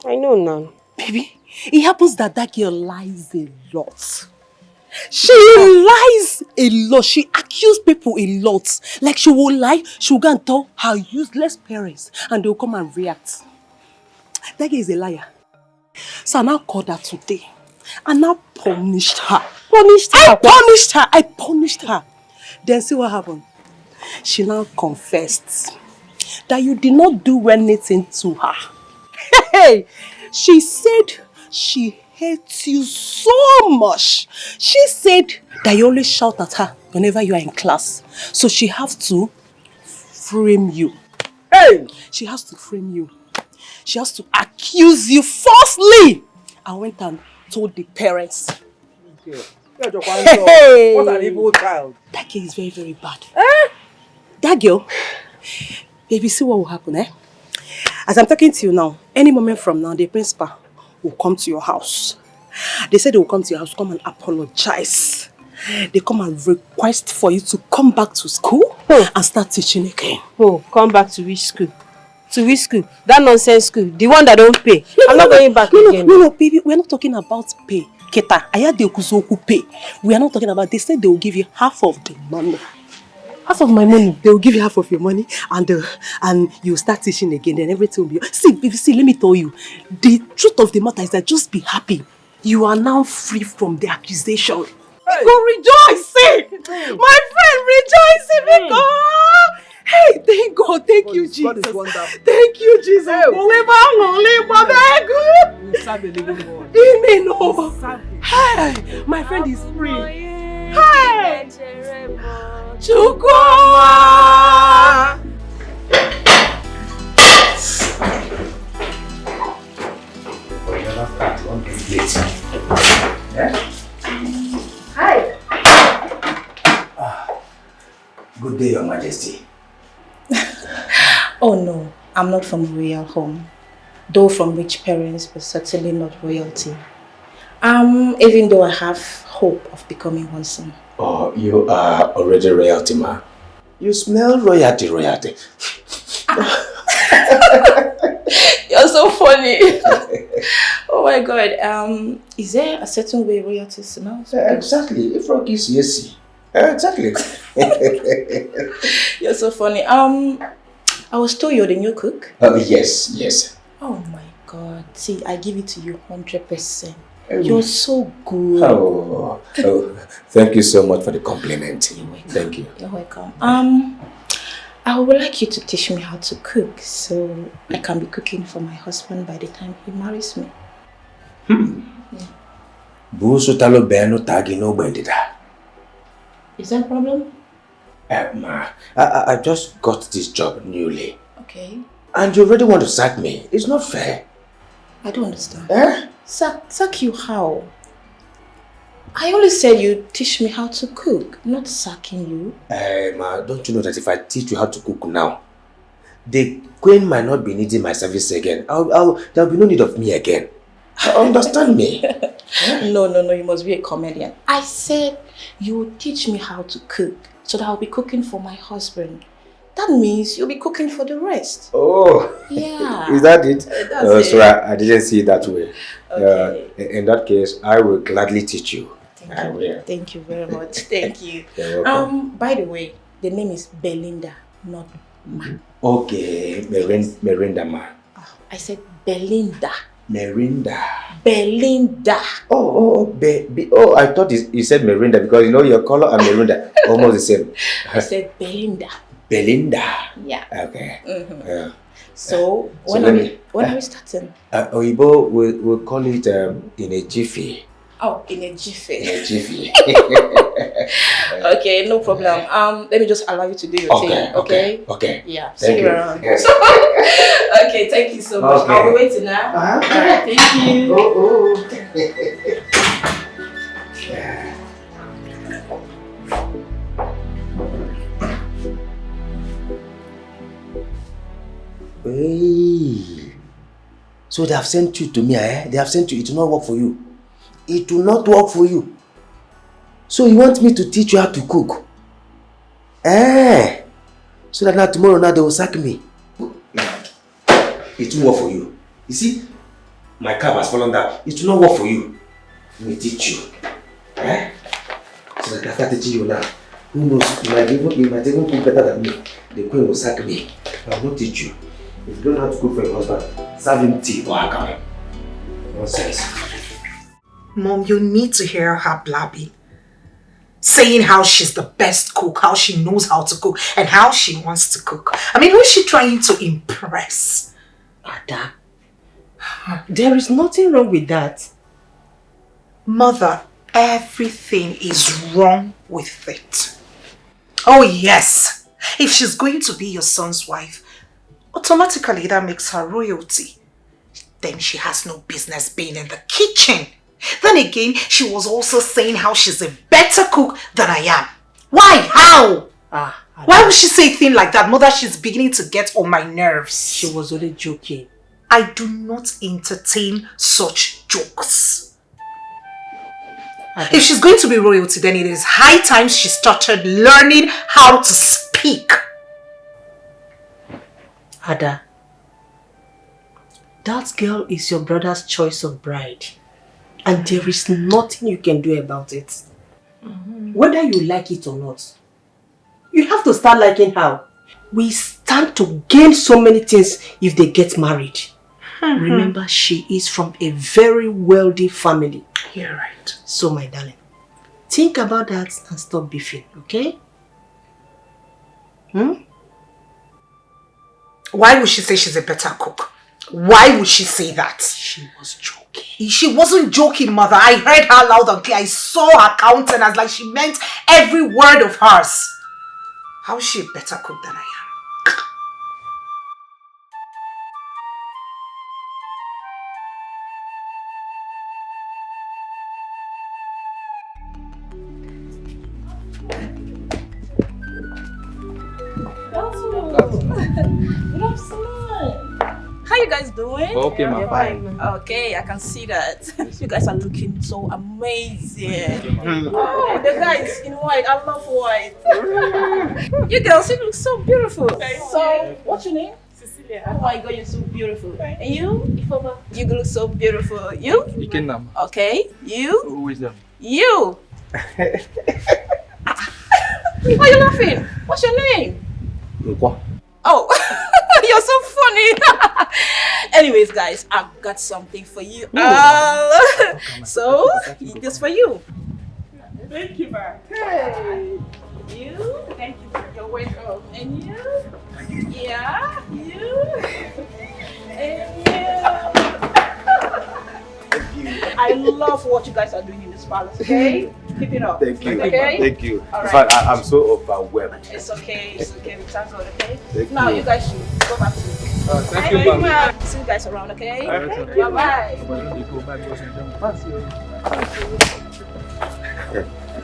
I know now. Baby, it happens that girl lies a lot. She lies a lot. She accuses people a lot. Like she will lie, she will go and tell her useless parents and they will come and react. That girl is a liar. So I now called her today. I now punished her. I punished her. Then see what happened. She now confessed that you did not do anything to her. Hey! She said she hates you so much. She said that you always shout at her whenever you are in class. So she has to frame you. Hey! She has to frame you. She has to accuse you falsely. I went and told the parents. Hey! What an evil child. That girl is very, very bad. That girl, baby, see what will happen, eh? As I'm talking to you now, any moment from now, the principal will come to your house. They said they will come to your house, come and apologize. They come and request for you to come back to school and start teaching again. Oh, come back to which school? To which school? That nonsense school. The one that don't pay. I'm not going back again. No, baby. We're not talking about pay. Keta, pay. We are not talking about, they said they will give you half of the money. Half of my money. They will give you half of your money and you start teaching again. Then everything will be... See, baby, let me tell you. The truth of the matter is that just be happy. You are now free from the accusation. Hey. Go rejoicing! My friend rejoicing because hey, thank God, thank you, Jesus. God is wonderful. Thank you, Jesus. We serve a living God. Amen. Hey, my friend is free. Hey! Chukuma! Hi. Good day, Your Majesty. Oh no, I'm not from a royal home. Though from rich parents, but certainly not royalty. Even though I have hope of becoming one soon. Oh, you are already royalty, ma. You smell royalty. You're so funny. Oh my God. Is there a certain way royalty smells? Exactly. If Rocky is yes. Exactly. You're so funny. I was told you're the new cook. Yes. Oh my God. See, I give it to you 100%. You're so good. Oh, thank you so much for the compliment. You're welcome. Thank you. You're welcome. I would like you to teach me how to cook so I can be cooking for my husband by the time he marries me. Is that a problem? Ma, I just got this job newly. Okay. And you already want to sack me. It's not fair. I don't understand. Sack you how? I only said you teach me how to cook, not sacking you. Ma, don't you know that if I teach you how to cook now, the queen might not be needing my service again. There'll be no need of me again. Understand me? No, you must be a comedian. I said you will teach me how to cook so that I'll be cooking for my husband. That means you'll be cooking for the rest. Oh. Yeah. Is that it? That's it. Sorry, I didn't see it that way. Okay. In that case, I will gladly teach you. Thank you very much. Thank you. You're welcome. By the way, the name is Belinda, not Ma. Okay, Merinda Ma. I said Belinda. Merinda. Belinda. Oh, I thought you said Merinda because you know your color and Merinda almost the same. I said Belinda. Belinda. Yeah. Okay. So when are we starting? Oyibo will call it in a jiffy. Oh, in a jiffy. In a jiffy. Okay, no problem. Let me just allow you to do your thing. Okay. Yeah. See you around. Yes. Okay, thank you so much. I'll be waiting now. Alright, thank you. Hey. So they have sent you to me, eh? They have sent you. It will not work for you. It will not work for you. So you want me to teach you how to cook? So that now tomorrow they will sack me. It will work for you. You see, my cab has fallen down. It will not work for you. Let me teach you. So that after teaching you now, who knows, you might even cook better than me. The queen will sack me. I will not teach you. If you don't know how to cook for your husband, serve him tea or akara. Nonsense. Mom, you need to hear her blabbing. Saying how she's the best cook, how she knows how to cook, and how she wants to cook. I mean, who is she trying to impress? Ada, there is nothing wrong with that. Mother, everything is wrong with it. Oh yes, if she's going to be your son's wife, automatically that makes her royalty. Then she has no business being in the kitchen. Then again, she was also saying how she's a better cook than I am. Why? How? Why would she say a thing like that? Mother, she's beginning to get on my nerves. She was only joking. I do not entertain such jokes. If she's going to be royalty, then it is high time she started learning how to speak. Ada, that girl is your brother's choice of bride. And there is nothing you can do about it. Whether you like it or not. You have to start liking her. We stand to gain so many things if they get married. Remember, she is from a very wealthy family. You're right. So, my darling, Think about that and stop beefing, okay? Why would she say she's a better cook? Why would she say that? She was joking. She wasn't joking, mother. I heard her loud and clear. I saw her countenance like she meant every word of hers. How is she a better cook than I am? Good afternoon. How you guys doing? Okay, ma, fine. Okay, I can see that. You guys are looking so amazing. Oh, the guys in white. I love white. You girls, you look so beautiful. So, what's your name? Cecilia. Oh my God, you're so beautiful. And you? Ifoma. You look so beautiful. You? Ikenam. Okay. You? Who is them? You. Why are you laughing? What's your name? Oh, you're so funny. Anyways, guys, I've got something for you. So, this for you. Thank you, ma. Hey. You? Thank you. You're welcome. And you? Yeah. You? And you? I love what you guys are doing in this palace, okay? Keep it up. Thank you. Okay? Thank you. All In right. fact, I'm so overwhelmed. It's okay. It's okay. We thank God, okay? Thank Now, you. you guys should go back to Thank you, ma'am. See you guys around, okay? Okay. Bye-bye.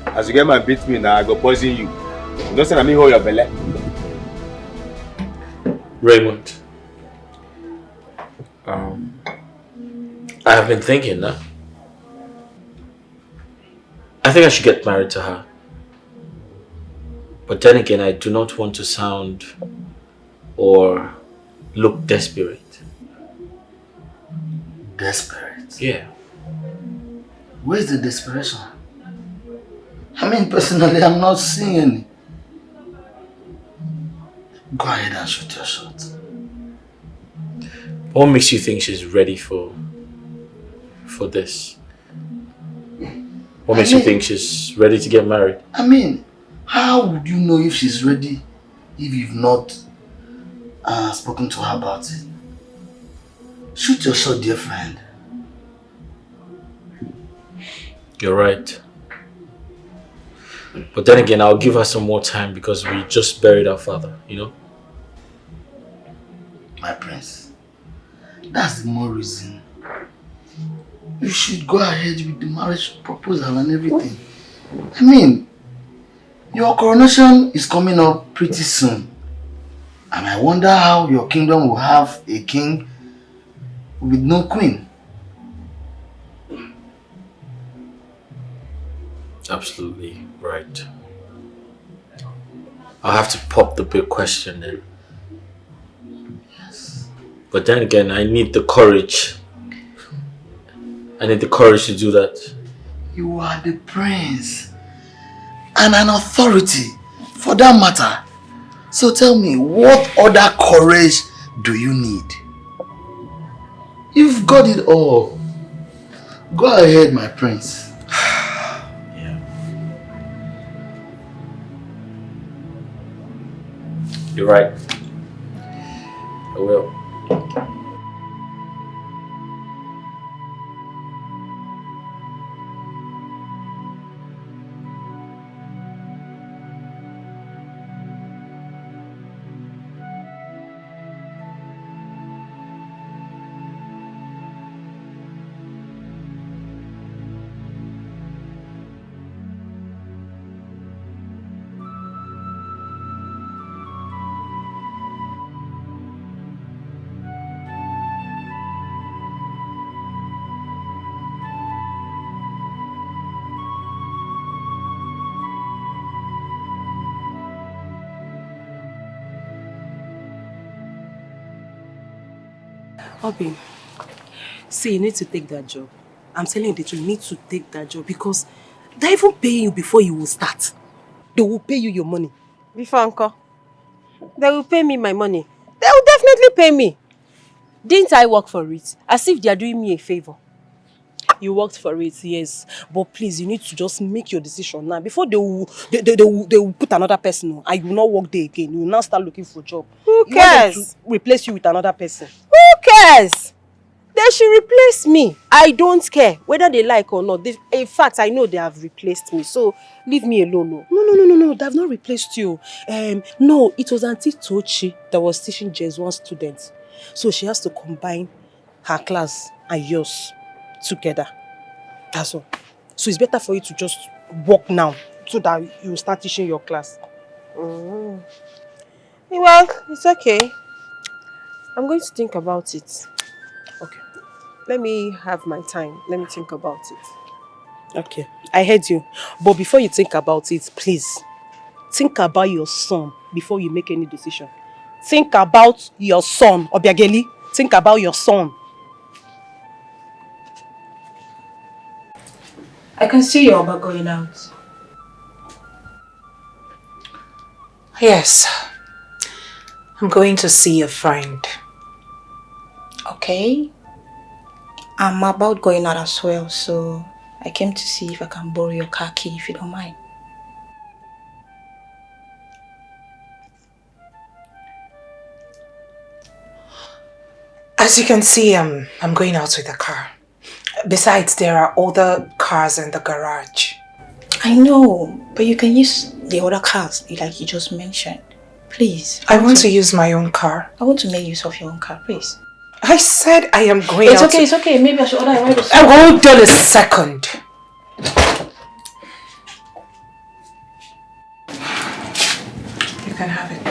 As you get my beat me now, I go poison you. You don't say I'm hold your belly. Raymond, I have been thinking now. I think I should get married to her. But then again, I do not want to sound or look desperate. Desperate? Yeah. Where's the desperation? I mean, personally, I'm not seeing any. Go ahead and shoot your shot. What makes you think she's ready for this? What makes you think she's ready to get married? I mean, how would you know if she's ready if you've not spoken to her about it? Shoot your shot, dear friend. You're right. But then again, I'll give her some more time because we just buried our father, you know? My prince, that's the more reason you should go ahead with the marriage proposal and everything. I mean, your coronation is coming up pretty soon. And I wonder how your kingdom will have a king with no queen. Absolutely right. I'll have to pop the big question then. Yes. But then again, I need the courage. I need the courage to do that. You are the prince and an authority for that matter. So tell me, what other courage do you need? You've got it all. Go ahead, my prince. Yeah. You're right. I will. Obi, see, you need to take that job. I'm telling you the truth, you need to take that job because they're even paying you before you will start. They will pay you your money. Before, uncle, they will pay me my money. They will definitely pay me. Didn't I work for it? As if they are doing me a favor. You worked for it, yes. But please, you need to just make your decision now before they will put another person on and you will not work there again. You will now start looking for a job. Who You want them cares? to replace you with another person. Who cares? They should replace me. I don't care whether they like or not. In fact, I know they have replaced me. So leave me alone. No. They have not replaced you. No, it was Auntie Tochi that was teaching J1 students. So she has to combine her class and yours together. That's all. So it's better for you to just work now so that you start teaching your class. Mm. Well, it's okay. I'm going to think about it. Okay. Let me have my time. Let me think about it. Okay, I heard you. But before you think about it, please, think about your son before you make any decision. Think about your son, Obiageli. Think about your son. I can see your Ubah going out. Yes. I'm going to see a friend. Okay? I'm about going out as well, so I came to see if I can borrow your car key if you don't mind. As you can see, I'm going out with the car. Besides, there are other cars in the garage. I know, but you can use the other cars like you just mentioned. Please. I want to use my own car. I want to make use of your own car, please. I said I am going out. It's okay. Maybe I should order a ride or something. Hold on a second. You can have it.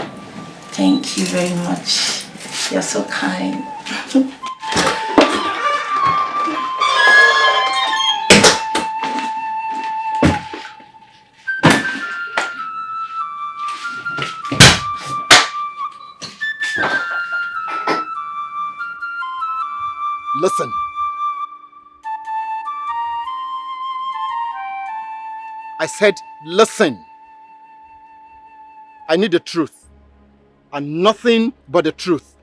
Thank you very much. You're so kind. Listen. I said, listen. I need the truth. And nothing but the truth.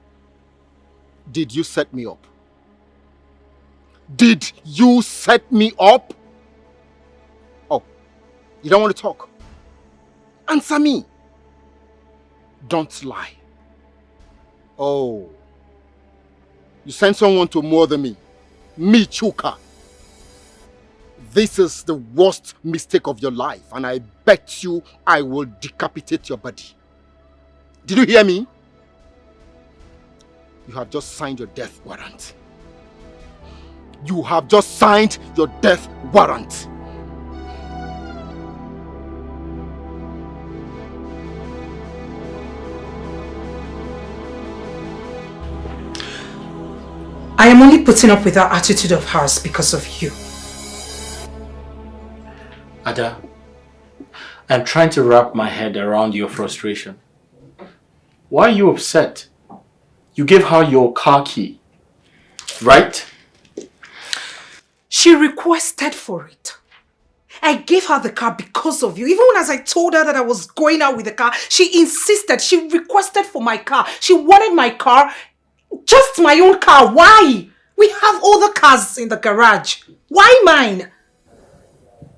Did you set me up? Did you set me up? Oh, you don't want to talk? Answer me. Don't lie. Oh. You sent someone to murder me. Me, Chuka. This is the worst mistake of your life, and I bet you I will decapitate your body. Did you hear me? You have just signed your death warrant. You have just signed your death warrant. I am only putting up with that attitude of hers because of you. Ada, I'm trying to wrap my head around your frustration. Why are you upset? You gave her your car key, right? She requested for it. I gave her the car because of you. Even when as I told her that I was going out with the car, she insisted. She requested for my car. She wanted my car. Just my own car. Why? We have other cars in the garage. Why mine?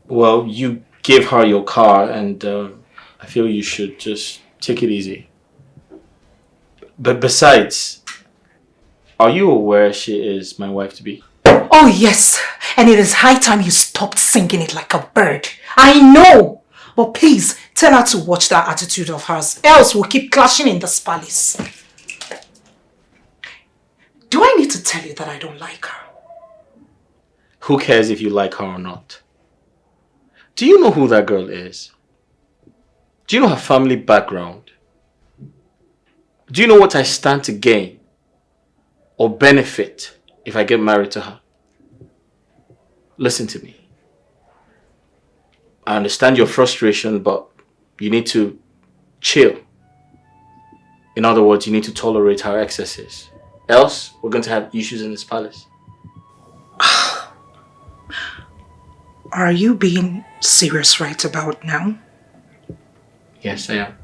Well, you gave her your car and I feel you should just take it easy. But besides, are you aware she is my wife-to-be? Oh yes, and it is high time you stopped singing it like a bird. I know, but please tell her to watch that attitude of hers, else we'll keep clashing in this palace. Do I need to tell you that I don't like her? Who cares if you like her or not? Do you know who that girl is? Do you know her family background? Do you know what I stand to gain or benefit if I get married to her? Listen to me. I understand your frustration, but you need to chill. In other words, you need to tolerate her excesses. Else, we're going to have issues in this palace. Are you being serious right about now? Yes, I am.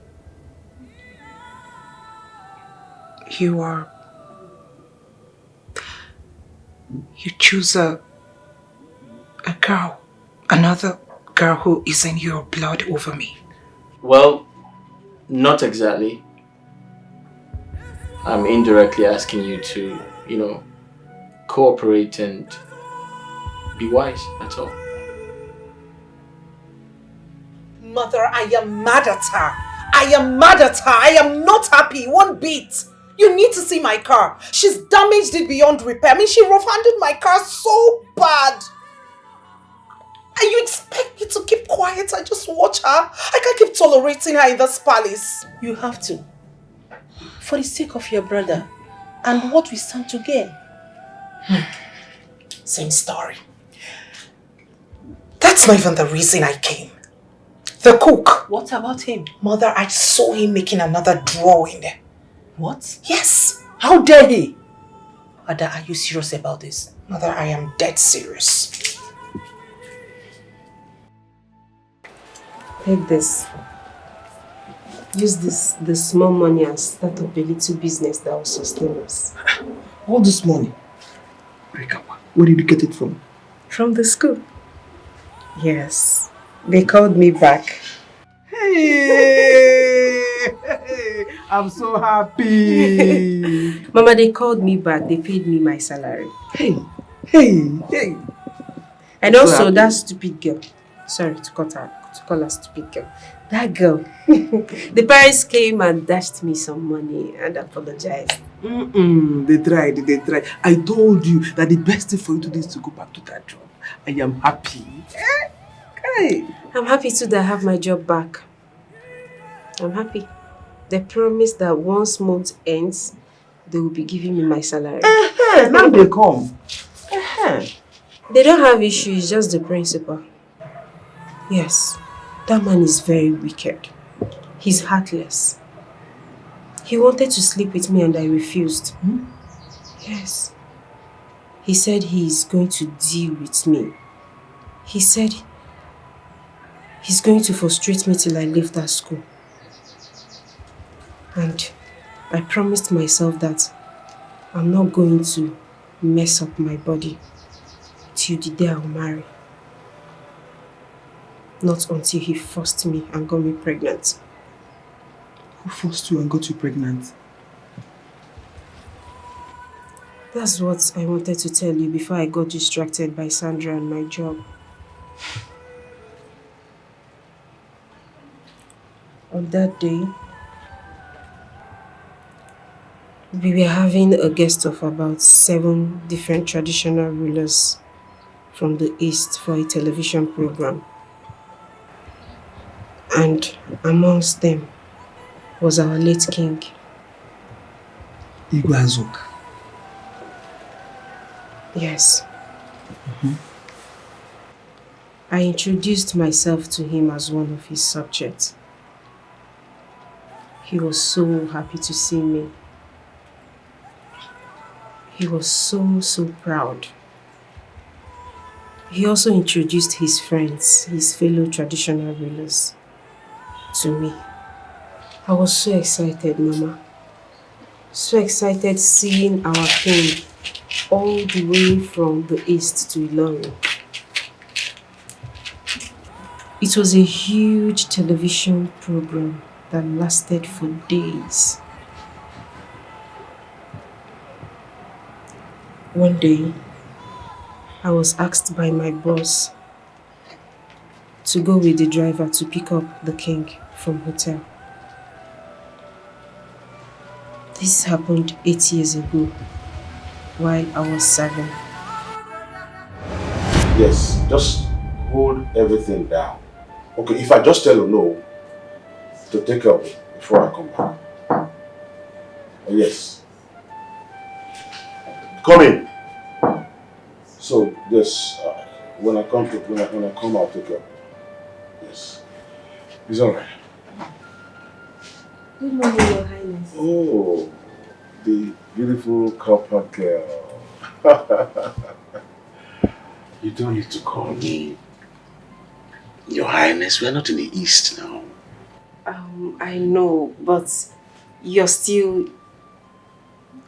You choose a A girl. Another girl who is in your blood over me. Well, not exactly. I'm indirectly asking you to, cooperate and be wise, that's all. Mother, I am mad at her. I am mad at her. I am not happy one bit. You need to see my car. She's damaged it beyond repair. I mean, she rough-handed my car so bad. And you expect me to keep quiet and just watch her? I can't keep tolerating her in this palace. You have to. For the sake of your brother and what we stand to gain. Same story. That's not even the reason I came. The cook. What about him? Mother, I saw him making another drawing. What? Yes. How dare he? Ada, are you serious about this? Mother, I am dead serious. Take this. Use the small money and start up a little business that will sustain us. All this money? Where did you get it from? From the school. Yes. They called me back. Hey! I'm so happy. Mama, they called me back. They paid me my salary. Hey! And also that stupid girl. Sorry to call her stupid girl. That girl. The parents came and dashed me some money and apologized. They tried. I told you that the best thing for you to do is to go back to that job. I am happy. Hey. I'm happy too that I have my job back. I'm happy. They promised that once month ends, they will be giving me my salary. Now they come. They don't have issues, just the principal. Yes, that man is very wicked. He's heartless. He wanted to sleep with me and I refused. Yes. He said he's going to deal with me. He said he's going to frustrate me till I leave that school. And I promised myself that I'm not going to mess up my body till the day I'll marry. Not until he forced me and got me pregnant. Who forced you and got you pregnant? That's what I wanted to tell you before I got distracted by Sandra and my job. On that day, we were having a guest of about 7 different traditional rulers from the East for a television program. And amongst them was our late king. Igwe. Yes. I introduced myself to him as one of his subjects. He was so happy to see me. He was so proud. He also introduced his friends, his fellow traditional rulers, to me. I was so excited, Mama. So excited seeing our king all the way from the east to Ilorin. It was a huge television program that lasted for days. One day, I was asked by my boss to go with the driver to pick up the king from hotel. This happened 8 years ago while I was serving. Yes, just hold everything down. Okay, if I just tell you no to take up before I come back. Yes. Come in. So yes, when I come, I'll take care. Yes, it's all right. Good morning, Your Highness. Oh, the beautiful copper girl. You don't need to call me Your Highness. We are not in the East now. I know, but you're still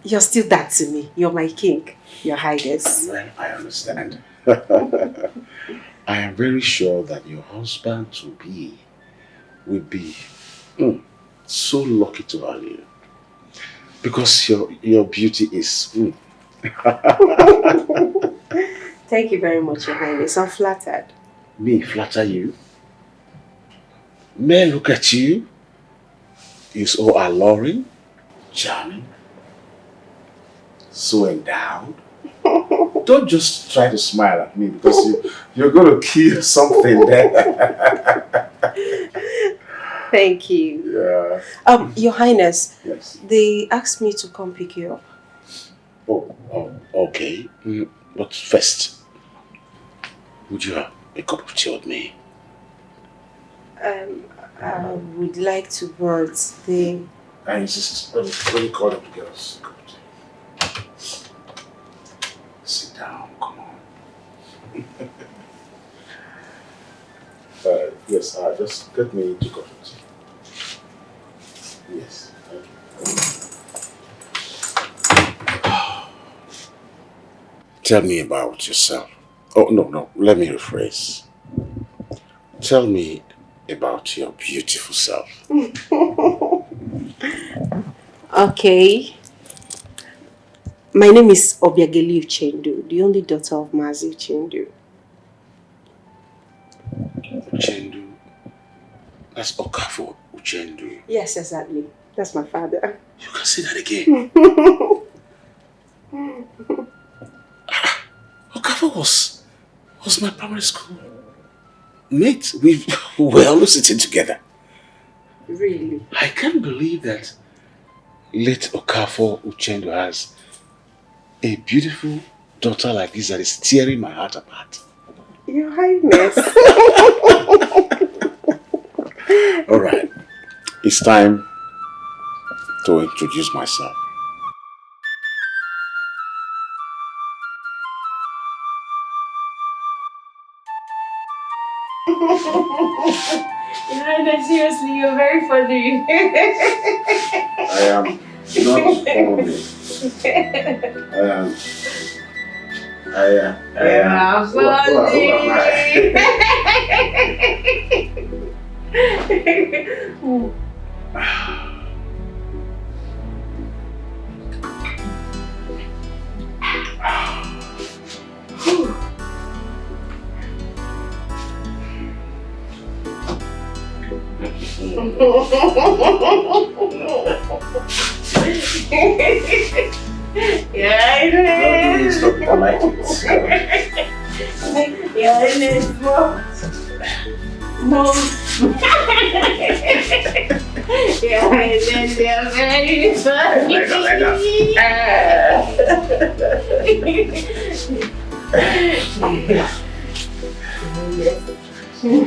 that to me. You're my king, Your Highness. Well, I understand. I am very sure that your husband to be will be so lucky to have you. Because your beauty is Thank you very much, Your Highness. I'm flattered. Me flatter you? May I look at you? You're so alluring, charming, so endowed. Don't just try to smile at me because you're going to kill something there. Thank you. Yeah. Your Highness. Yes. They asked me to come pick you up. Oh, okay. But first, would you have a cup of tea with me? I would like to, but they... I insist. Let me call them to get us a cup of tea. Sit down, come on. Yes, just get me 2 cups of tea. Yes, thank you. Tell me about yourself. Oh, no, let me rephrase. Tell me about your beautiful self. Okay. My name is Obiageli Uchendu, the only daughter of Mazi Uchendu. Uchendu? That's Okafo Uchendu. Yes, exactly. That's my father. You can say that again. Okafo was my primary school mate. We were always sitting together. Really? I can't believe that late Okafo Uchendu has a beautiful daughter like this that is tearing my heart apart. Your Highness. Alright, it's time to introduce myself. Your Highness, seriously, you're very funny. I am not funny. I am funny. Who am I? Yeah, Stop, I like it. Yeah,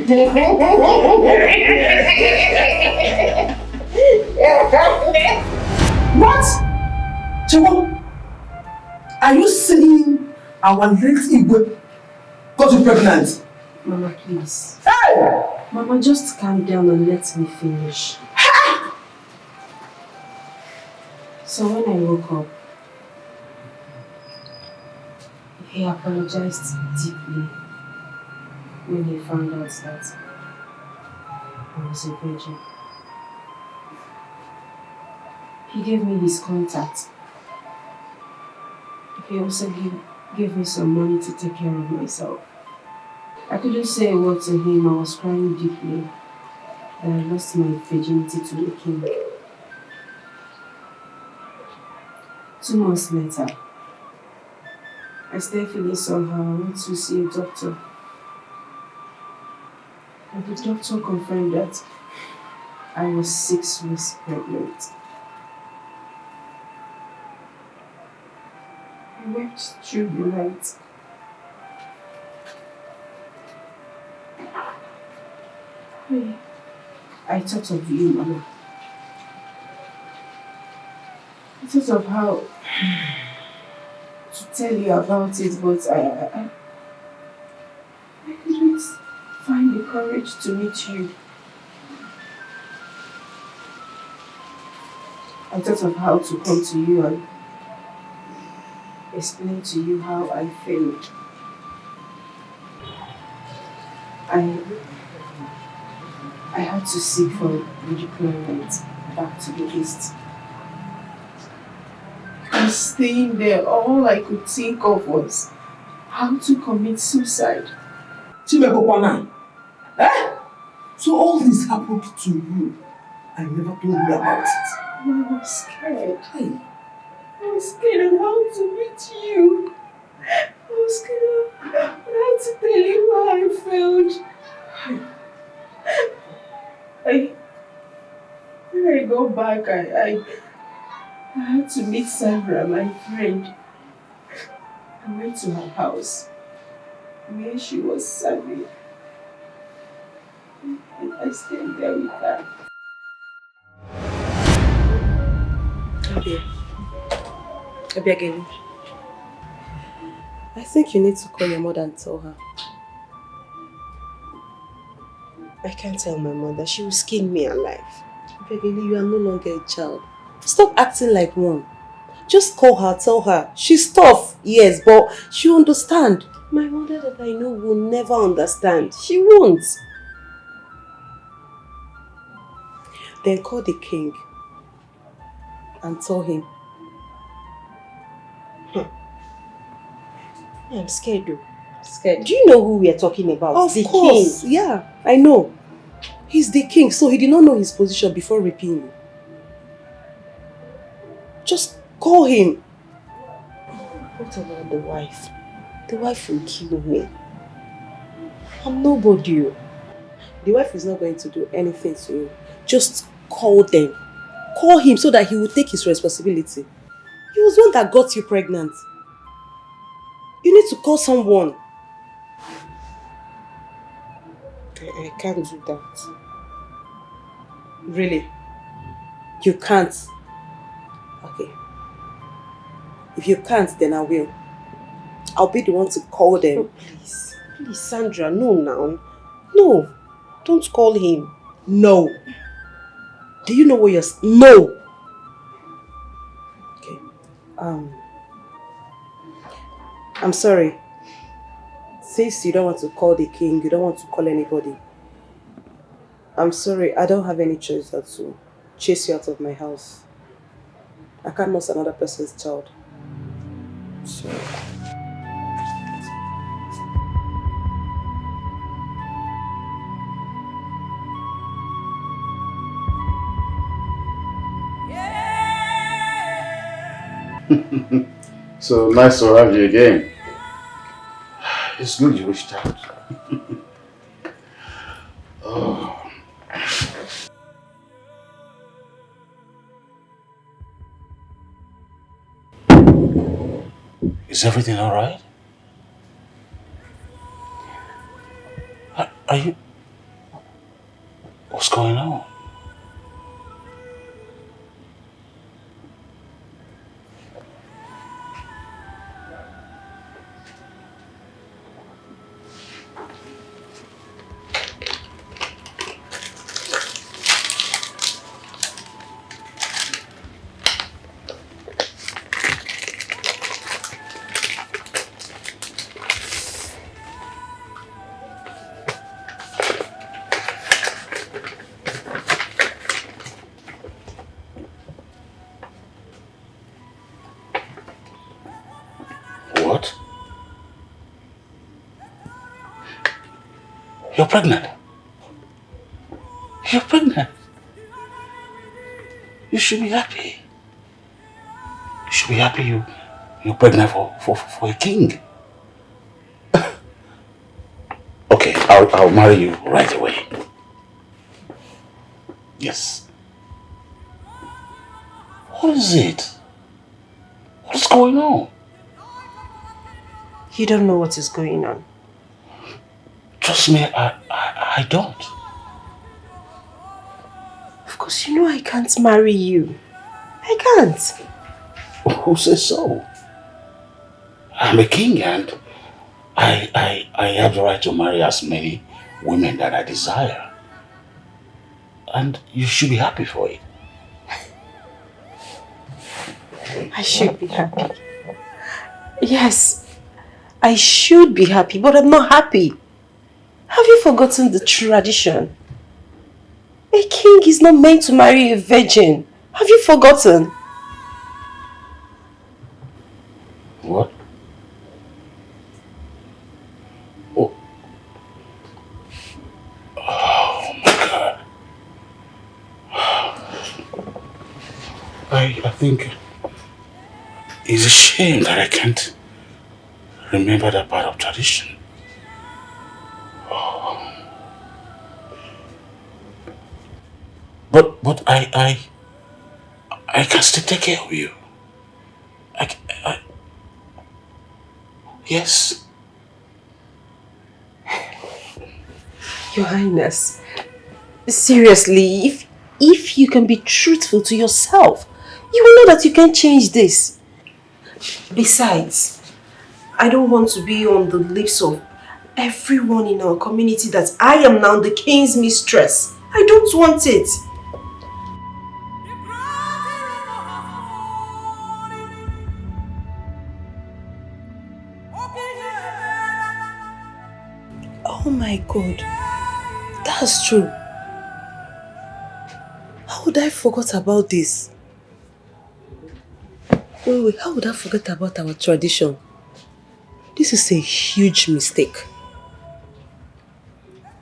they're very funny. What? Chemo, are you saying our late Ubah got you pregnant? Mama, please. Hey! Mama, just calm down and let me finish. So when I woke up, he apologized deeply when he found out that I was a virgin. He gave me his contact. He also gave me some money to take care of myself. I couldn't say a word to him. I was crying deeply that I lost my virginity to the king. 2 months later, I started feeling somehow. I went to see a doctor. And the doctor confirmed that I was 6 weeks pregnant. I wept through the night. I thought of you, Mama. I thought of how to tell you about it, but I couldn't find the courage to meet you. I thought of how to come to you and explain to you how I feel. I had to seek for redeployment back to the east. Because staying there, all I could think of was how to commit suicide. Chimekopana, eh? So all this happened to you. I never told you about it. I was scared. I was scared of how to meet you. I was scared of how to tell you how I felt. When I go back, I had to meet Sandra, my friend. I went to her house where she was serving. And I stayed there with her. Abi again. I think you need to call your mother and tell her. I can't tell my mother. She will skin me alive. Begini, you are no longer a child. Stop acting like one. Just call her, tell her. She's tough, yes, but she'll understand. My mother that I know will never understand. She won't. Then call the king and tell him. I'm scared though. Scared. Do you know who we are talking about? Of course. King. Yeah, I know. He's the king, so he did not know his position before raping you. Just call him. What about the wife? The wife will kill me. I'm nobody. The wife is not going to do anything to you. Just call them. Call him so that he will take his responsibility. He was the one that got you pregnant. You need to call someone. I can't do that. Really? You can't? Okay. If you can't, then I will. I'll be the one to call them. Oh, please. Please, Sandra, no now. No. Don't call him. No. Do you know what you're... No! Okay. I'm sorry. Since you don't want to call the king, you don't want to call anybody. I'm sorry, I don't have any choice but to chase you out of my house. I can't lose another person's child. Sorry. So nice to have you again. It's good you reached out. Oh. Is everything all right? Are you... What's going on? What? You're pregnant. You're pregnant. You should be happy. You should be happy you're pregnant for a king. Okay, I'll marry you right away. Yes. What is it? What's going on? You don't know what is going on. Trust me, I don't. Of course, you know I can't marry you. I can't. Who says so? I'm a king and I have the right to marry as many women that I desire. And you should be happy for it. I should be happy. Yes, I should be happy, but I'm not happy. Have you forgotten the tradition? A king is not meant to marry a virgin. Have you forgotten? What? Oh. Oh my God. I think it's a shame that I can't remember that part of tradition. Oh. But I can still take care of you. Yes. Your Highness, seriously, if you can be truthful to yourself, you will know that you can't change this. Besides, I don't want to be on the lips of everyone in our community that I am now the king's mistress. I don't want it. Oh my God, that's true. How would I forget about this? Wait, how would I forget about our tradition? This is a huge mistake.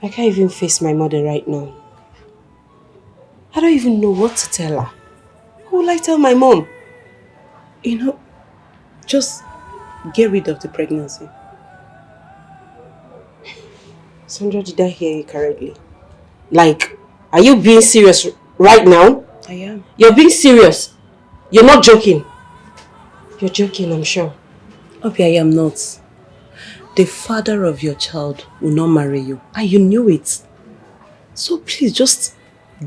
I can't even face my mother right now. I don't even know what to tell her. Who will I tell my mom? You know, just get rid of the pregnancy. Sandra, did I hear you correctly? Like, are you being serious right now? I am. You're being serious? You're not joking? You're joking, I'm sure. Okay, I am not. The father of your child will not marry you. And you knew it. So please, just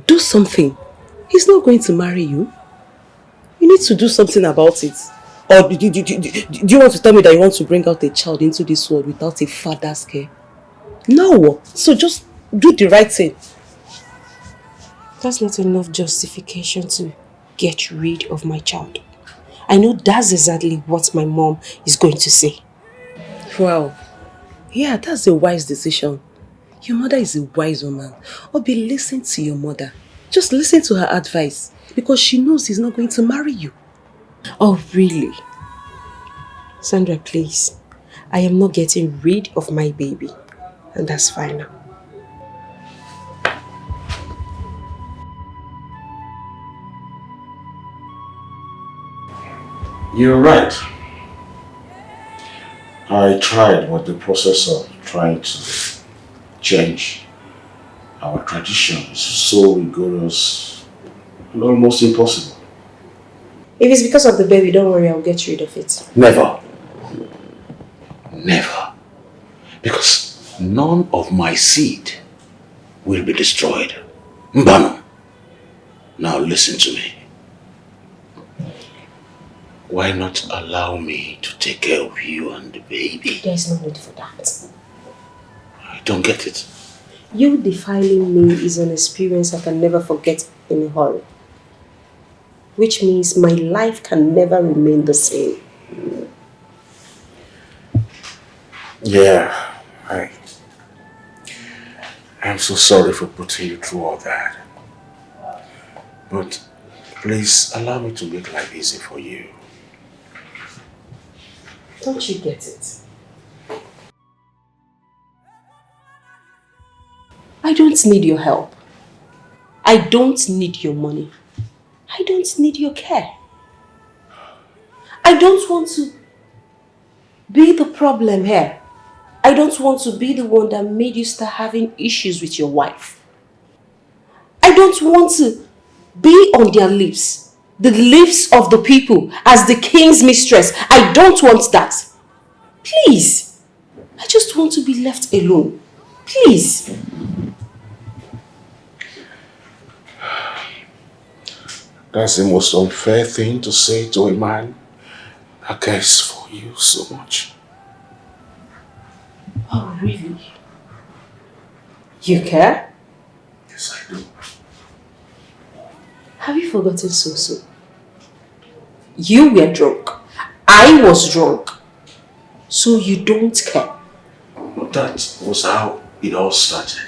do something. He's not going to marry you. You need to do something about it. Or do you want to tell me that you want to bring out a child into this world without a father's care? No. So just do the right thing. That's not enough justification to get rid of my child. I know that's exactly what my mom is going to say. Well, yeah, that's a wise decision. Your mother is a wise woman. Obi, listen to your mother. Just listen to her advice. Because she knows he's not going to marry you. Oh, really? Sandra, please. I am not getting rid of my baby. And that's fine now. You're right. I tried, but the process of trying to change our tradition is so rigorous and almost impossible. If it's because of the baby, don't worry, I'll get rid of it. Never. Never. Because none of my seed will be destroyed. Mbano. Now listen to me. Why not allow me to take care of you and the baby? There's no need for that. I don't get it. You defiling me is an experience I can never forget in a hurry. Which means my life can never remain the same. Yeah, I'm so sorry for putting you through all that. But please allow me to make life easy for you. Don't you get it? I don't need your help. I don't need your money. I don't need your care. I don't want to be the problem here. I don't want to be the one that made you start having issues with your wife. I don't want to be on their lips, the lips of the people, as the king's mistress. I don't want that. Please. I just want to be left alone. Please. That's the most unfair thing to say to a man that cares for you so much. Oh, really? You care? Yes, I do. Have you forgotten so? You were drunk. I was drunk. So you don't care. That was how it all started.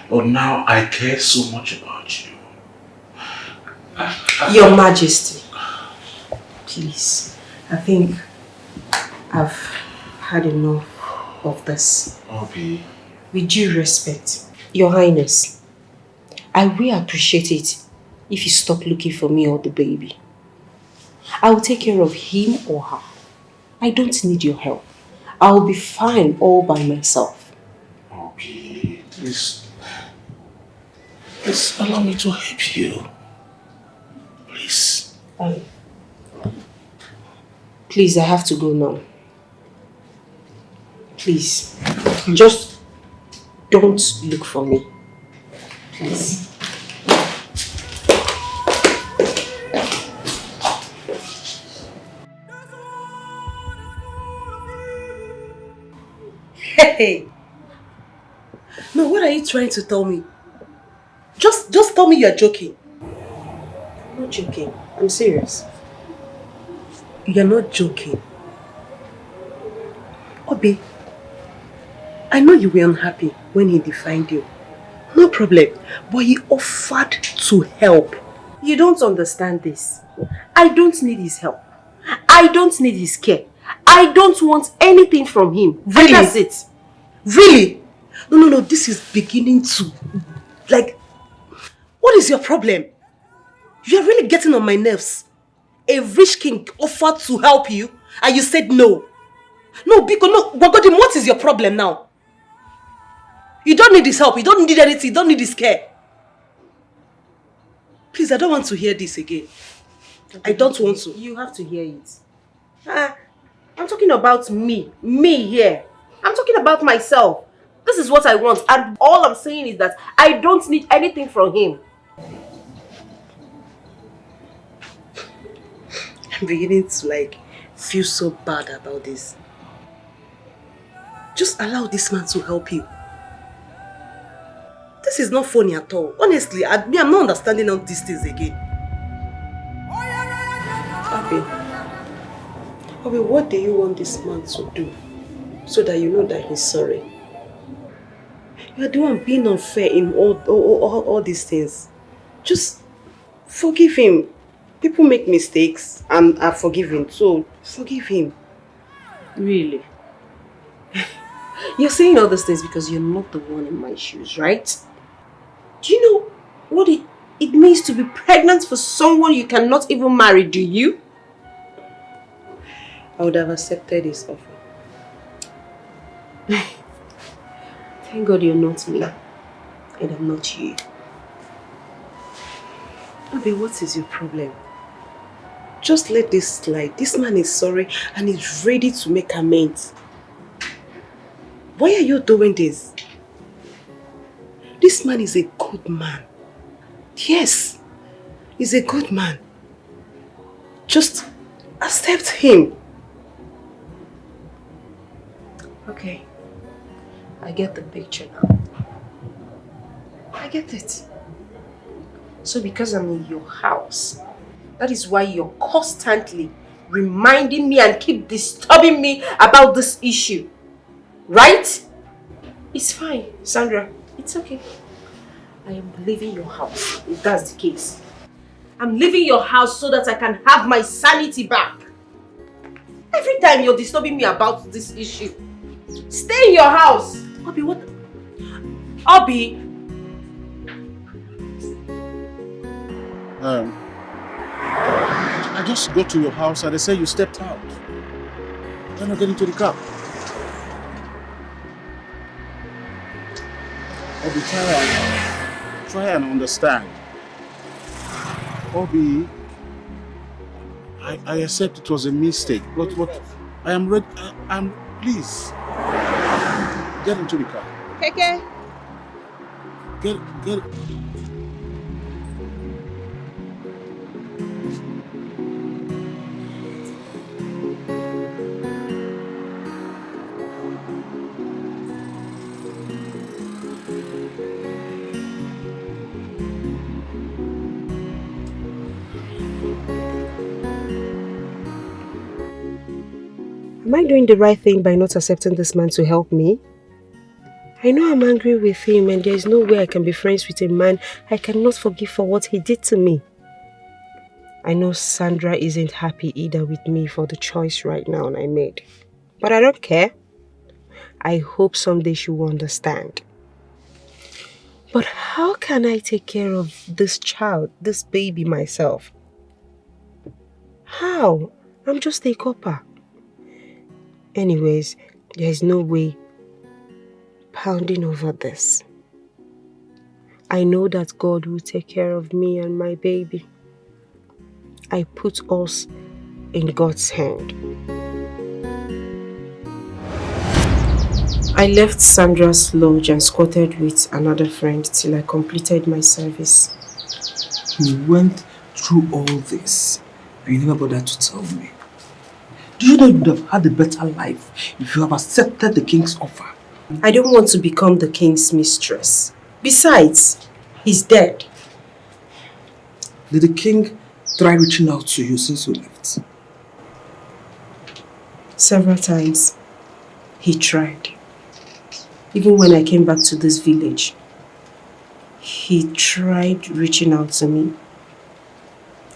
But now I care so much about you. Your Majesty, please, I think I've had enough of this. Okay. With due respect, Your Highness, I will appreciate it if you stop looking for me or the baby. I will take care of him or her. I don't need your help. I will be fine all by myself. Okay, please allow me to help you. Please. Please, I have to go now. Please, just don't look for me. Please. Hey! No, what are you trying to tell me? Just tell me you're joking. I'm not joking. I'm serious. You're not joking. Obi, I know you were unhappy when he defined you. No problem. But he offered to help. You don't understand this. I don't need his help. I don't need his care. I don't want anything from him. Really? And that's it. Really? No. This is beginning to... Like, what is your problem? You're really getting on my nerves. A rich king offered to help you and you said no. No, because no, Wagodim, what is your problem now? You don't need his help. You don't need anything. You don't need his care. Please, I don't want to hear this again. I don't want to. You have to hear it. I'm talking about me. Me here. I'm talking about myself. This is what I want. And all I'm saying is that I don't need anything from him. I'm beginning to feel so bad about this. Just allow this man to help you. This is not funny at all. Honestly, I'm not understanding all these things again. Abi, what do you want this man to do so that you know that he's sorry? You're the one being unfair in all these things. Just forgive him. People make mistakes and are forgiven, so forgive him. Really? You're saying all these things because you're not the one in my shoes, right? Do you know what it means to be pregnant for someone you cannot even marry, do you? I would have accepted his offer. Thank God you're not me, and I'm not you. Abi, what is your problem? Just let this slide. This man is sorry and he's ready to make amends. Why are you doing this? This man is a good man. Yes, he's a good man. Just accept him. Okay, I get the picture now. I get it. So because I'm in your house, that is why you're constantly reminding me and keep disturbing me about this issue. Right? It's fine, Sandra. It's okay. I am leaving your house, if that's the case. I'm leaving your house so that I can have my sanity back. Every time you're disturbing me about this issue, stay in your house. Obi, what? Obi! I just got to your house and they say you stepped out. Then I get into the car. Obi, try and understand. Obi, I accept it was a mistake, but I am ready. Please get into the car. Keke. Get. Am I doing the right thing by not accepting this man to help me? I know I'm angry with him and there's no way I can be friends with a man I cannot forgive for what he did to me. I know Sandra isn't happy either with me for the choice right now I made. But I don't care. I hope someday she will understand. But how can I take care of this child, this baby myself? How? I'm just a copper. Anyways, there's no way pounding over this. I know that God will take care of me and my baby. I put us in God's hand. I left Sandra's lodge and squatted with another friend till I completed my service. You went through all this and you never bothered to tell me. Do you know you would have had a better life if you have accepted the king's offer? I don't want to become the king's mistress. Besides, he's dead. Did the king try reaching out to you since you left? Several times. He tried. Even when I came back to this village, he tried reaching out to me.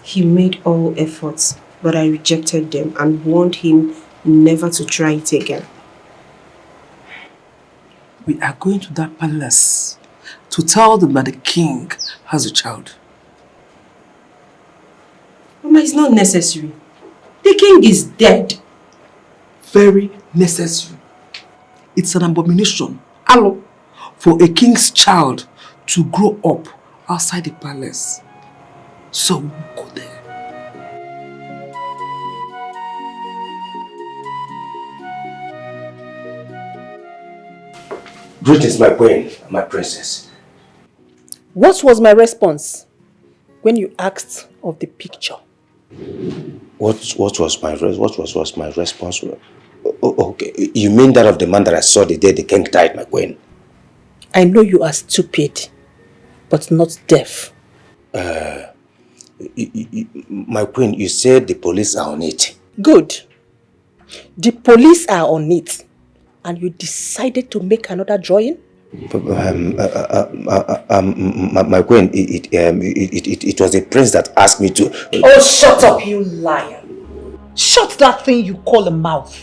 He made all efforts, but I rejected them and warned him never to try it again. We are going to that palace to tell them that the king has a child. Mama, it's not necessary. The king is dead. Very necessary. It's an abomination, hello, for a king's child to grow up outside the palace. So we'll go there. Greetings, my queen, my princess. What was my response when you asked of the picture? What was my response? Okay, you mean that of the man that I saw the day the king died, my queen? I know you are stupid, but not deaf. My queen, you said the police are on it. Good. The police are on it. And you decided to make another drawing? My queen, it was the prince that asked me to... Oh, shut up, you liar. Shut that thing you call a mouth.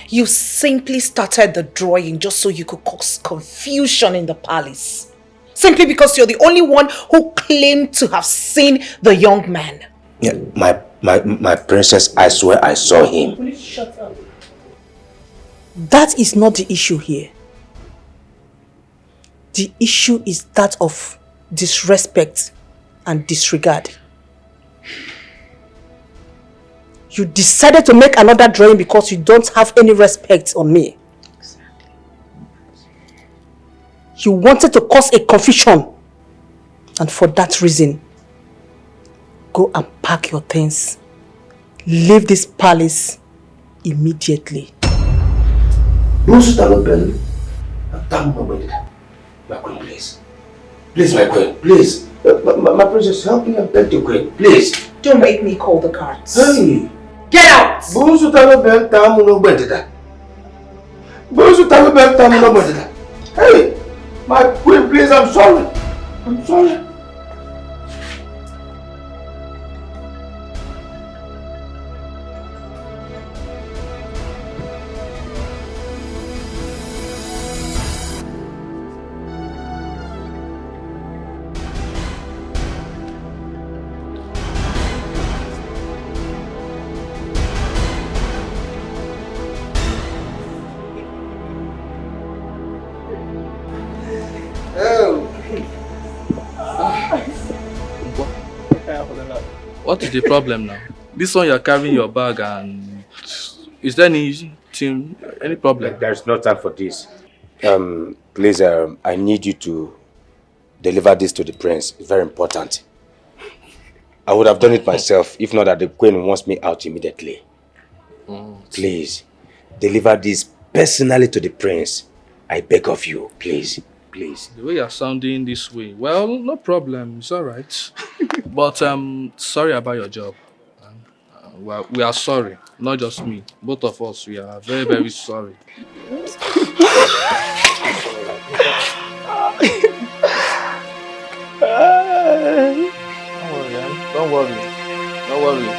You simply started the drawing just so you could cause confusion in the palace. Simply because you're the only one who claimed to have seen the young man. Yeah, my princess, I swear I saw him. Will you shut up? That is not the issue here. The issue is that of disrespect and disregard. You decided to make another drawing because you don't have any respect on me. You wanted to cause a confusion. And for that reason, go and pack your things. Leave this palace immediately. My queen, please. Please, my queen, please. My princess, help me and beg the queen, please. Don't make me call the guards. Hey! Get out! Hey! My queen, please, I'm sorry. I'm sorry. What is the problem now? This one you're carrying your bag and is there any problem? There's no time for this. Please, I need you to deliver this to the prince. It's very important. I would have done it myself if not that the queen wants me out immediately. Please, deliver this personally to the prince. I beg of you, please. Please. The way you're sounding this way, well, no problem. It's all right. But sorry about your job. We are sorry. Not just me. Both of us, we are very, very sorry. Don't worry. Don't worry.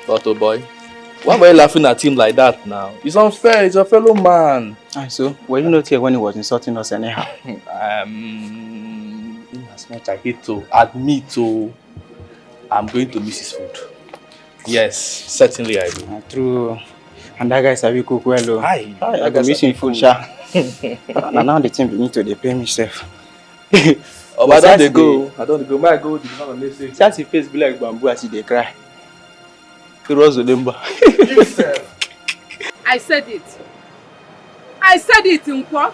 Otto boy, why were you laughing at him like that now? It's unfair. He's a fellow man. So, were you not here when he was insulting us anyhow? In as much I hate to admit to, I'm going to miss his food. Yes, certainly I do. True. And that guy sabi cook well. Hi. I go miss him food, sha. Now the thing need to pay me self. Oh, but I don't go. I don't go. May I go to the message? Just his face be like bamboo as he cry. I said it. I said it, Nkwa.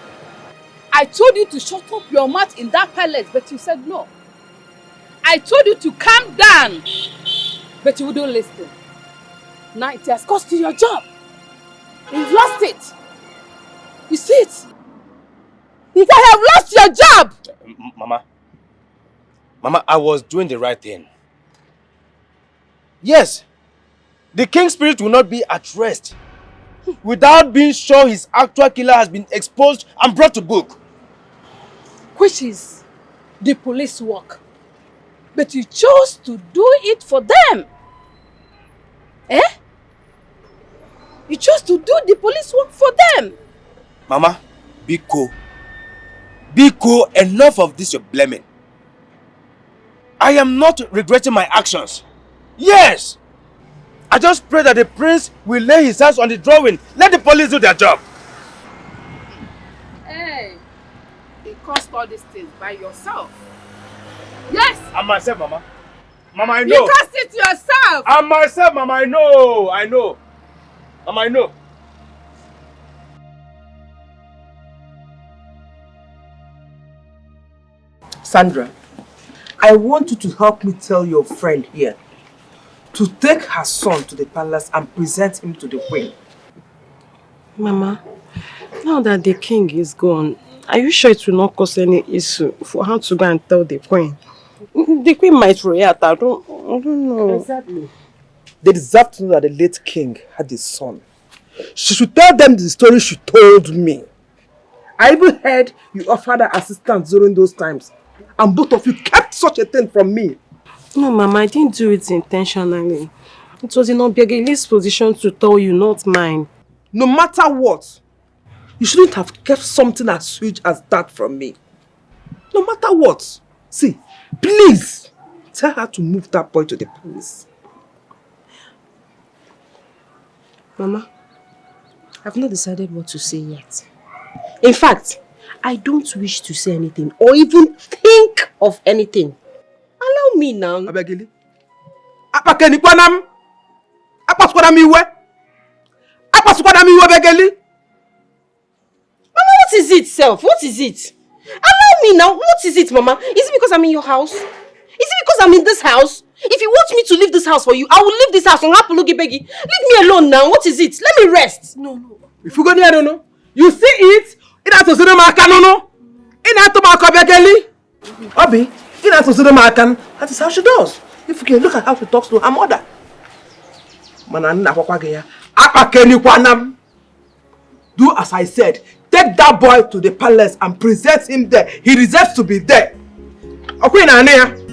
I told you to shut up your mouth in that palace, but you said no. I told you to calm down, but you wouldn't listen. Now it has cost you your job. You've lost it. You see it? You have lost your job. Mama, I was doing the right thing. Yes. The king's spirit will not be at rest without being sure his actual killer has been exposed and brought to book. Which is the police work. But you chose to do it for them. Eh? You chose to do the police work for them. Mama, be cool. Be cool. Enough of this you're blaming. I am not regretting my actions. Yes! I just pray that the prince will lay his hands on the drawing. Let the police do their job. Hey, you caused all these things by yourself. Yes! I'm myself, Mama. Mama, I know. You caused it yourself. I'm myself, Mama. I know. I know. Mama, I know. Sandra, I want you to help me tell your friend here to take her son to the palace and present him to the queen. Mama, now that the king is gone, are you sure it will not cause any issue for her to go and tell the queen? The queen might react. I don't know. Exactly. They deserve to know that the late king had a son. She should tell them the story she told me. I even heard you offered her assistance during those times. And both of you kept such a thing from me. No, Mama, I didn't do it intentionally. It was in Obiageli's position to tell you, not mine. No matter what, you shouldn't have kept something as huge as that from me. No matter what. See, please, tell her to move that boy to the palace. Mama, I've not decided what to say yet. In fact, I don't wish to say anything or even think of anything. Allow me now. Abegili. Apakeni kwanam. Apasukwanam iwe. Apasukwanam iwe Abegili. Mama, what is it, self? What is it? Allow me now. What is it, Mama? Is it because I'm in your house? Is it because I'm in this house? If you want me to leave this house for you, I will leave this house. Leave me alone now. What is it? Let me rest. No. If you go there, no. You see it? It has to say no. It has to be Abegili. Obi. That is how she does. If you can look at how she talks to her mother. Do as I said. Take that boy to the palace and present him there. He deserves to be there. Okay, Nania.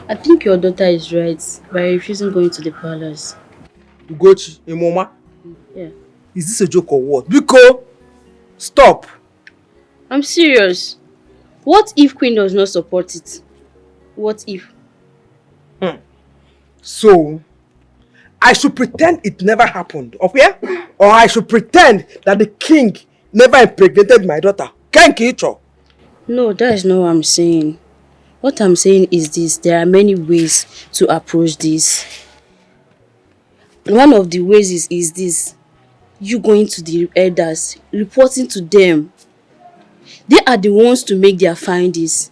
I think your daughter is right by refusing going to the palace. Ugochi, Imoma? Yeah. Is this a joke or what? Biko, stop. I'm serious. What if Queen does not support it? What if? So, I should pretend it never happened, okay? Or I should pretend that the king never impregnated my daughter. No, that is not what I'm saying. What I'm saying is this. There are many ways to approach this. One of the ways is this. You going to the elders, reporting to them. They are the ones to make their findings.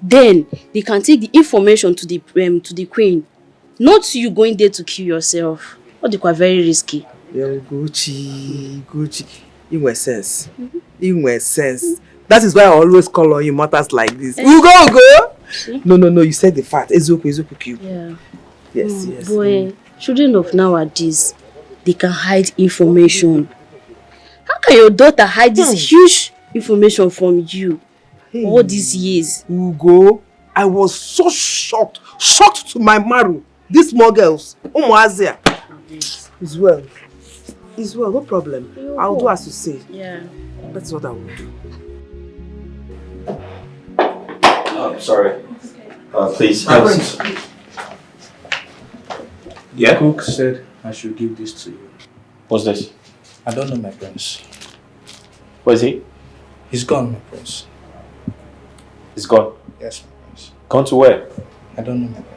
Then they can take the information to the queen. Not you going there to kill yourself. What they are very risky. Yo, Gucci. In my sense. In my sense. That is why I always call on you matters like this. Go. No. You said the fact. Ezoku. Yeah. Yes. Boy, children of nowadays, they can hide information. How can your daughter hide this huge information from you all these years? Ugo, I was so shocked to my marrow. These small girls, Azia. It's well, no problem. I'll do as you say. Yeah. That's what I will do. Sorry. Please. Yeah? Cook said I should give this to you. What's this? I don't know, my prince. Where is he? He's gone, my prince. He's gone? Yes, my prince. Gone to where? I don't know, my prince.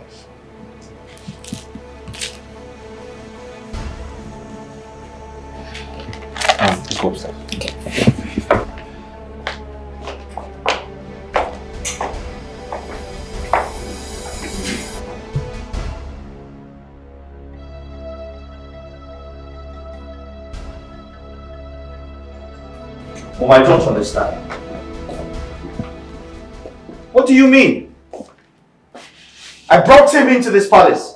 Let's go upstairs. Okay. Oh, I don't understand. What do you mean? I brought him into this palace.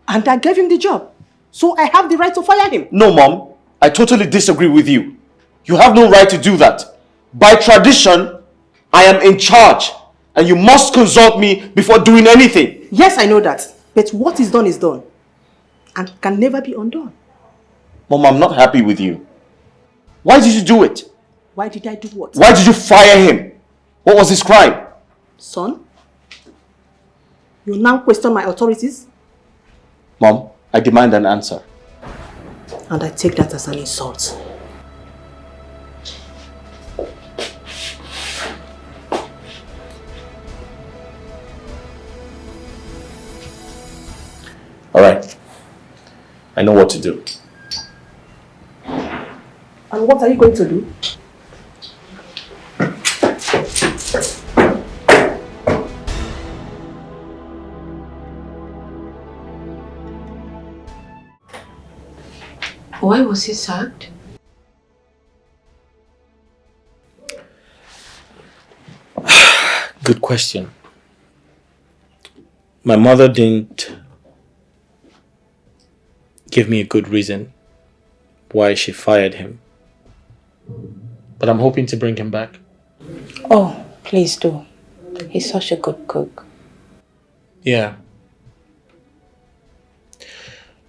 And I gave him the job. So I have the right to fire him. No, Mom. I totally disagree with you. You have no right to do that. By tradition, I am in charge. And you must consult me before doing anything. Yes, I know that. But what is done is done. And can never be undone. Mom, I'm not happy with you. Why did you do it? Why did I do what? Why did you fire him? What was his crime? Son, you now question my authorities? Mom, I demand an answer. And I take that as an insult. Alright. I know what to do. And what are you going to do? Why was he sacked? Good question. My mother didn't give me a good reason why she fired him. But I'm hoping to bring him back. Oh, please do. He's such a good cook. Yeah.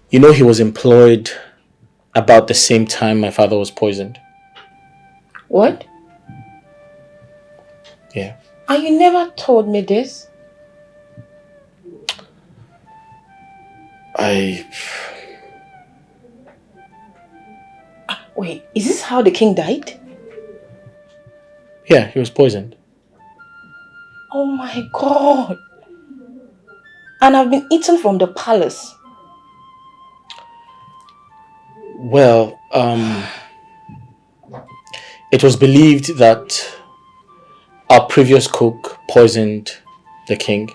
You know, he was employed about the same time my father was poisoned. What? Yeah. And you never told me this? Wait, is this how the king died? Yeah, he was poisoned. Oh my God. And I've been eaten from the palace. Well, it was believed that our previous cook poisoned the king.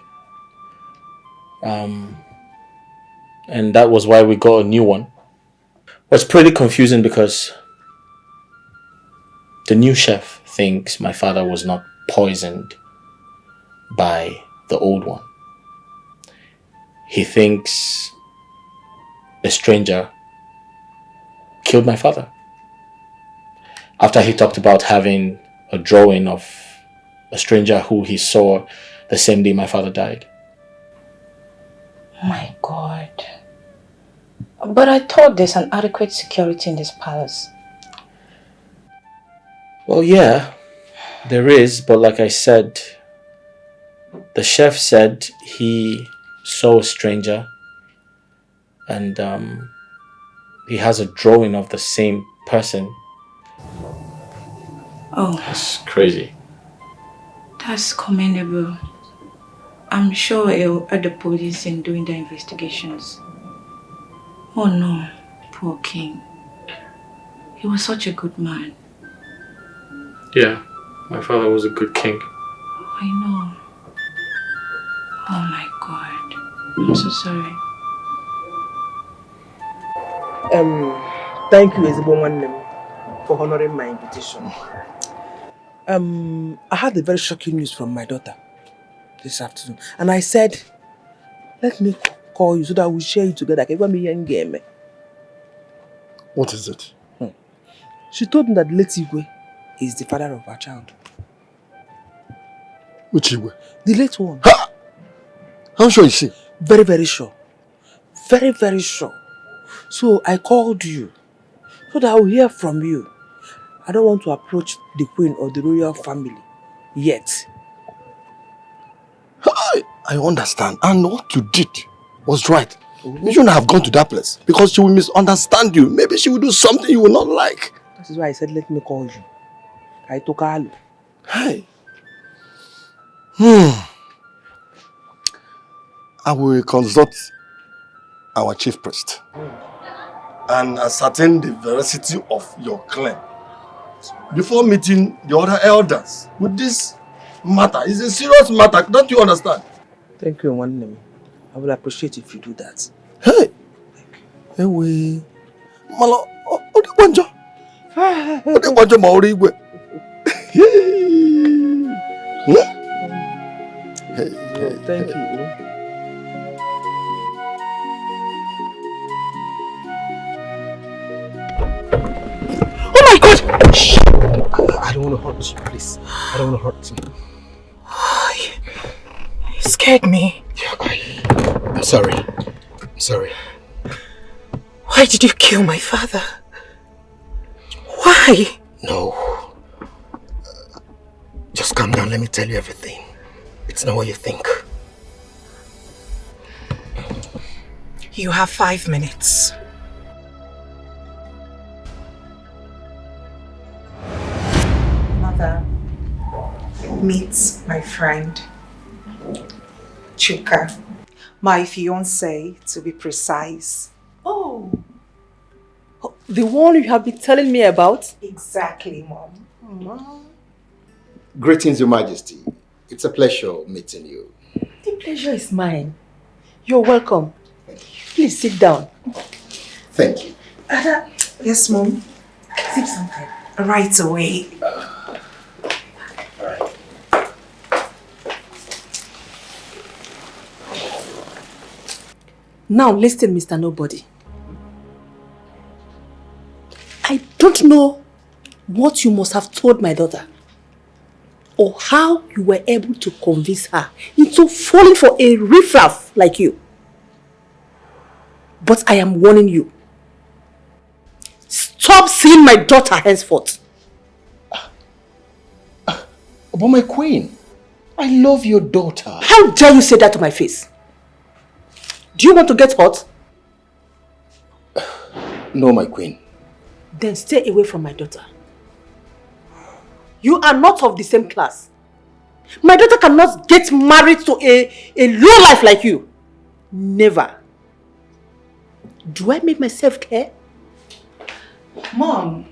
And that was why we got a new one. It's pretty confusing because the new chef thinks my father was not poisoned by the old one. He thinks a stranger killed my father. After he talked about having a drawing of a stranger who he saw the same day my father died. My God. But I thought there's an adequate security in this palace. Well, yeah, there is, but like I said, the chef said he saw a stranger and he has a drawing of the same person. Oh. That's crazy. That's commendable. I'm sure it'll aid the police in doing their investigations. Oh no, poor king. He was such a good man. Yeah, my father was a good king. I know. Oh my God. I'm so sorry. Thank you, Ezebo, for honoring my invitation. I had a very shocking news from my daughter this afternoon, and I said, let me call you so that we'll share it together. What is it? She told me that late Igwe is the father of her child. Which Igwe? The late one. Ha! How sure is she? Very, very sure. Very, very sure. So I called you so that I will hear from you. I don't want to approach the queen or the royal family yet. I understand. And what you did was right. You shouldn't have gone to that place because she will misunderstand you. Maybe she will do something you will not like. That is why I said, let me call you. I took her. Hey. I will consult our chief priest and ascertain the veracity of your claim before meeting the other elders with this matter. It's a serious matter, don't you understand? Thank you, Nnebe. I will appreciate if you do that. Hey! Hey, we. Malo, Odebanjo. Odebanjo Maori Igwe. Hey, thank you. Oh my God! Shh! I don't want to hurt you, please. I don't want to hurt you. You scared me. Yeah, I'm sorry. I'm sorry. Why did you kill my father? Why? No. Just calm down, let me tell you everything. It's not what you think. You have 5 minutes. Mother, meet my friend, Chuka. My fiancé, to be precise. Oh, the one you have been telling me about? Exactly, Mom. Greetings, Your Majesty. It's a pleasure meeting you. The pleasure is mine. You're welcome. Please sit down. Thank you. Ada, yes, Mom. Sip something. Right away. Now listen, Mr. Nobody. I don't know what you must have told my daughter or how you were able to convince her into falling for a riffraff like you. But I am warning you. Stop seeing my daughter henceforth. But my queen, I love your daughter. How dare you say that to my face? Do you want to get hurt? No, my queen. Then stay away from my daughter. You are not of the same class. My daughter cannot get married to a low life like you. Never. Do I make myself clear? Mom,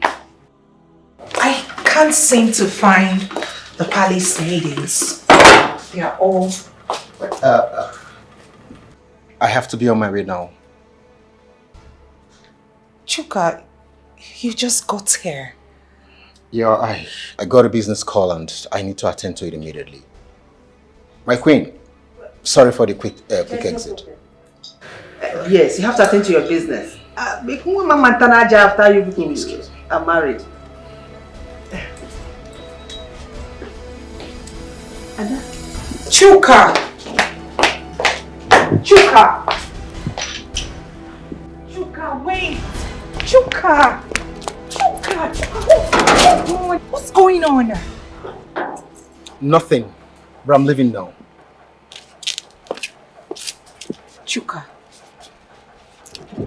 I can't seem to find the palace maidens. They are all... I have to be on my way now. Chuka, you just got here. Yeah, I got a business call and I need to attend to it immediately. My queen, sorry for the quick exit. Yes, you have to attend to your business. After you people are married. Chuka! Chuka! Chuka, wait! Chuka! Chuka! What's going on? Nothing, but I'm leaving now. Chuka,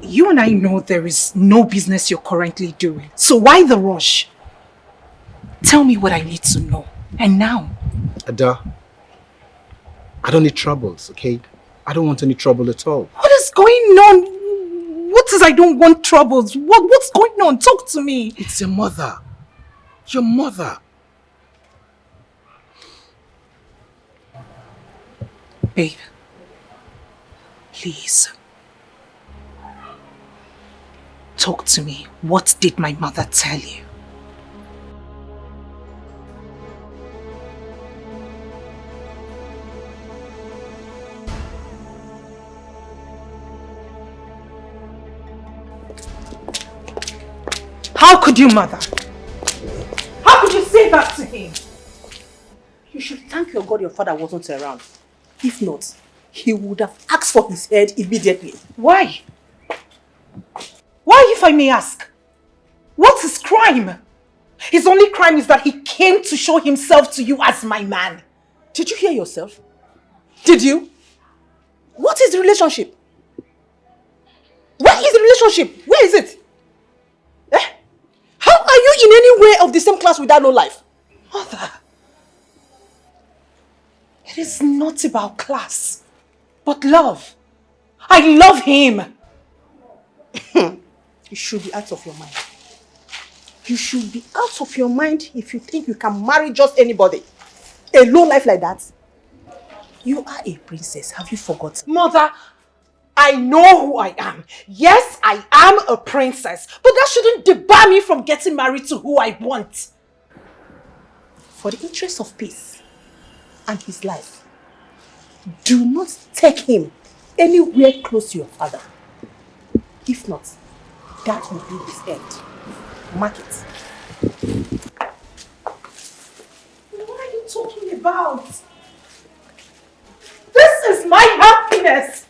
you and I know there is no business you're currently doing. So why the rush? Tell me what I need to know. And now. Ada, I don't need troubles, okay? I don't want any trouble at all. What is going on? What is I don't want troubles? What's going on? Talk to me. It's your mother. Your mother. Babe, Please. Talk to me. What did my mother tell you? How could you, mother? How could you say that to him? You should thank your God your father wasn't around. If not, he would have asked for his head immediately. Why? Why, if I may ask? What's his crime? His only crime is that he came to show himself to you as my man. Did you hear yourself? Did you? What is the relationship? Where is the relationship? Where is it? How are you in any way of the same class with that low life? Mother, it is not about class, but love. I love him. You should be out of your mind. You should be out of your mind if you think you can marry just anybody. A low life like that. You are a princess. Have you forgotten? Mother, I know who I am. Yes, I am a princess. But that shouldn't debar me from getting married to who I want. For the interest of peace and his life, do not take him anywhere close to your father. If not, that will be his end. Mark it. What are you talking about? This is my happiness.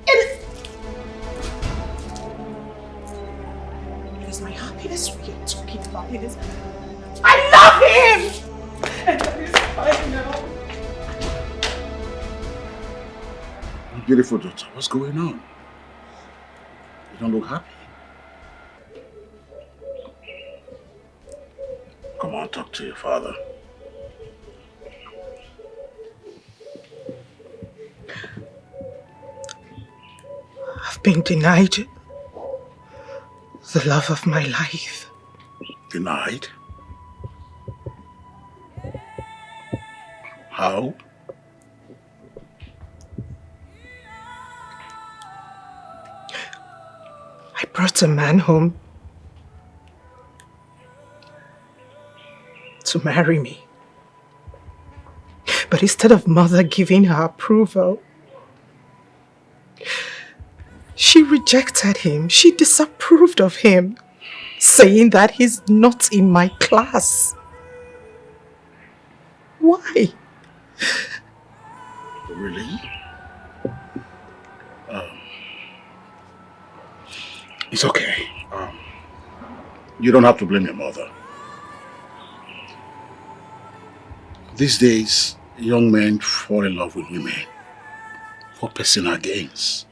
It is my happiness we are talking about. It is. I love him! And that is fine now. Beautiful daughter, what's going on? You don't look happy. Come on, talk to your father. I've been denied the love of my life. Denied? How? I brought a man home to marry me. But instead of mother giving her approval, she rejected him. She disapproved of him, saying that he's not in my class. Why? Really? It's okay. You don't have to blame your mother. These days, young men fall in love with women for personal gains.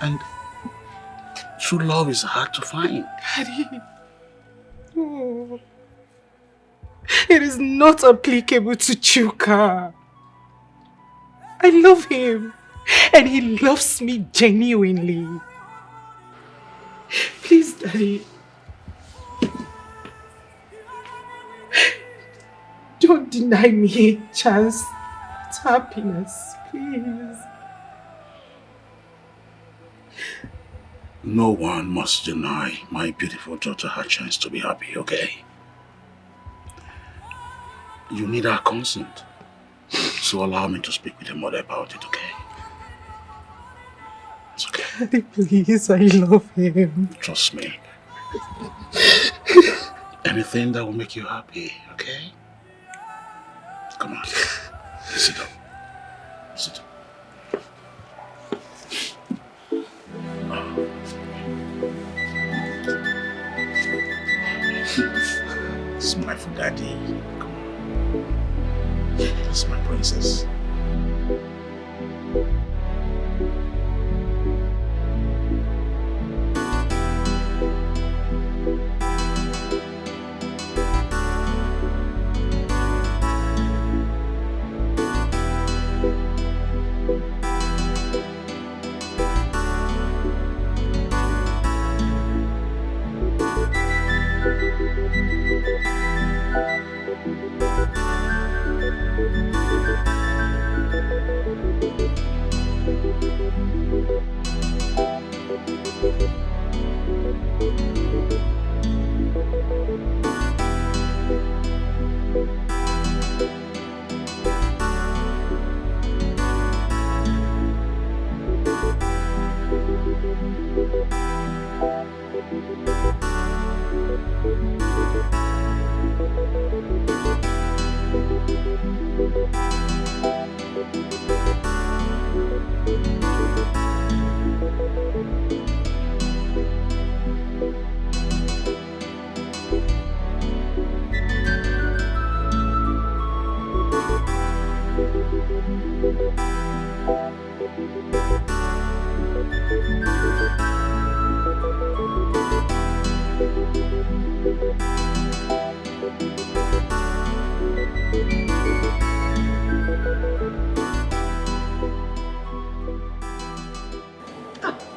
And true love is hard to find. Daddy. Oh. It is not applicable to Chuka. I love him. And he loves me genuinely. Please, Daddy. Don't deny me a chance at happiness, please. No one must deny my beautiful daughter her chance to be happy, okay? You need our consent. So allow me to speak with your mother about it, okay? It's okay. Daddy, please, I love him. Trust me. Anything that will make you happy, okay? Come on. Sit down. Sit down. Smile for Daddy. Come on. That's my princess.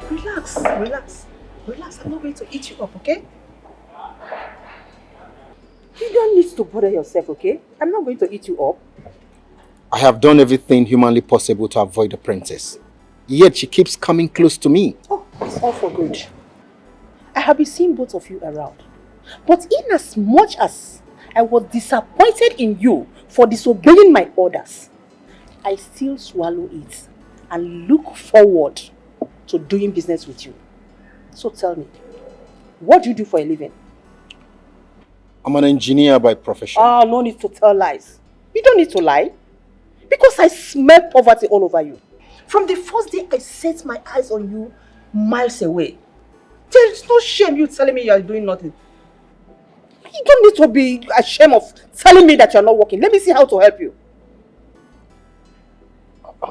Relax, relax. Relax, I'm not going to eat you up, okay? You don't need to bother yourself, okay? I'm not going to eat you up. I have done everything humanly possible to avoid the princess. Yet she keeps coming close to me. Oh, it's all for good. I have been seeing both of you around. But in as much as I was disappointed in you for disobeying my orders, I still swallow it and look forward to doing business with you. So tell me, what do you do for a living? I'm an engineer by profession. Ah, no need to tell lies. You don't need to lie. Because I smell poverty all over you. From the first day I set my eyes on you miles away. There is no shame you telling me you are doing nothing. You don't need to be ashamed of telling me that you are not working. Let me see how to help you.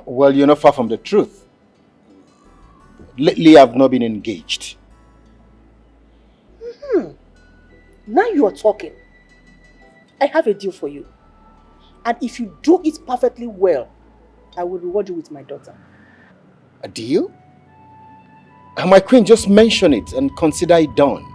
Well, you're not far from the truth. Lately, I've not been engaged. Now you are talking. I have a deal for you. And if you do it perfectly well, I will reward you with my daughter. A deal? My queen, just mention it and consider it done.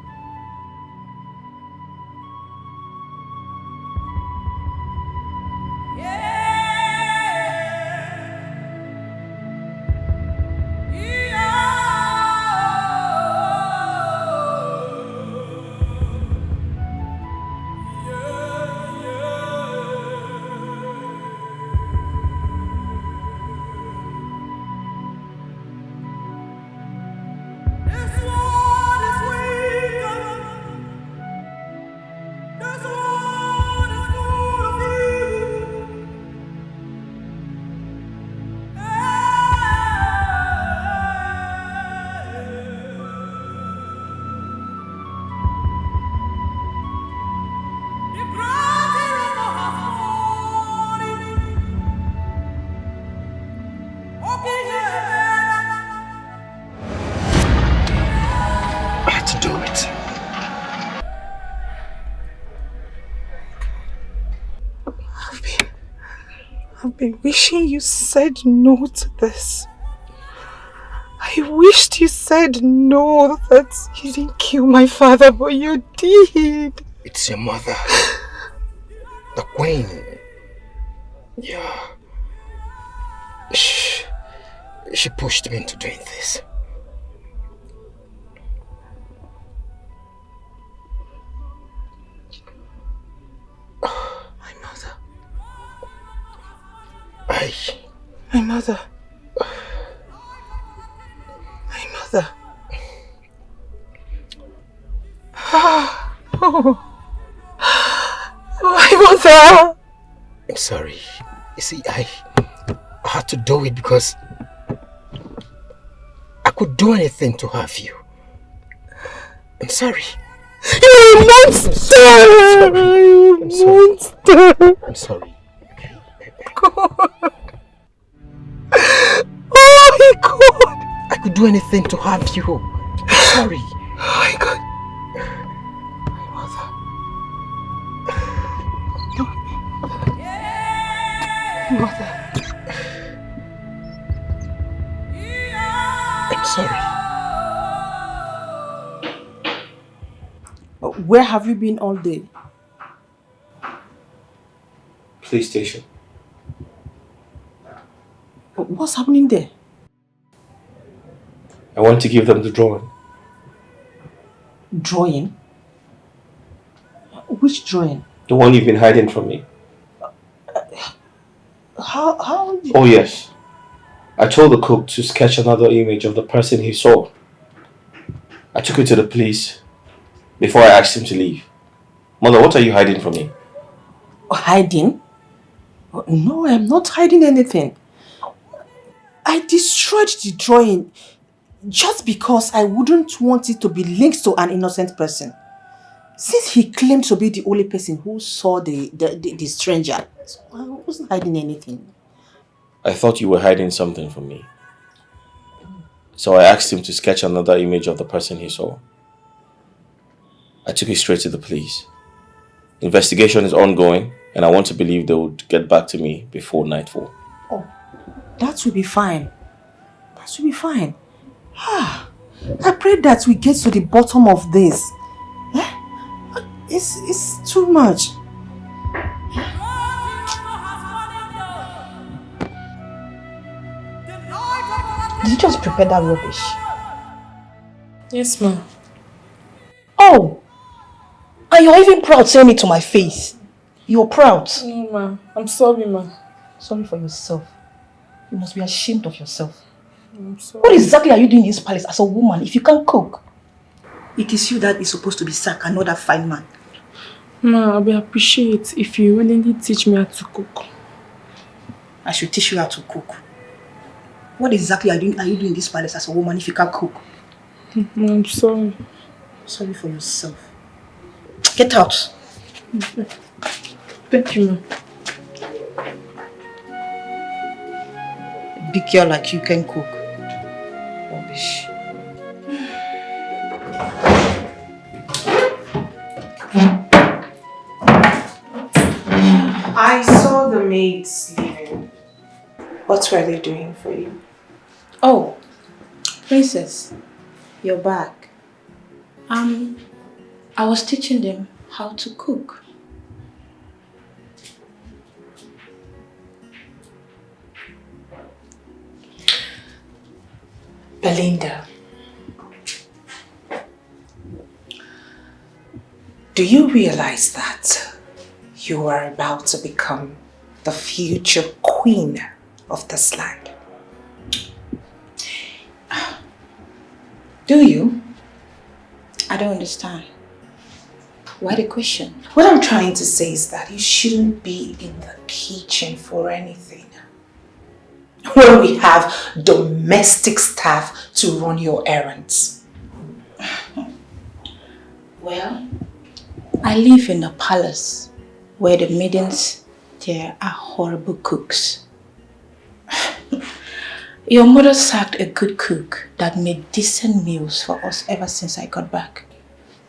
I've been wishing you said no to this. I wished you said no, that you didn't kill my father, but you did. It's your mother. The queen. Yeah. She pushed me into doing this. My mother. My mother. My mother. Oh. My mother. I'm sorry. You see, I had to do it because I could do anything to have you. I'm sorry. You're a monster! You're a monster! I'm sorry. God. Oh my God! I could do anything to have you. I'm sorry. Oh my God. Mother. I'm sorry. Where have you been all day? Police station. What's happening there? I want to give them the drawing. Drawing? Which drawing? The one you've been hiding from me. How? Oh yes. I told the cook to sketch another image of the person he saw. I took it to the police before I asked him to leave. Mother, what are you hiding from me? Hiding? No, I'm not hiding anything. I destroyed the drawing just because I wouldn't want it to be linked to an innocent person. Since he claimed to be the only person who saw the stranger, so I wasn't hiding anything. I thought you were hiding something from me. So I asked him to sketch another image of the person he saw. I took it straight to the police. Investigation is ongoing, and I want to believe they would get back to me before nightfall. Oh, that will be fine. That will be fine. I pray that we get to the bottom of this. It's too much. Did you just prepare that rubbish? Yes, ma'am. Oh! And you're even proud saying it to my face. You're proud. No, ma'am. I'm sorry, ma'am. Sorry for yourself. You must be ashamed of yourself. I'm sorry. What exactly are you doing in this palace as a woman if you can't cook? It is you that is supposed to be sacked and not that fine man. Ma, I will appreciate if you willingly teach me how to cook. I should teach you how to cook. What exactly are you doing in this palace as a woman if you can't cook? I'm sorry. Sorry for yourself. Get out. Okay. Thank you, ma'am. A big girl like you can cook. Rubbish. I saw the maids leaving. What were they doing for you? Oh, Princess, you're back. I was teaching them how to cook. Belinda, do you realize that you are about to become the future queen of this land? Do you? I don't understand. Why the question? What I'm trying to say is that you shouldn't be in the kitchen for anything. When we have domestic staff to run your errands. Well, I live in a palace where the maidens there are horrible cooks. Your mother sacked a good cook that made decent meals for us ever since I got back.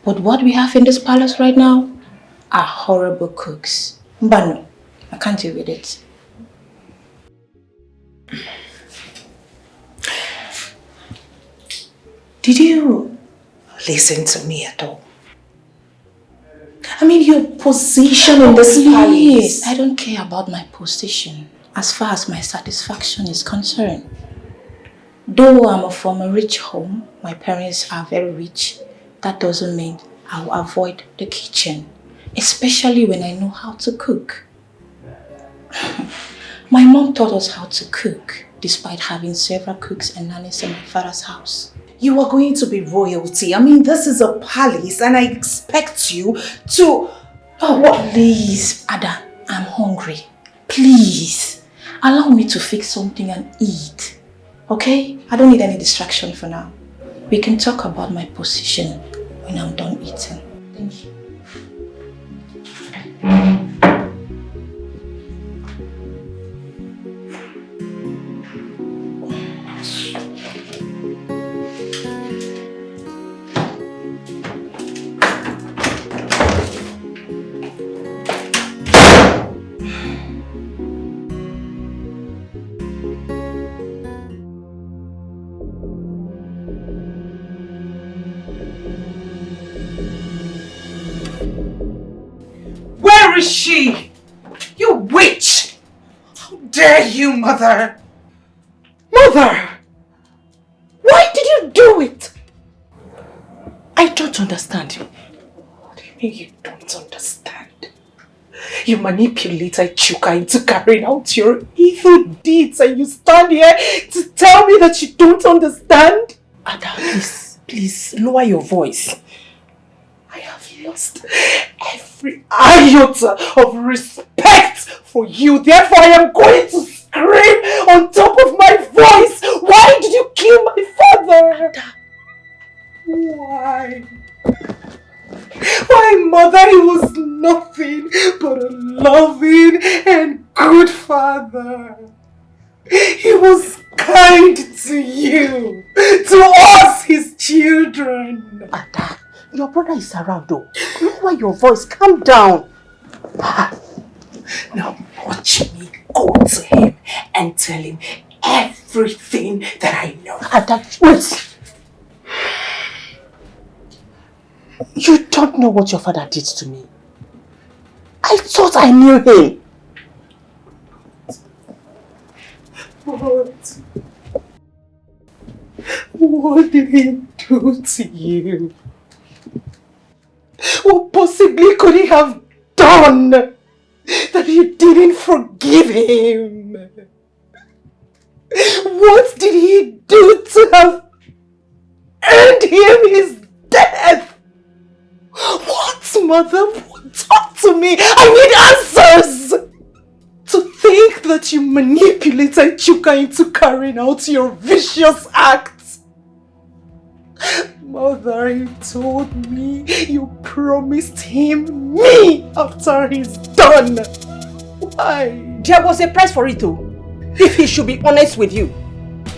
But what we have in this palace right now are horrible cooks. Mbano, I can't deal with it. Did you listen to me at all? I mean, your position in this palace. I don't care about my position as far as my satisfaction is concerned. Though I'm from a rich home, my parents are very rich, that doesn't mean I'll avoid the kitchen, especially when I know how to cook. My mom taught us how to cook, despite having several cooks and nannies in my father's house. You are going to be royalty. I mean, this is a palace and I expect you to... Oh, what? Please, Ada, I'm hungry. Please, allow me to fix something and eat. Okay? I don't need any distraction for now. We can talk about my position when I'm done eating. Thank you. Where is she? You witch! How dare you, Mother? Mother! Why did you do it? I don't understand. What do you mean you don't understand? You manipulated Chuka into carrying out your evil deeds and you stand here to tell me that you don't understand? Ada, please lower your voice. I have lost every iota of respect for you. Therefore, I am going to scream on top of my voice. Why did you kill my father? Why? Why, Mother? He was nothing but a loving and good father. He was kind to you, to us, his children. Ada, your brother is around though. Lower your voice, calm down. Now watch me go to him and tell him everything that I know. Ada, wait. You don't know what your father did to me. I thought I knew him. What did he do to you? What possibly could he have done that you didn't forgive him? What did he do to have earned him his death? What, mother? Talk to me! I need answers! To think that you manipulated Chuka into carrying out your vicious acts. Mother, he told me you promised him me after he's done. Why? There was a price for it too. If he should be honest with you,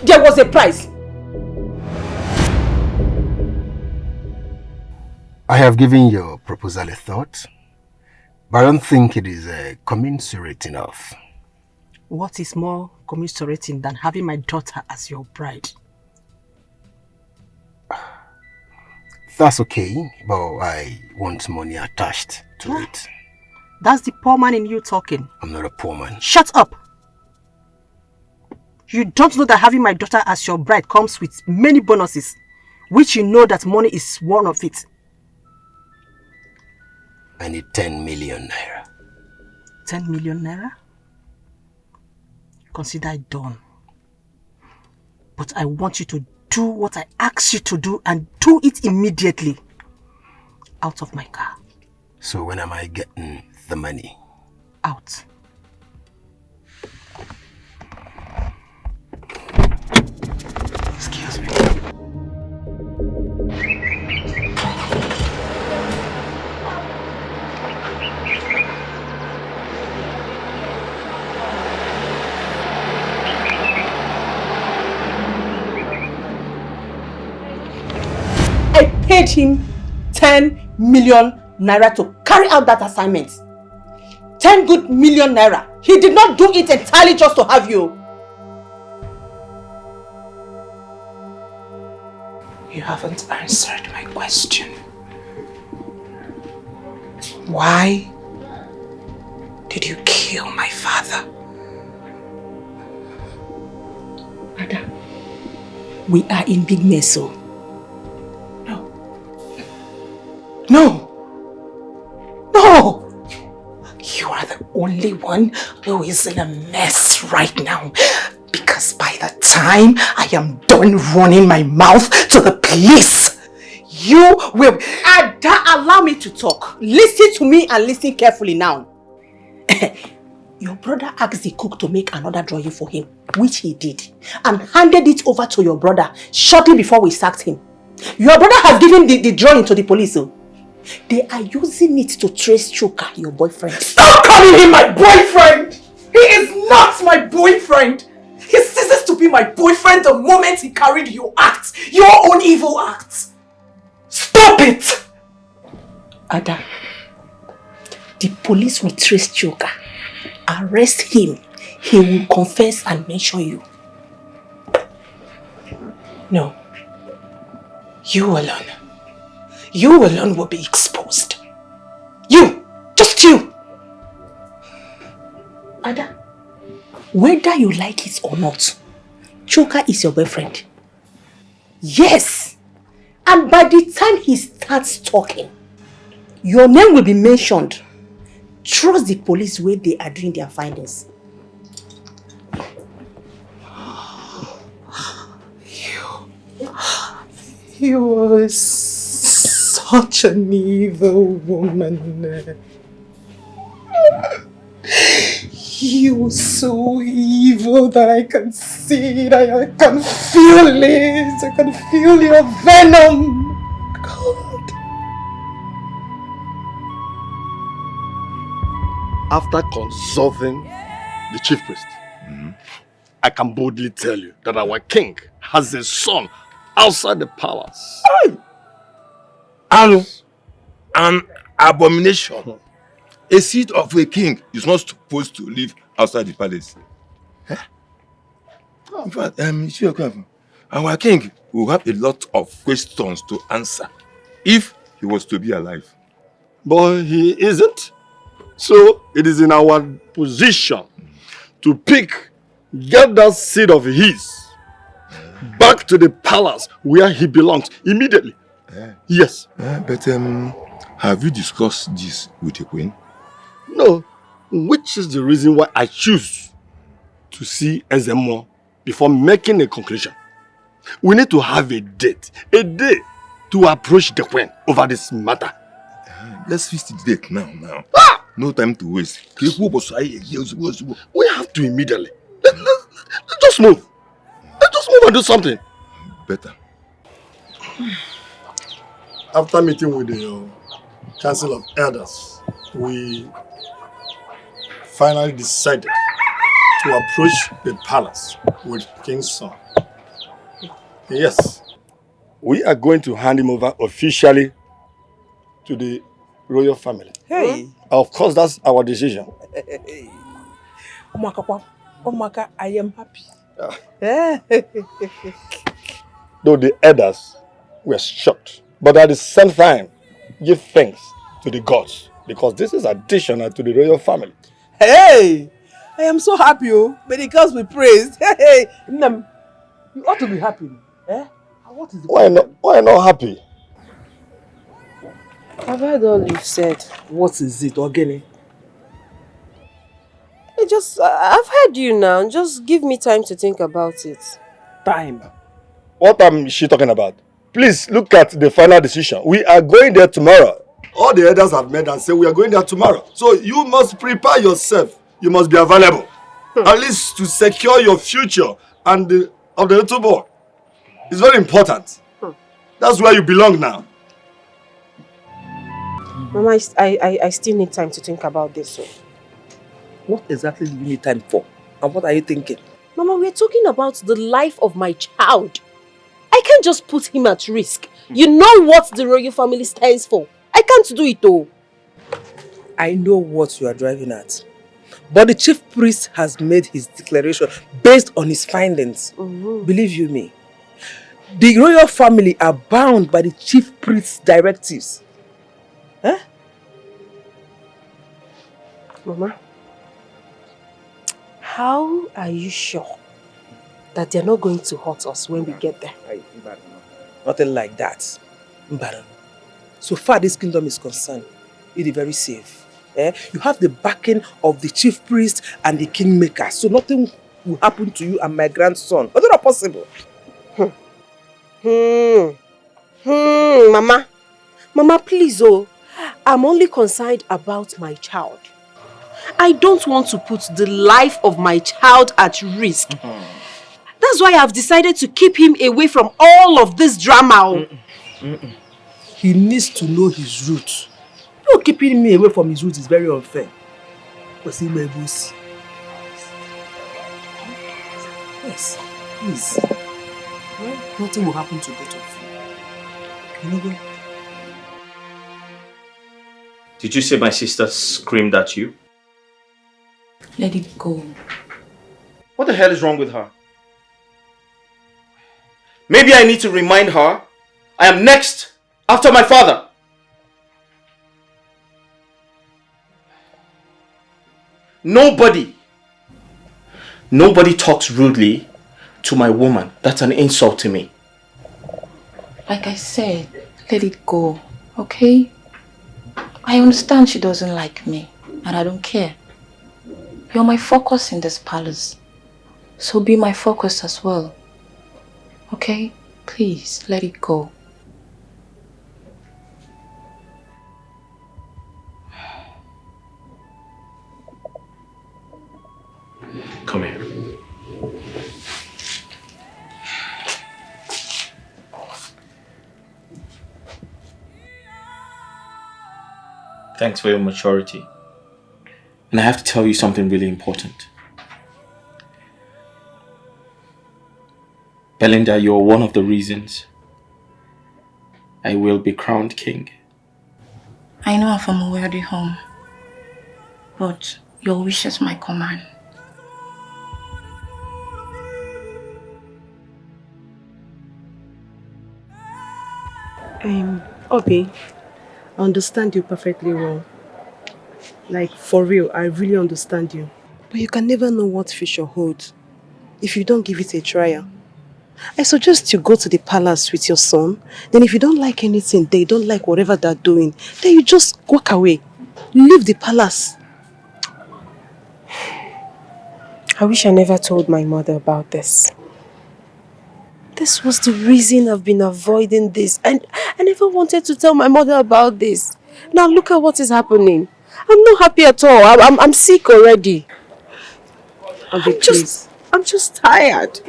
there was a price. I have given your proposal a thought, but I don't think it is commensurate enough. What is more commiserating than having my daughter as your bride? That's okay, but I want money attached to it. That's the poor man in you talking. I'm not a poor man. Shut up! You don't know that having my daughter as your bride comes with many bonuses, which you know that money is one of it. I need 10 million naira. 10 million naira? Consider it done. But I want you to do what I ask you to do and do it immediately. Out of my car. So when am I getting the money? Out. Excuse me. I paid him 10 million naira to carry out that assignment. 10 good million naira. He did not do it entirely just to have you. You haven't answered my question. Why did you kill my father? Ada, we are in big mess, so. No! You are the only one who is in a mess right now. Because by the time I am done running my mouth to the police, you will... Ada, allow me to talk. Listen to me and listen carefully now. Your brother asked the cook to make another drawing for him, which he did, and handed it over to your brother shortly before we sacked him. Your brother has given the drawing to the police. So they are using it to trace Chuka, your boyfriend. Stop calling him my boyfriend! He is not my boyfriend! He ceases to be my boyfriend the moment he carried your acts, your own evil acts. Stop it! Ada, the police will trace Chuka. Arrest him. He will confess and mention you. No. You alone. You alone will be exposed. You! Just you! Ada, whether you like it or not, Chuka is your boyfriend. Yes! And by the time he starts talking, your name will be mentioned. Trust the police where they are doing their findings. You are such an evil woman. You are so evil that I can see it, I can feel it, I can feel your venom. God. After consulting the chief priest, I can boldly tell you that our king has a son outside the palace. An abomination. A seat of a king is not supposed to live outside the palace. In fact, our king will have a lot of questions to answer if he was to be alive. But he isn't. So it is in our position to get that seed of his back to the palace where he belongs immediately. Yes. But have you discussed this with the queen? No, which is the reason why I choose to see Ezemo before making a conclusion. We need to have a day to approach the queen over this matter. Let's fix the date now. No time to waste. We have to immediately. Let's just move. Let's just move and do something. Better. After meeting with the Council of Elders, we finally decided to approach the palace with King's son. Yes, we are going to hand him over officially to the royal family. Hey! Of course, that's our decision. Omaka, I am happy. Though the elders were shocked, but at the same time, give thanks to the gods because this is additional to the royal family. Hey! I am so happy, may the gods be praised. Hey! Nnebe, you ought to be happy. What is the Why not happy? I've heard all you've said. What is it, Ogene? I've heard you now. Just give me time to think about it. Time? What is she talking about? Please look at the final decision. We are going there tomorrow. All the elders have met and said we are going there tomorrow. So you must prepare yourself. You must be available. At least to secure your future and of the little boy. It's very important. That's where you belong now. Mama, I still need time to think about this. So. What exactly do you need time for? And what are you thinking? Mama, we're talking about the life of my child. I can't just put him at risk. You know what the royal family stands for. I can't do it though. I know what you are driving at. But the chief priest has made his declaration based on his findings. Believe you me. The royal family are bound by the chief priest's directives. Huh? Mama, how are you sure that they're not going to hurt us when we get there? Nothing like that. So far this kingdom is concerned, it is very safe. You have the backing of the chief priest and the kingmaker, so nothing will happen to you and my grandson. But it's not possible. Mama, please, I'm only concerned about my child. I don't want to put the life of my child at risk. That's why I've decided to keep him away from all of this drama. He needs to know his roots. You keeping me away from his roots is very unfair. Yes, please. Nothing will happen to both of you. Did you say my sister screamed at you? Let it go. What the hell is wrong with her? Maybe I need to remind her I am next after my father. Nobody talks rudely to my woman. That's an insult to me. Like I said, let it go, okay? I understand she doesn't like me, and I don't care. You're my focus in this palace, so be my focus as well. Okay? Please, let it go. Come here. Thanks for your maturity. And I have to tell you something really important. Belinda, you're one of the reasons I will be crowned king. I know I'm from a wealthy home, but your wish is my command. Obi, I understand you perfectly well. Like, for real, I really understand you. But you can never know what future holds if you don't give it a trial. I suggest you go to the palace with your son. Then if you don't like anything, they don't like whatever they're doing, then you just walk away. Leave the palace. I wish I never told my mother about this. This was the reason I've been avoiding this. And I never wanted to tell my mother about this. Now look at what is happening. I'm not happy at all. I'm sick already. I'm just tired.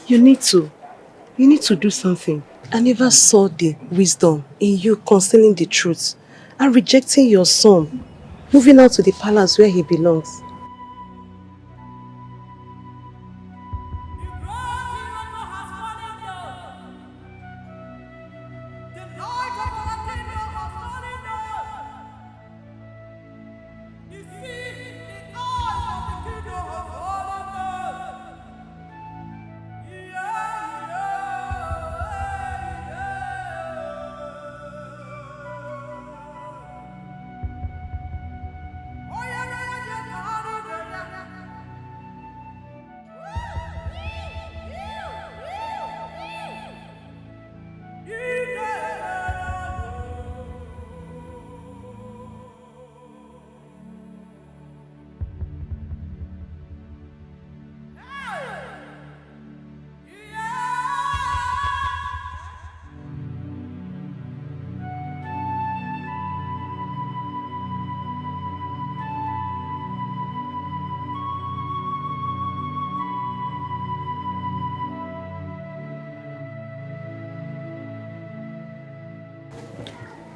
You need to do something. I never saw the wisdom in you concealing the truth and rejecting your son, moving out to the palace where he belongs.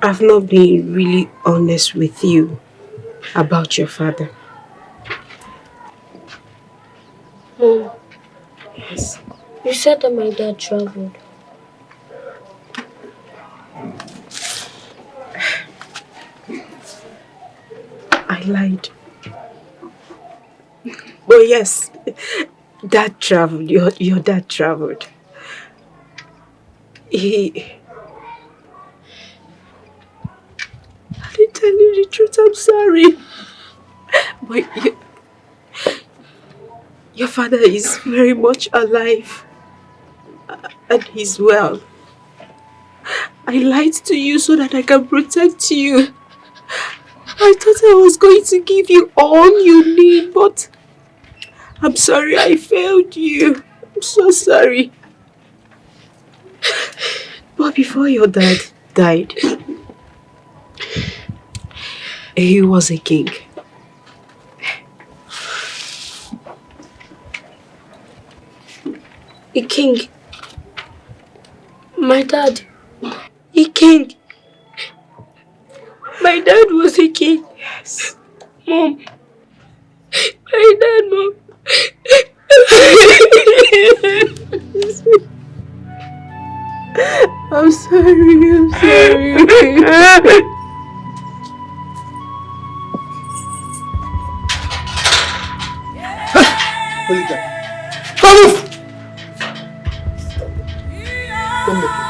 I've not been really honest with you about your father. Mom, Yes. you said that my dad traveled. I lied. Oh yes, dad traveled. Your dad traveled. I didn't tell you the truth. I'm sorry. But your father is very much alive. And he's well. I lied to you so that I can protect you. I thought I was going to give you all you need, but I'm sorry I failed you. I'm so sorry. But before your dad died, he was a king. A king. My dad. A king. My dad was a king. Yes. Mom. My dad, Mom. I'm sorry. I'm sorry. Come move! Come back.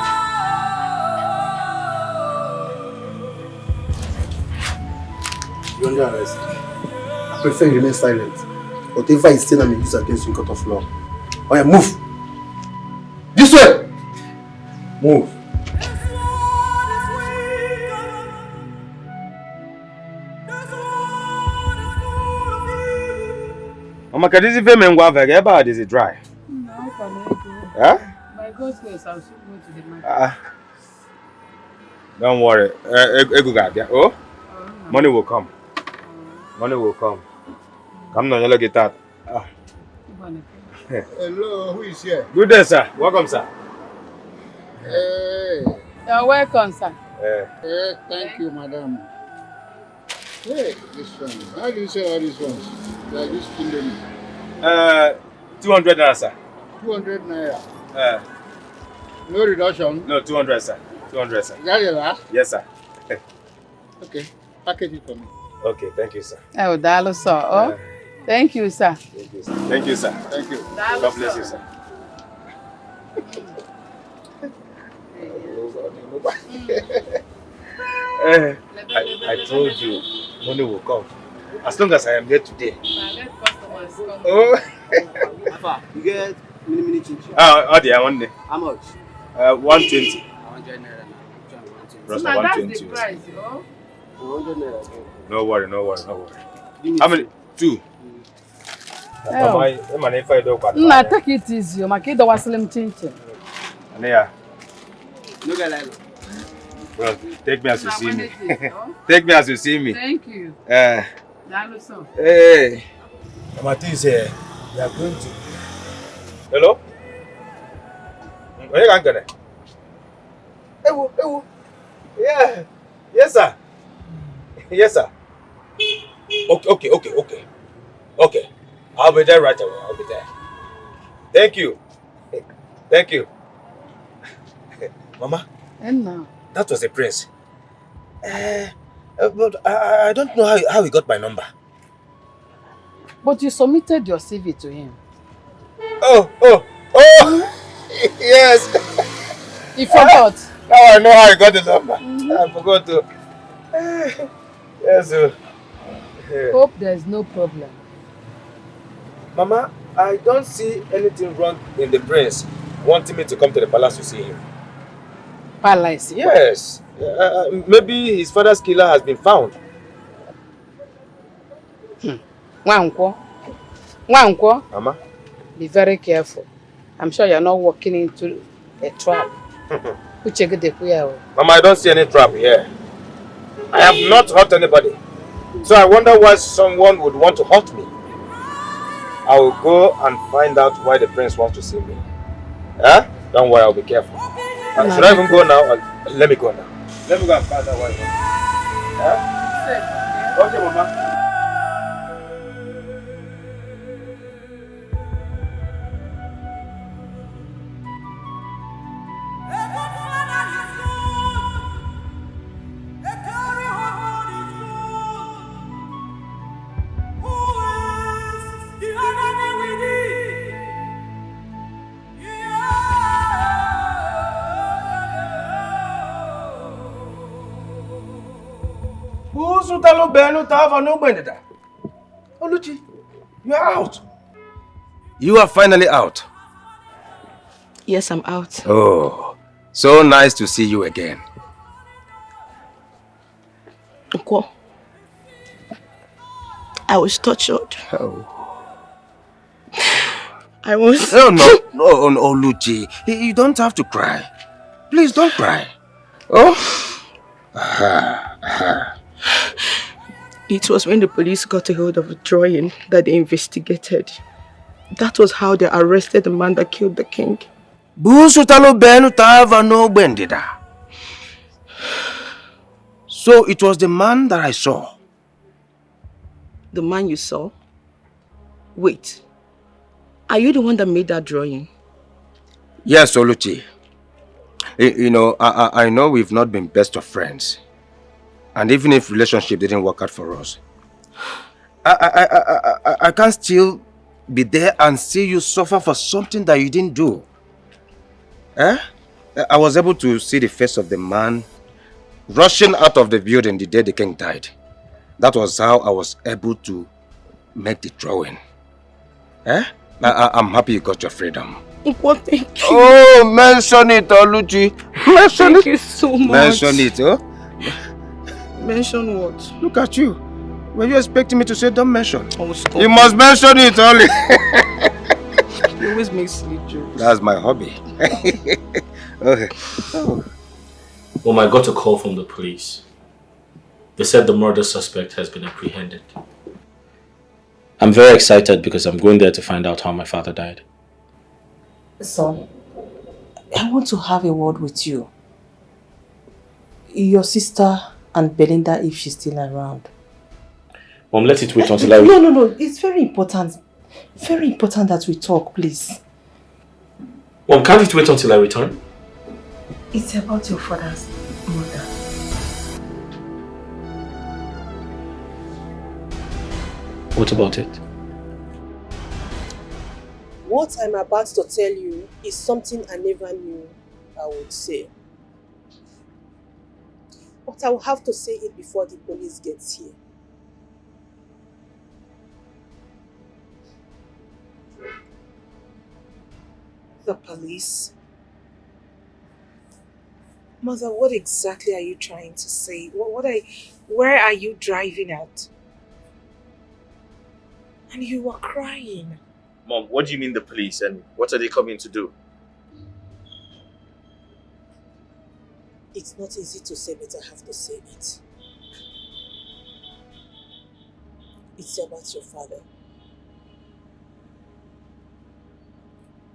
You're under arrest. I prefer you remain silent. Whatever is still, I may use against you in court of law. Oh yeah, move! This way! Move. Mama, can this even go very bad? Is it dry? No, Huh? by God's grace, I'll soon go to the market. Don't worry. Oh, money will come. Money will come. Come now, you get that. Hello, who is here? Good day, sir. Welcome, sir. Hey. You're welcome, sir. Hey, thank you, madam. Hey, this one. How do you sell all these ones? Like this Indomie. 200 naira, sir. 200 naira. No reduction? No, 200, sir. 200, sir. Is that your last? Yes, sir. Okay, package it for me. Okay, thank you, sir. Oh, Dalo, sir. Oh, thank you, sir. Thank you, sir. Thank you, sir. Thank you. God bless you, sir. I told you, money will come. As long as I am here today. Let customers come. Oh. You get mini chinchin. Oh, dear, one day. How much? 120. 100 naira. Plus Now that's 120. the price, you know? 100 naira. No worry. Give me How many? 2. Nah, take it easy. My kid was slim chinchin. Yeah. No get like. Well, take me as you see me. Take me as you see me. Thank you. Hey. Mama is here. We are going to. Hello? Where you going? Ewo. Yeah. Yes, sir. Yes, sir. Okay. I'll be there right away. I'll be there. Thank you. Mama. And now? That was a prince. But I don't know how he got my number. But you submitted your CV to him. Oh! Yes! He forgot. Now I know how he got the number. I forgot to. Yes. Hope there's no problem. Mama, I don't see anything wrong in the prince wanting me to come to the palace to see him. Palace? Yes. Maybe his father's killer has been found. Nwankwo, Mama? be very careful. I'm sure you're not walking into a trap. Mama, I don't see any trap here. I have not hurt anybody. So I wonder why someone would want to hurt me. I will go and find out why the prince wants to see me. Don't worry, I'll be careful. Should I even go now? Or let me go now. Let me go and find out why. Okay, Mama. Oluchi, you are out. You are finally out. Yes, I'm out. Oh, so nice to see you again. Uncle, I was tortured. Oh. I was... No, Oluchi. You don't have to cry. Please don't cry. Oh. It was when the police got a hold of the drawing that they investigated. That was how they arrested the man that killed the king. So it was the man that I saw. The man you saw? Wait. Are you the one that made that drawing? Yes, Oluchi. You know, I know we've not been best of friends. And even if relationship didn't work out for us, I can't still be there and see you suffer for something that you didn't do. I was able to see the face of the man rushing out of the building the day the king died. That was how I was able to make the drawing. I'm happy you got your freedom. What? Thank you. Oh, mention it, Oluchi. Mention Thank it. you so much. Mention it, oh. Mention what? Look at you. Were you expecting me to say don't mention? Oh, stop. You must mention it only. You always make silly jokes. That's my hobby. Okay. Oh. Well, I got a call from the police. They said the murder suspect has been apprehended. I'm very excited because I'm going there to find out how my father died. Son, I want to have a word with you. Your sister and Belinda, if she's still around. Mom, let it wait until I... No. It's very important. Very important that we talk, please. Mom, can't it wait until I return? It's about your father's murder. What about it? What I'm about to tell you is something I never knew I would say. But I will have to say it before the police gets here. The police? Mother, what exactly are you trying to say? Where are you driving at? And you were crying. Mom, what do you mean the police and what are they coming to do? It's not easy to say, but I have to say it. It's about your father.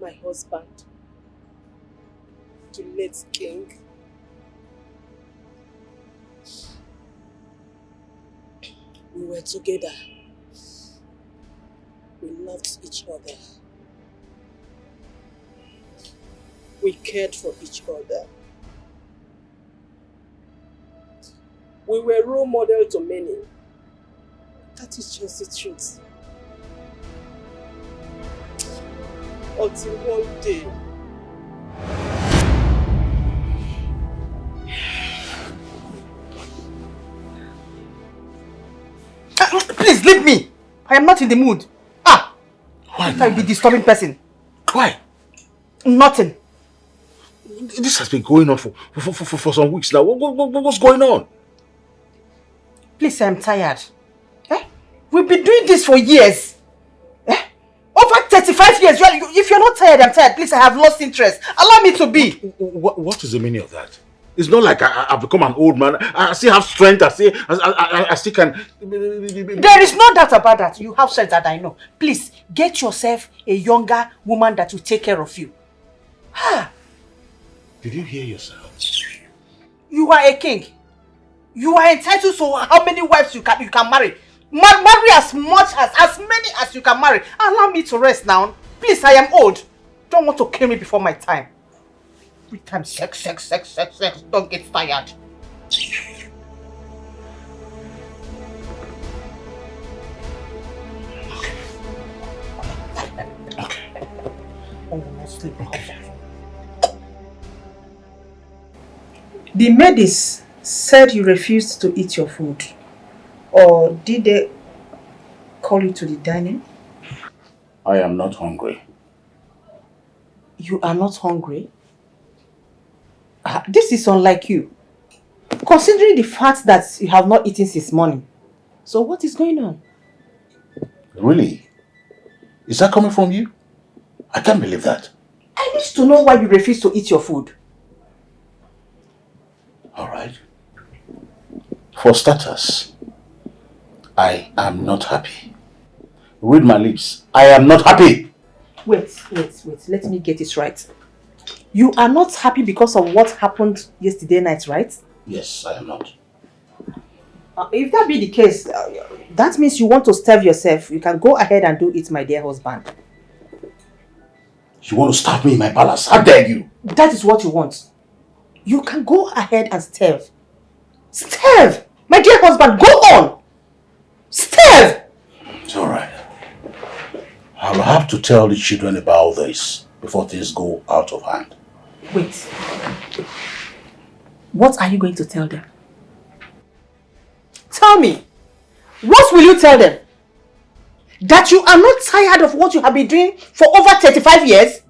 My husband. The late king. We were together. We loved each other. We cared for each other. We were role model to many. That is just the truth. Until one day, Please leave me. I am not in the mood. Why? If I be disturbing person. Why? Nothing. This has been going on for some weeks now. What's going on? Please, I am tired. We've been doing this for years. Over 35 years. If you're not tired, I'm tired. Please, I have lost interest. Allow me to be. What is the meaning of that? It's not like I've become an old man. I still have strength. I still can. There is no doubt about that. You have strength that I know. Please, get yourself a younger woman that will take care of you. Did you hear yourself? You are a king. You are entitled to how many wives you can marry. Marry as many as you can marry. Allow me to rest now. Please, I am old. Don't want to kill me before my time. Every time sex. Don't get tired. Okay. Oh, no sleep. The maidis said you refused to eat your food. Or did they call you to the dining? I am not hungry. You are not hungry? This is unlike you. Considering the fact that you have not eaten since morning. So what is going on? Really? Is that coming from you? I can't believe that. I need to know why you refuse to eat your food. Alright. For starters, I am not happy. Read my lips. I am not happy. Wait. Let me get it right. You are not happy because of what happened yesterday night, right? Yes, I am not. If that be the case, that means you want to starve yourself. You can go ahead and do it, my dear husband. You want to starve me in my palace? How dare you? That is what you want. You can go ahead and starve. Starve! My dear husband, go on! Starve! It's alright. I will have to tell the children about this before things go out of hand. Wait. What are you going to tell them? Tell me. What will you tell them? That you are not tired of what you have been doing for over 35 years?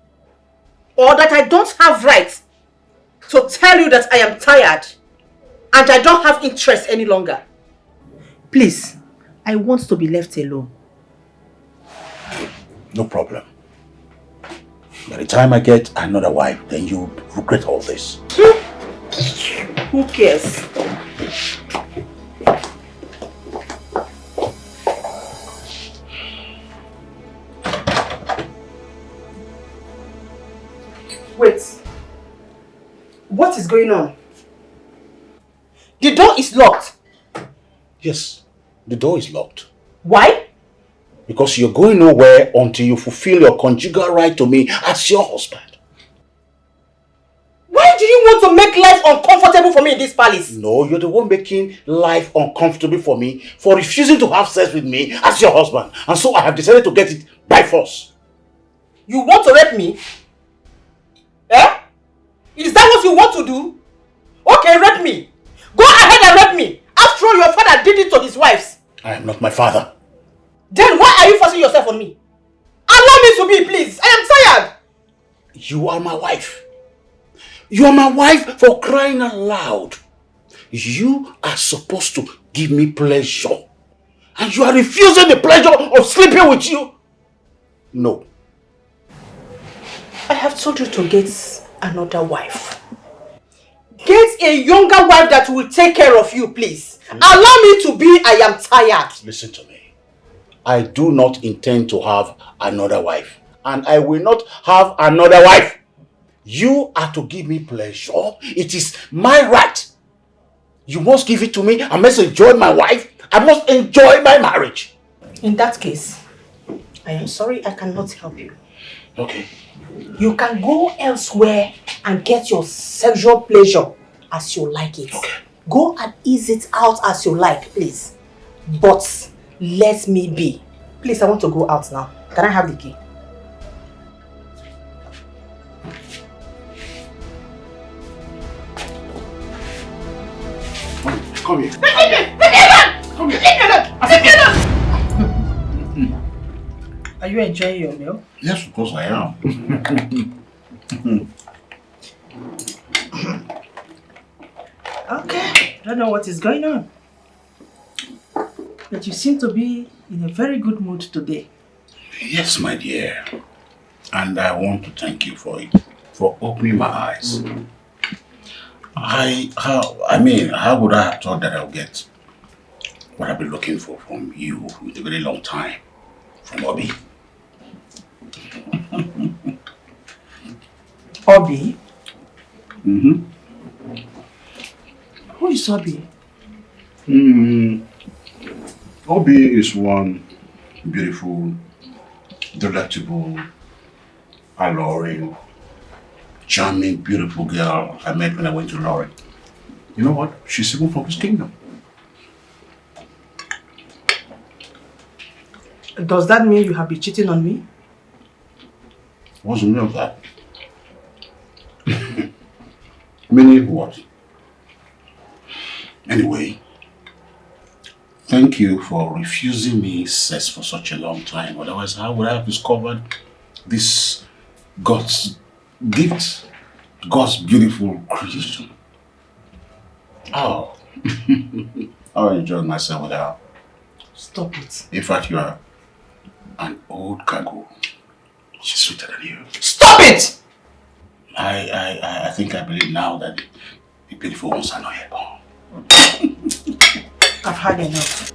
Or that I don't have right to tell you that I am tired and I don't have interest any longer? Please, I want to be left alone. No problem. By the time I get another wife, then you regret all this. Who cares? Wait. What is going on? The door is locked. Yes, the door is locked. Why? Because you're going nowhere until you fulfill your conjugal right to me as your husband. Why do you want to make life uncomfortable for me in this palace? No, you're the one making life uncomfortable for me for refusing to have sex with me as your husband. And so I have decided to get it by force. You want to rape me? Eh? Is that what you want to do? Okay, rape me. Go ahead and rape me. After all, your father did it to his wives. I am not my father. Then why are you forcing yourself on me? Allow me to be, please. I am tired. You are my wife. You are my wife, for crying out loud. You are supposed to give me pleasure. And you are refusing the pleasure of sleeping with you. No. I have told you to get another wife. Get a younger wife that will take care of you, please. Allow me to be. I am tired. Listen to me. I do not intend to have another wife. And I will not have another wife. You are to give me pleasure. It is my right. You must give it to me. I must enjoy my wife. I must enjoy my marriage. In that case, I am sorry I cannot help you. Okay. You can go elsewhere and get your sexual pleasure as you like it. Okay. Go and ease it out as you like, please. But let me be. Please, I want to go out now. Can I have the key? Come here. Come here. Are you enjoying your meal? Yes, of course I am. Okay. I don't know what is going on. But you seem to be in a very good mood today. Yes, my dear. And I want to thank you for it. For opening my eyes. How would I have thought that I'll get what I've been looking for from you with a very long time? From Obi. Obi? Mm-hmm. Who is Obi? Obi is one beautiful, delectable, alluring, charming, beautiful girl I met when I went to Lorry. You know what? She's even from his kingdom. Does that mean you have been cheating on me? What's the meaning of that? Meaning what? Anyway, thank you for refusing me sex for such a long time. Otherwise, how would I have discovered this God's gift? God's beautiful creation. Oh, I enjoyed myself with her. Stop it. In fact, you are an old cargo. She's sweeter than you. Stop it! I think I believe now that the beautiful ones are not yet born. I've had enough.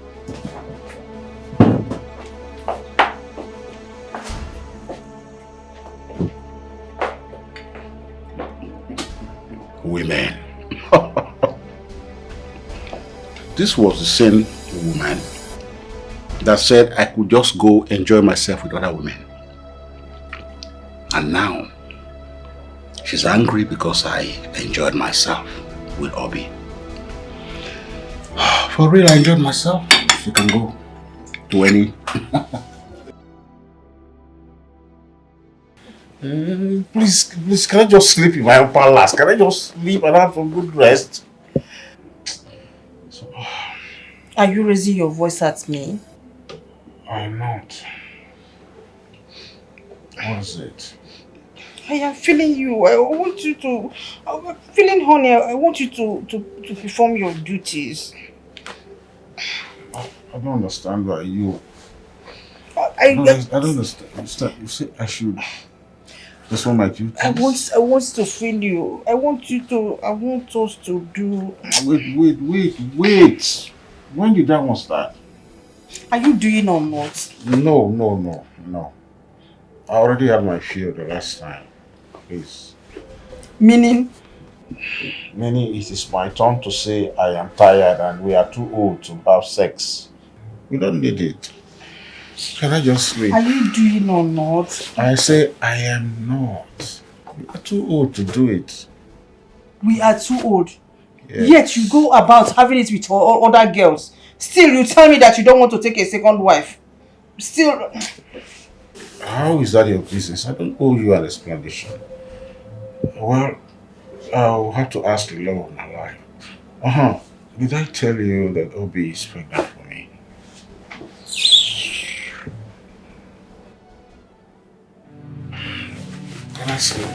Women. This was the same woman that said I could just go enjoy myself with other women. And now, she's angry because I enjoyed myself with Obi. For real, I enjoyed myself. She can go to any. Please, can I just sleep in my own palace? Can I just sleep and have some good rest? Are you raising your voice at me? I'm not. What is it? I am feeling you. I want you to... I'm feeling honey. I want you to perform your duties. I don't understand why you... I don't understand. You say I should... That's what my duties. I want to feel you. I want us to do... Wait. When did that one start? Are you doing or not? No. I already had my fill the last time. Please. Meaning? Meaning it is my turn to say I am tired and we are too old to have sex. We don't need it. Can I just sleep? Are you doing or not? I say I am not. We are too old to do it. We are too old. Yes. Yet you go about having it with other girls. Still, you tell me that you don't want to take a second wife. Still... How is that your business? I don't owe you an explanation. Well, I'll have to ask the law of my life. Did I tell you that Obi is pregnant for me? Can I sleep?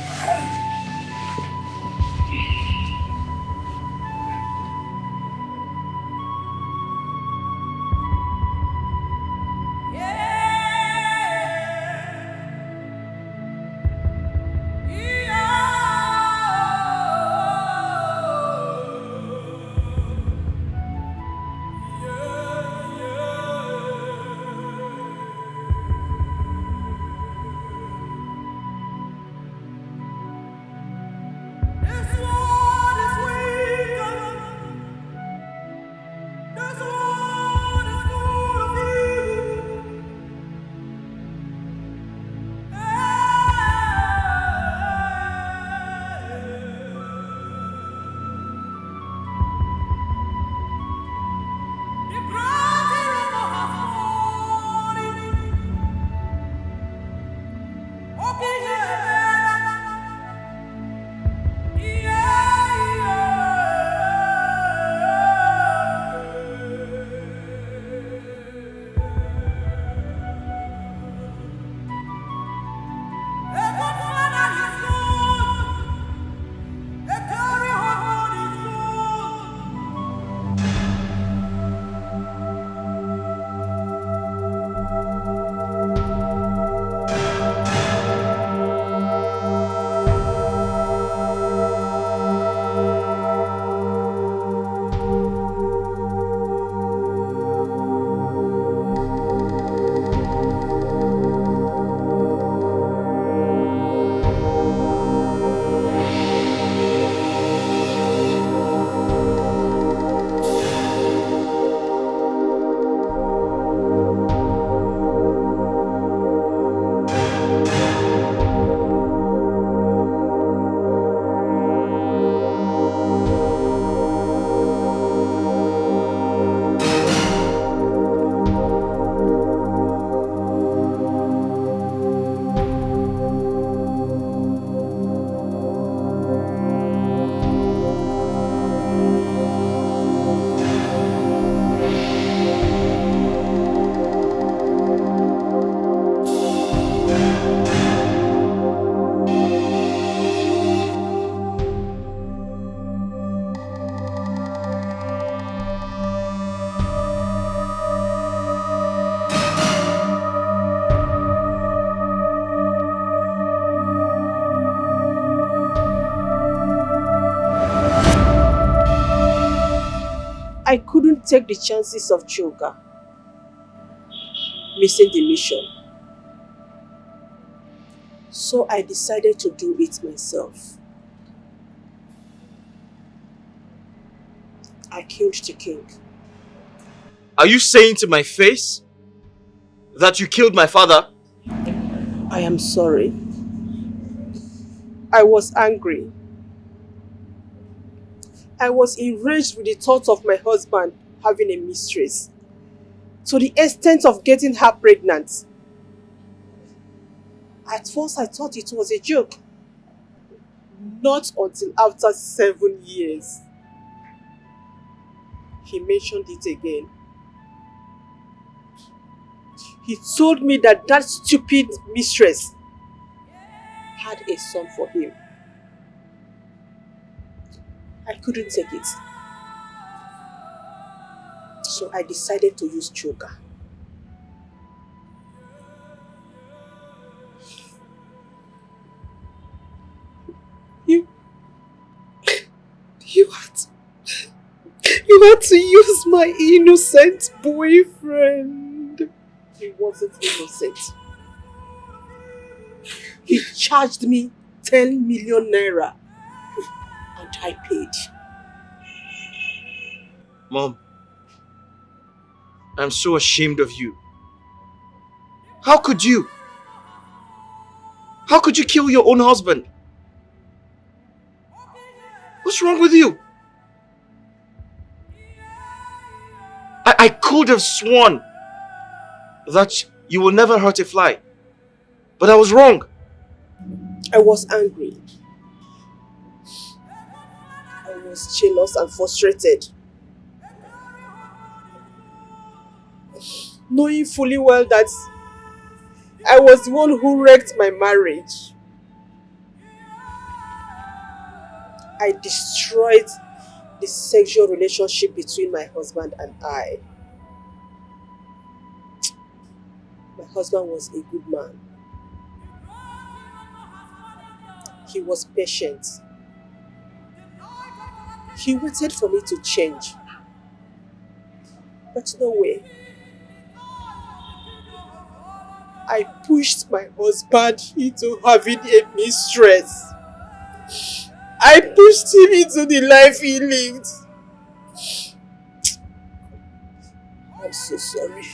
I couldn't take the chances of Choga missing the mission. So I decided to do it myself. I killed the king. Are you saying to my face that you killed my father? I am sorry. I was angry. I was enraged with the thought of my husband having a mistress, to the extent of getting her pregnant. At first I thought it was a joke. Not until after 7 years. He mentioned it again. He told me that that stupid mistress had a son for him. I couldn't take it. So I decided to use Choga. You had to use my innocent boyfriend. He wasn't innocent. He charged me 10 million naira and I paid. Mom, I'm so ashamed of you. How could you? How could you kill your own husband? What's wrong with you? I could have sworn that you will never hurt a fly. But I was wrong. I was angry. I was jealous and frustrated. knowing fully well that I was the one who wrecked my marriage. I destroyed the sexual relationship between my husband and I. My husband was a good man. He was patient. He waited for me to change. But no way. I pushed my husband into having a mistress. I pushed him into the life he lived. I'm so sorry.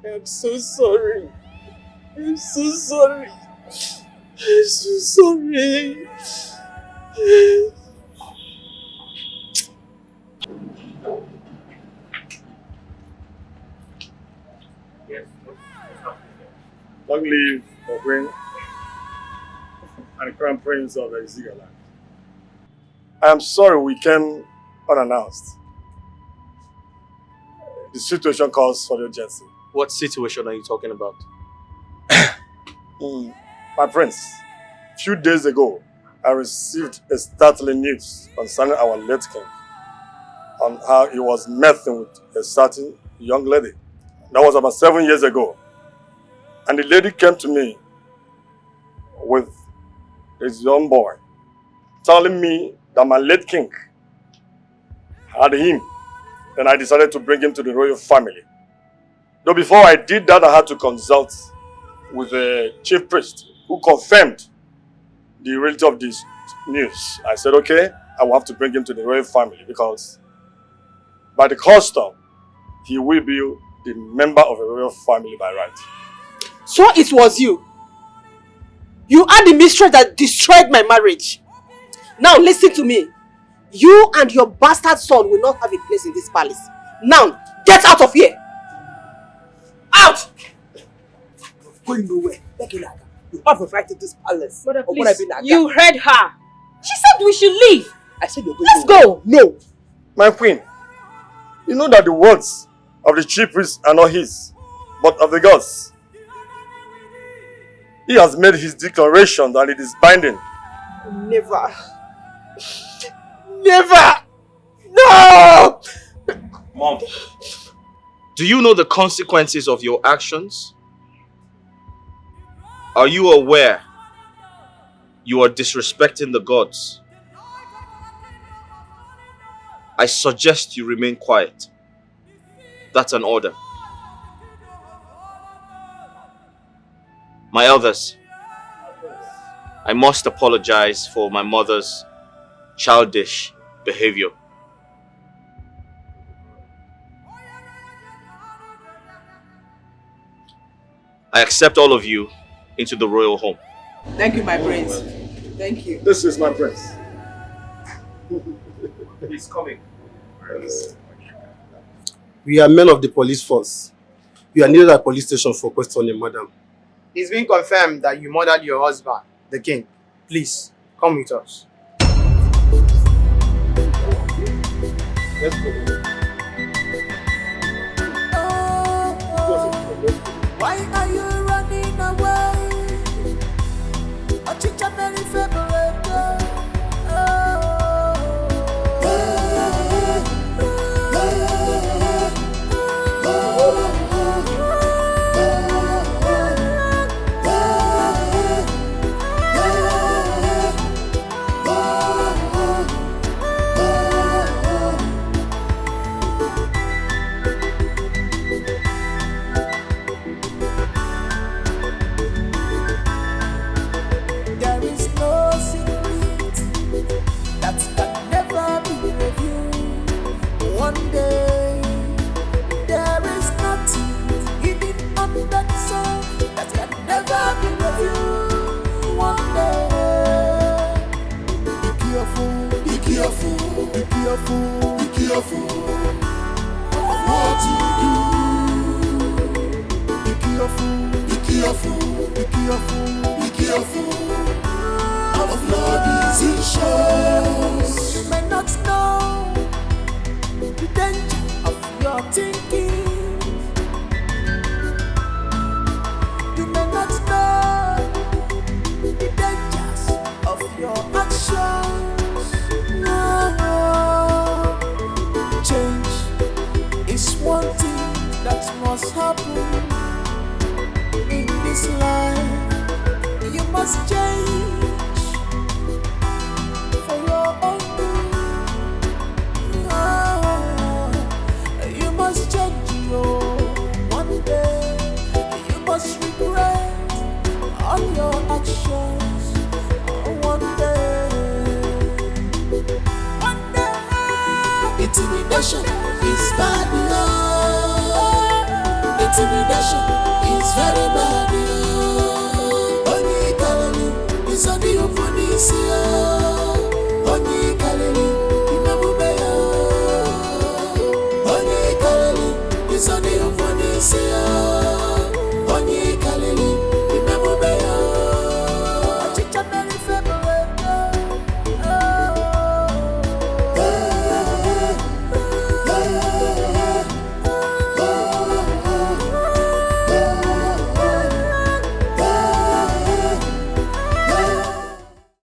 I'm so sorry. I'm so sorry. I'm so sorry. Long live the Queen and Crown Prince of Exigaland. I am sorry we came unannounced. The situation calls for urgency. What situation are you talking about? My prince, a few days ago, I received a startling news concerning our late king on how he was messing with a certain young lady. That was about 7 years ago. And the lady came to me with his young boy, telling me that my late king had him. Then I decided to bring him to the royal family. Though before I did that, I had to consult with the chief priest who confirmed the reality of this news. I said, okay, I will have to bring him to the royal family because by the custom, he will be the member of a royal family by right. So it was you. You are the mistress that destroyed my marriage. Now listen to me. You and your bastard son will not have a place in this palace. Now, get out of here. Out! Going nowhere. You have a right to this palace. Mother, please, you heard her. She said we should leave. I said you're going Let's go. No. My queen, you know that the words of the chief priest are not his, but of the gods. He has made his declaration that it is binding. Never. Never! No! Mom, do you know the consequences of your actions? Are you aware you are disrespecting the gods? I suggest you remain quiet. That's an order. My elders, I must apologize for my mother's childish behavior. I accept all of you into the royal home. Thank you, my prince. Thank you. This is my prince. He's coming. We are men of the police force. We are near the police station for questioning, madam. It's been confirmed that you murdered your husband, the king. Please, come with us. Let's go. Why are you running away? There is no secret that can never be revealed. One day, there is nothing hidden under the sun that can never be revealed. One day, be careful, be careful, be careful, be careful of what you do. Be careful, be careful, be careful, be careful of your decisions. You may not know the danger of your thinking. Intimidation is bad love. Intimidation